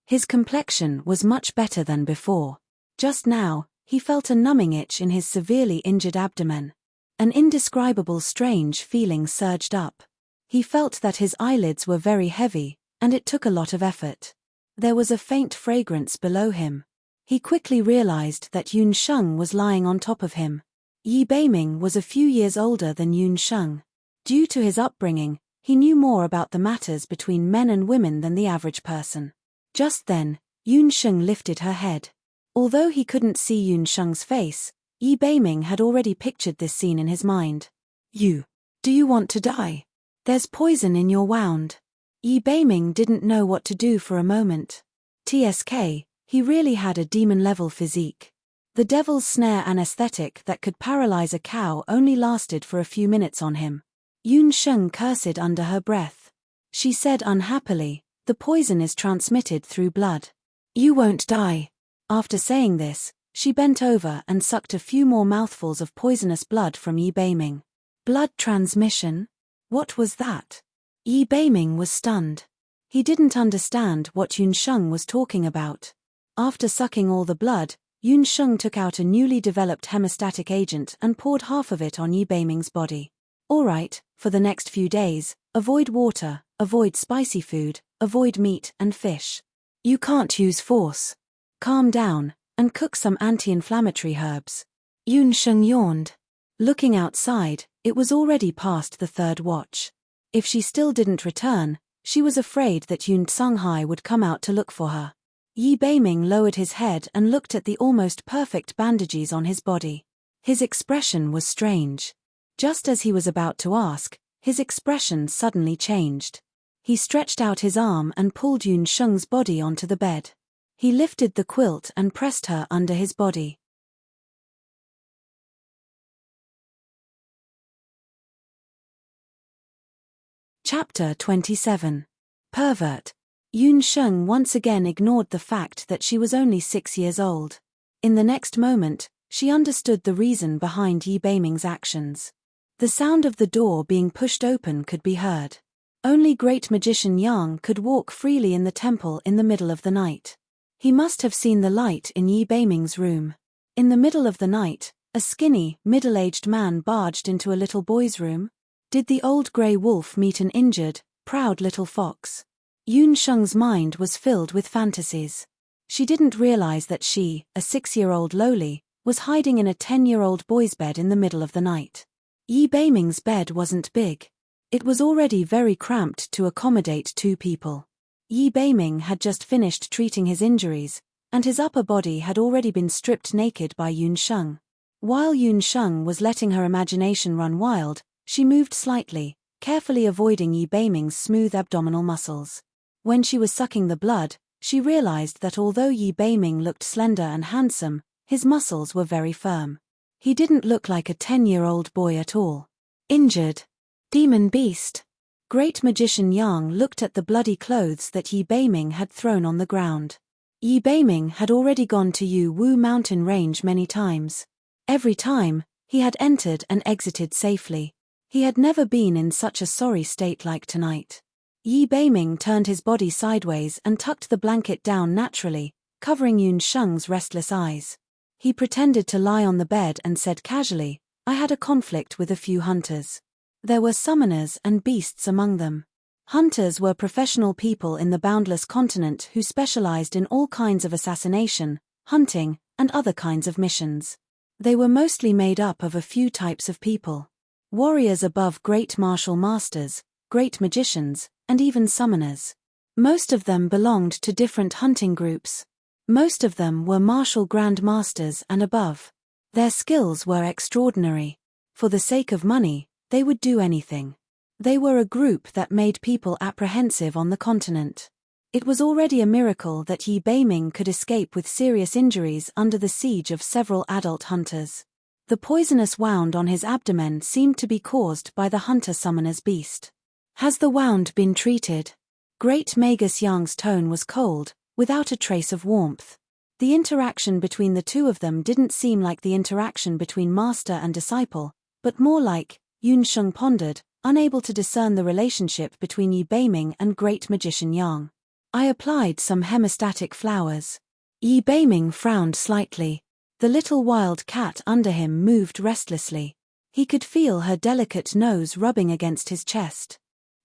His complexion was much better than before. Just now, he felt a numbing itch in his severely injured abdomen. An indescribable strange feeling surged up. He felt that his eyelids were very heavy, and it took a lot of effort. There was a faint fragrance below him. He quickly realized that Sheng was lying on top of him. Yi Beiming was a few years older than Sheng. Due to his upbringing, he knew more about the matters between men and women than the average person. Just then, Sheng lifted her head. Although he couldn't see Sheng's face, Yi Beiming had already pictured this scene in his mind. Do you want to die? There's poison in your wound." Yi Beiming didn't know what to do for a moment. TSK, he really had a demon-level physique. The devil's snare anesthetic that could paralyze a cow only lasted for a few minutes on him. Sheng cursed under her breath. She said unhappily, "The poison is transmitted through blood. You won't die." After saying this, she bent over and sucked a few more mouthfuls of poisonous blood from Yi Beiming. Blood transmission? What was that? Yi Beiming was stunned. He didn't understand what Sheng was talking about. After sucking all the blood, Sheng took out a newly developed hemostatic agent and poured half of it on Yi Beiming's body. "All right, for the next few days, avoid water, avoid spicy food, avoid meat and fish. You can't use force. Calm down, and cook some anti-inflammatory herbs." Sheng yawned. Looking outside, it was already past the third watch. If she still didn't return, she was afraid that Songhai would come out to look for her. Yi Beiming lowered his head and looked at the almost perfect bandages on his body. His expression was strange. Just as he was about to ask, his expression suddenly changed. He stretched out his arm and pulled Sheng's body onto the bed. He lifted the quilt and pressed her under his body. Chapter 27. Pervert. Sheng once again ignored the fact that she was only 6 years old. In the next moment, she understood the reason behind Yi Beiming's actions. The sound of the door being pushed open could be heard. Only great magician Yang could walk freely in the temple in the middle of the night. He must have seen the light in Yi Beiming's room. In the middle of the night, a skinny, middle-aged man barged into a little boy's room. Did the old grey wolf meet an injured, proud little fox? Sheng's mind was filled with fantasies. She didn't realize that she, a 6-year-old lowly, was hiding in a 10-year-old boy's bed in the middle of the night. Yi Beiming's bed wasn't big. It was already very cramped to accommodate 2 people. Yi Beiming had just finished treating his injuries, and his upper body had already been stripped naked by Yun Sheng. While Yun Sheng was letting her imagination run wild, she moved slightly, carefully avoiding Yi Beiming's smooth abdominal muscles. When she was sucking the blood, she realized that although Yi Beiming looked slender and handsome, his muscles were very firm. He didn't look like a 10-year-old boy at all. Injured. Demon beast. Great Magician Yang looked at the bloody clothes that Yi Beiming had thrown on the ground. Yi Beiming had already gone to Yu Wu mountain range many times. Every time, he had entered and exited safely. He had never been in such a sorry state like tonight. Yi Beiming turned his body sideways and tucked the blanket down naturally, covering Yun Sheng's restless eyes. He pretended to lie on the bed and said casually, "I had a conflict with a few hunters. There were summoners and beasts among them." Hunters were professional people in the Boundless Continent who specialized in all kinds of assassination, hunting, and other kinds of missions. They were mostly made up of a few types of people. Warriors above great martial masters, great magicians, and even summoners. Most of them belonged to different hunting groups. Most of them were martial grandmasters and above. Their skills were extraordinary. For the sake of money, they would do anything. They were a group that made people apprehensive on the continent. It was already a miracle that Yi Beiming could escape with serious injuries under the siege of several adult hunters. The poisonous wound on his abdomen seemed to be caused by the hunter-summoner's beast. "Has the wound been treated?" Great Magus Yang's tone was cold, without a trace of warmth. The interaction between the two of them didn't seem like the interaction between master and disciple, but more like, Yun Sheng pondered, unable to discern the relationship between Yi Beiming and Great Magician Yang. "I applied some hemostatic flowers." Yi Beiming frowned slightly. The little wild cat under him moved restlessly. He could feel her delicate nose rubbing against his chest.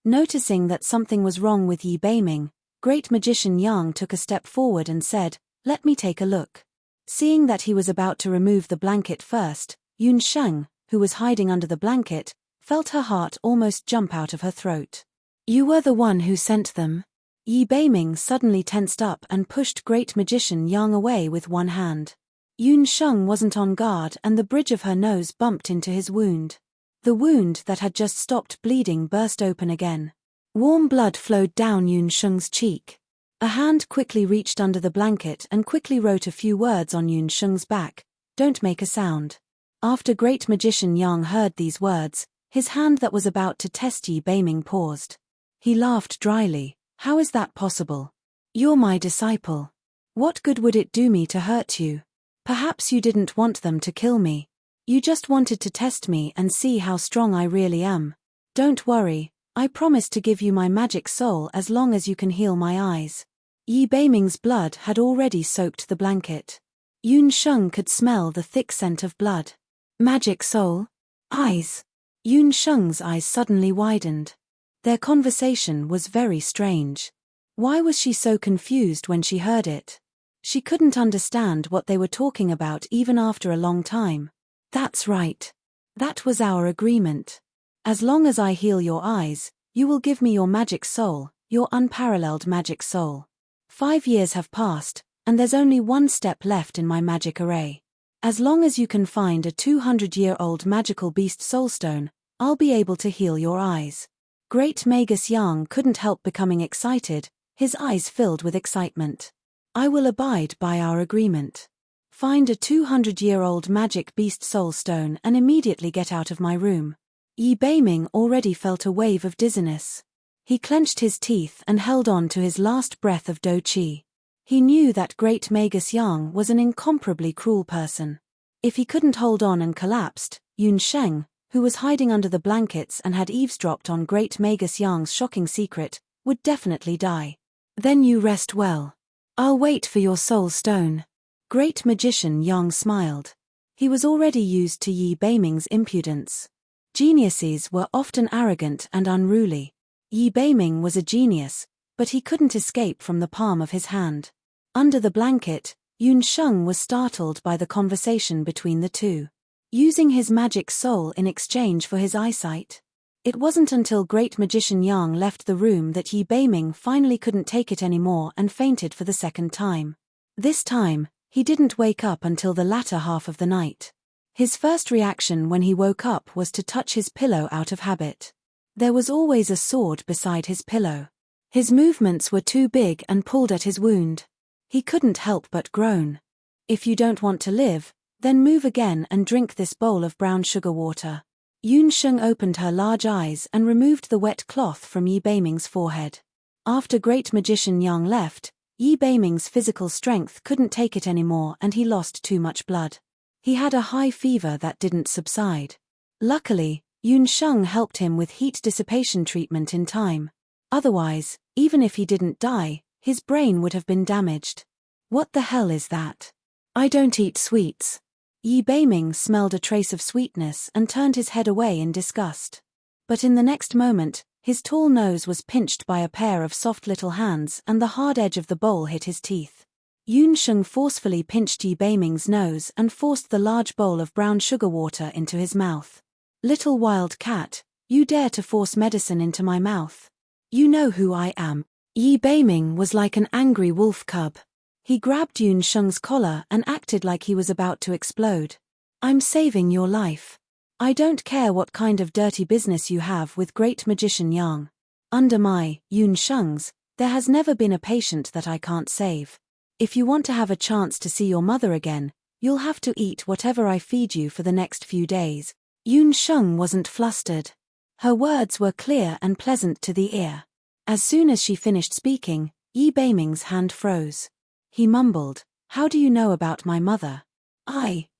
Noticing that something was wrong with Yi Beiming, Great Magician Yang took a step forward and said, "Let me take a look." Seeing that he was about to remove the blanket first, Yun Sheng, who was hiding under the blanket, felt her heart almost jump out of her throat. "You were the one who sent them?" Yi Beiming suddenly tensed up and pushed Great Magician Yang away with one hand. Yun Sheng wasn't on guard and the bridge of her nose bumped into his wound. The wound that had just stopped bleeding burst open again. Warm blood flowed down Yun Sheng's cheek. A hand quickly reached under the blanket and quickly wrote a few words on Yun Sheng's back. "Don't make a sound." After Great Magician Yang heard these words, his hand that was about to test Yi Beiming paused. He laughed dryly. "How is that possible? You're my disciple. What good would it do me to hurt you? Perhaps you didn't want them to kill me. You just wanted to test me and see how strong I really am. Don't worry, I promise to give you my magic soul as long as you can heal my eyes." Yi Beiming's blood had already soaked the blanket. Yun Sheng could smell the thick scent of blood. Magic soul? Eyes? Yun Sheng's eyes suddenly widened. Their conversation was very strange. Why was she so confused when she heard it? She couldn't understand what they were talking about even after a long time. "That's right. That was our agreement. As long as I heal your eyes, you will give me your magic soul, your unparalleled magic soul. 5 years have passed, and there's only one step left in my magic array. As long as you can find a 200-year-old magical beast soulstone, I'll be able to heal your eyes." Great Magus Yang couldn't help becoming excited, his eyes filled with excitement. "I will abide by our agreement. Find a 200-year-old magic beast soulstone and immediately get out of my room." Yi Beiming already felt a wave of dizziness. He clenched his teeth and held on to his last breath of Do Qi. He knew that Great Magus Yang was an incomparably cruel person. If he couldn't hold on and collapsed, Yun Sheng, who was hiding under the blankets and had eavesdropped on Great Magus Yang's shocking secret, would definitely die. "Then you rest well. I'll wait for your soul stone." Great Magician Yang smiled. He was already used to Yi Beiming's impudence. Geniuses were often arrogant and unruly. Yi Beiming was a genius, but he couldn't escape from the palm of his hand. Under the blanket, Yun Sheng was startled by the conversation between the two. Using his magic soul in exchange for his eyesight? It wasn't until Great Magician Yang left the room that Yi Beiming finally couldn't take it anymore and fainted for the second time. This time, he didn't wake up until the latter half of the night. His first reaction when he woke up was to touch his pillow out of habit. There was always a sword beside his pillow. His movements were too big and pulled at his wound. He couldn't help but groan. If you don't want to live, then move again and drink this bowl of brown sugar water. Yun Sheng opened her large eyes and removed the wet cloth from Yi Beiming's forehead. After Great Magician Yang left, Yi Beiming's physical strength couldn't take it anymore and he lost too much blood. He had a high fever that didn't subside. Luckily, Yun Sheng helped him with heat dissipation treatment in time. Otherwise, even if he didn't die, his brain would have been damaged. What the hell is that? I don't eat sweets. Yi Beiming smelled a trace of sweetness and turned his head away in disgust. But in the next moment, his tall nose was pinched by a pair of soft little hands and the hard edge of the bowl hit his teeth. Yun Sheng forcefully pinched Yi Beiming's nose and forced the large bowl of brown sugar water into his mouth. Little wild cat, you dare to force medicine into my mouth. You know who I am. Yi Beiming was like an angry wolf cub. He grabbed Yun Sheng's collar and acted like he was about to explode. I'm saving your life. I don't care what kind of dirty business you have with Great Magician Yang. Under my, Yun Sheng's, there has never been a patient that I can't save. If you want to have a chance to see your mother again, you'll have to eat whatever I feed you for the next few days. Yun Sheng wasn't flustered. Her words were clear and pleasant to the ear. As soon as she finished speaking, Yi Beiming's hand froze. He mumbled, "How do you know about my mother?"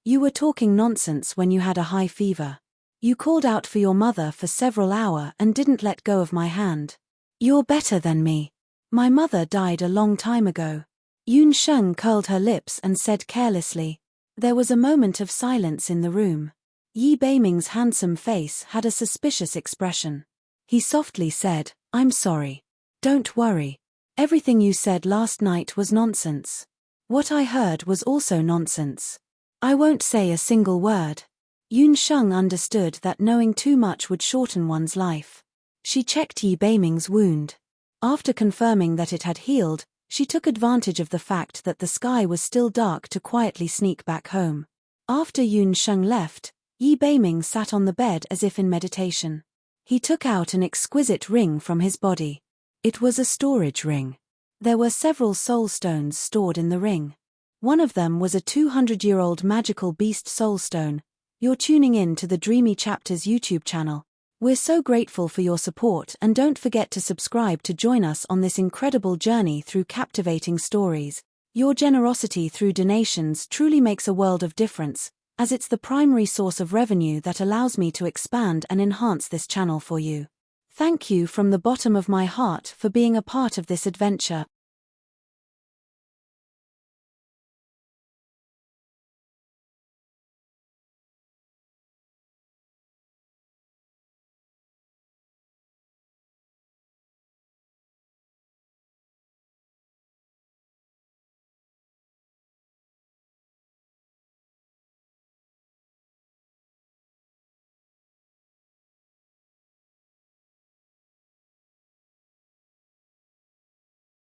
You were talking nonsense when you had a high fever. You called out for your mother for several hours and didn't let go of my hand. You're better than me. My mother died a long time ago. Yun Sheng curled her lips and said carelessly. There was a moment of silence in the room. Yi Beiming's handsome face had a suspicious expression. He softly said, "I'm sorry. Don't worry. Everything you said last night was nonsense. What I heard was also nonsense. I won't say a single word." Yun Sheng understood that knowing too much would shorten one's life. She checked Yi Beiming's wound. After confirming that it had healed, she took advantage of the fact that the sky was still dark to quietly sneak back home. After Yun Sheng left, Yi Beiming sat on the bed as if in meditation. He took out an exquisite ring from his body. It was a storage ring. There were several soul stones stored in the ring. One of them was a 200-year-old magical beast soul stone. You're tuning in to the Dreamy Chapters YouTube channel. We're so grateful for your support and don't forget to subscribe to join us on this incredible journey through captivating stories. Your generosity through donations truly makes a world of difference, as it's the primary source of revenue that allows me to expand and enhance this channel for you. Thank you from the bottom of my heart for being a part of this adventure.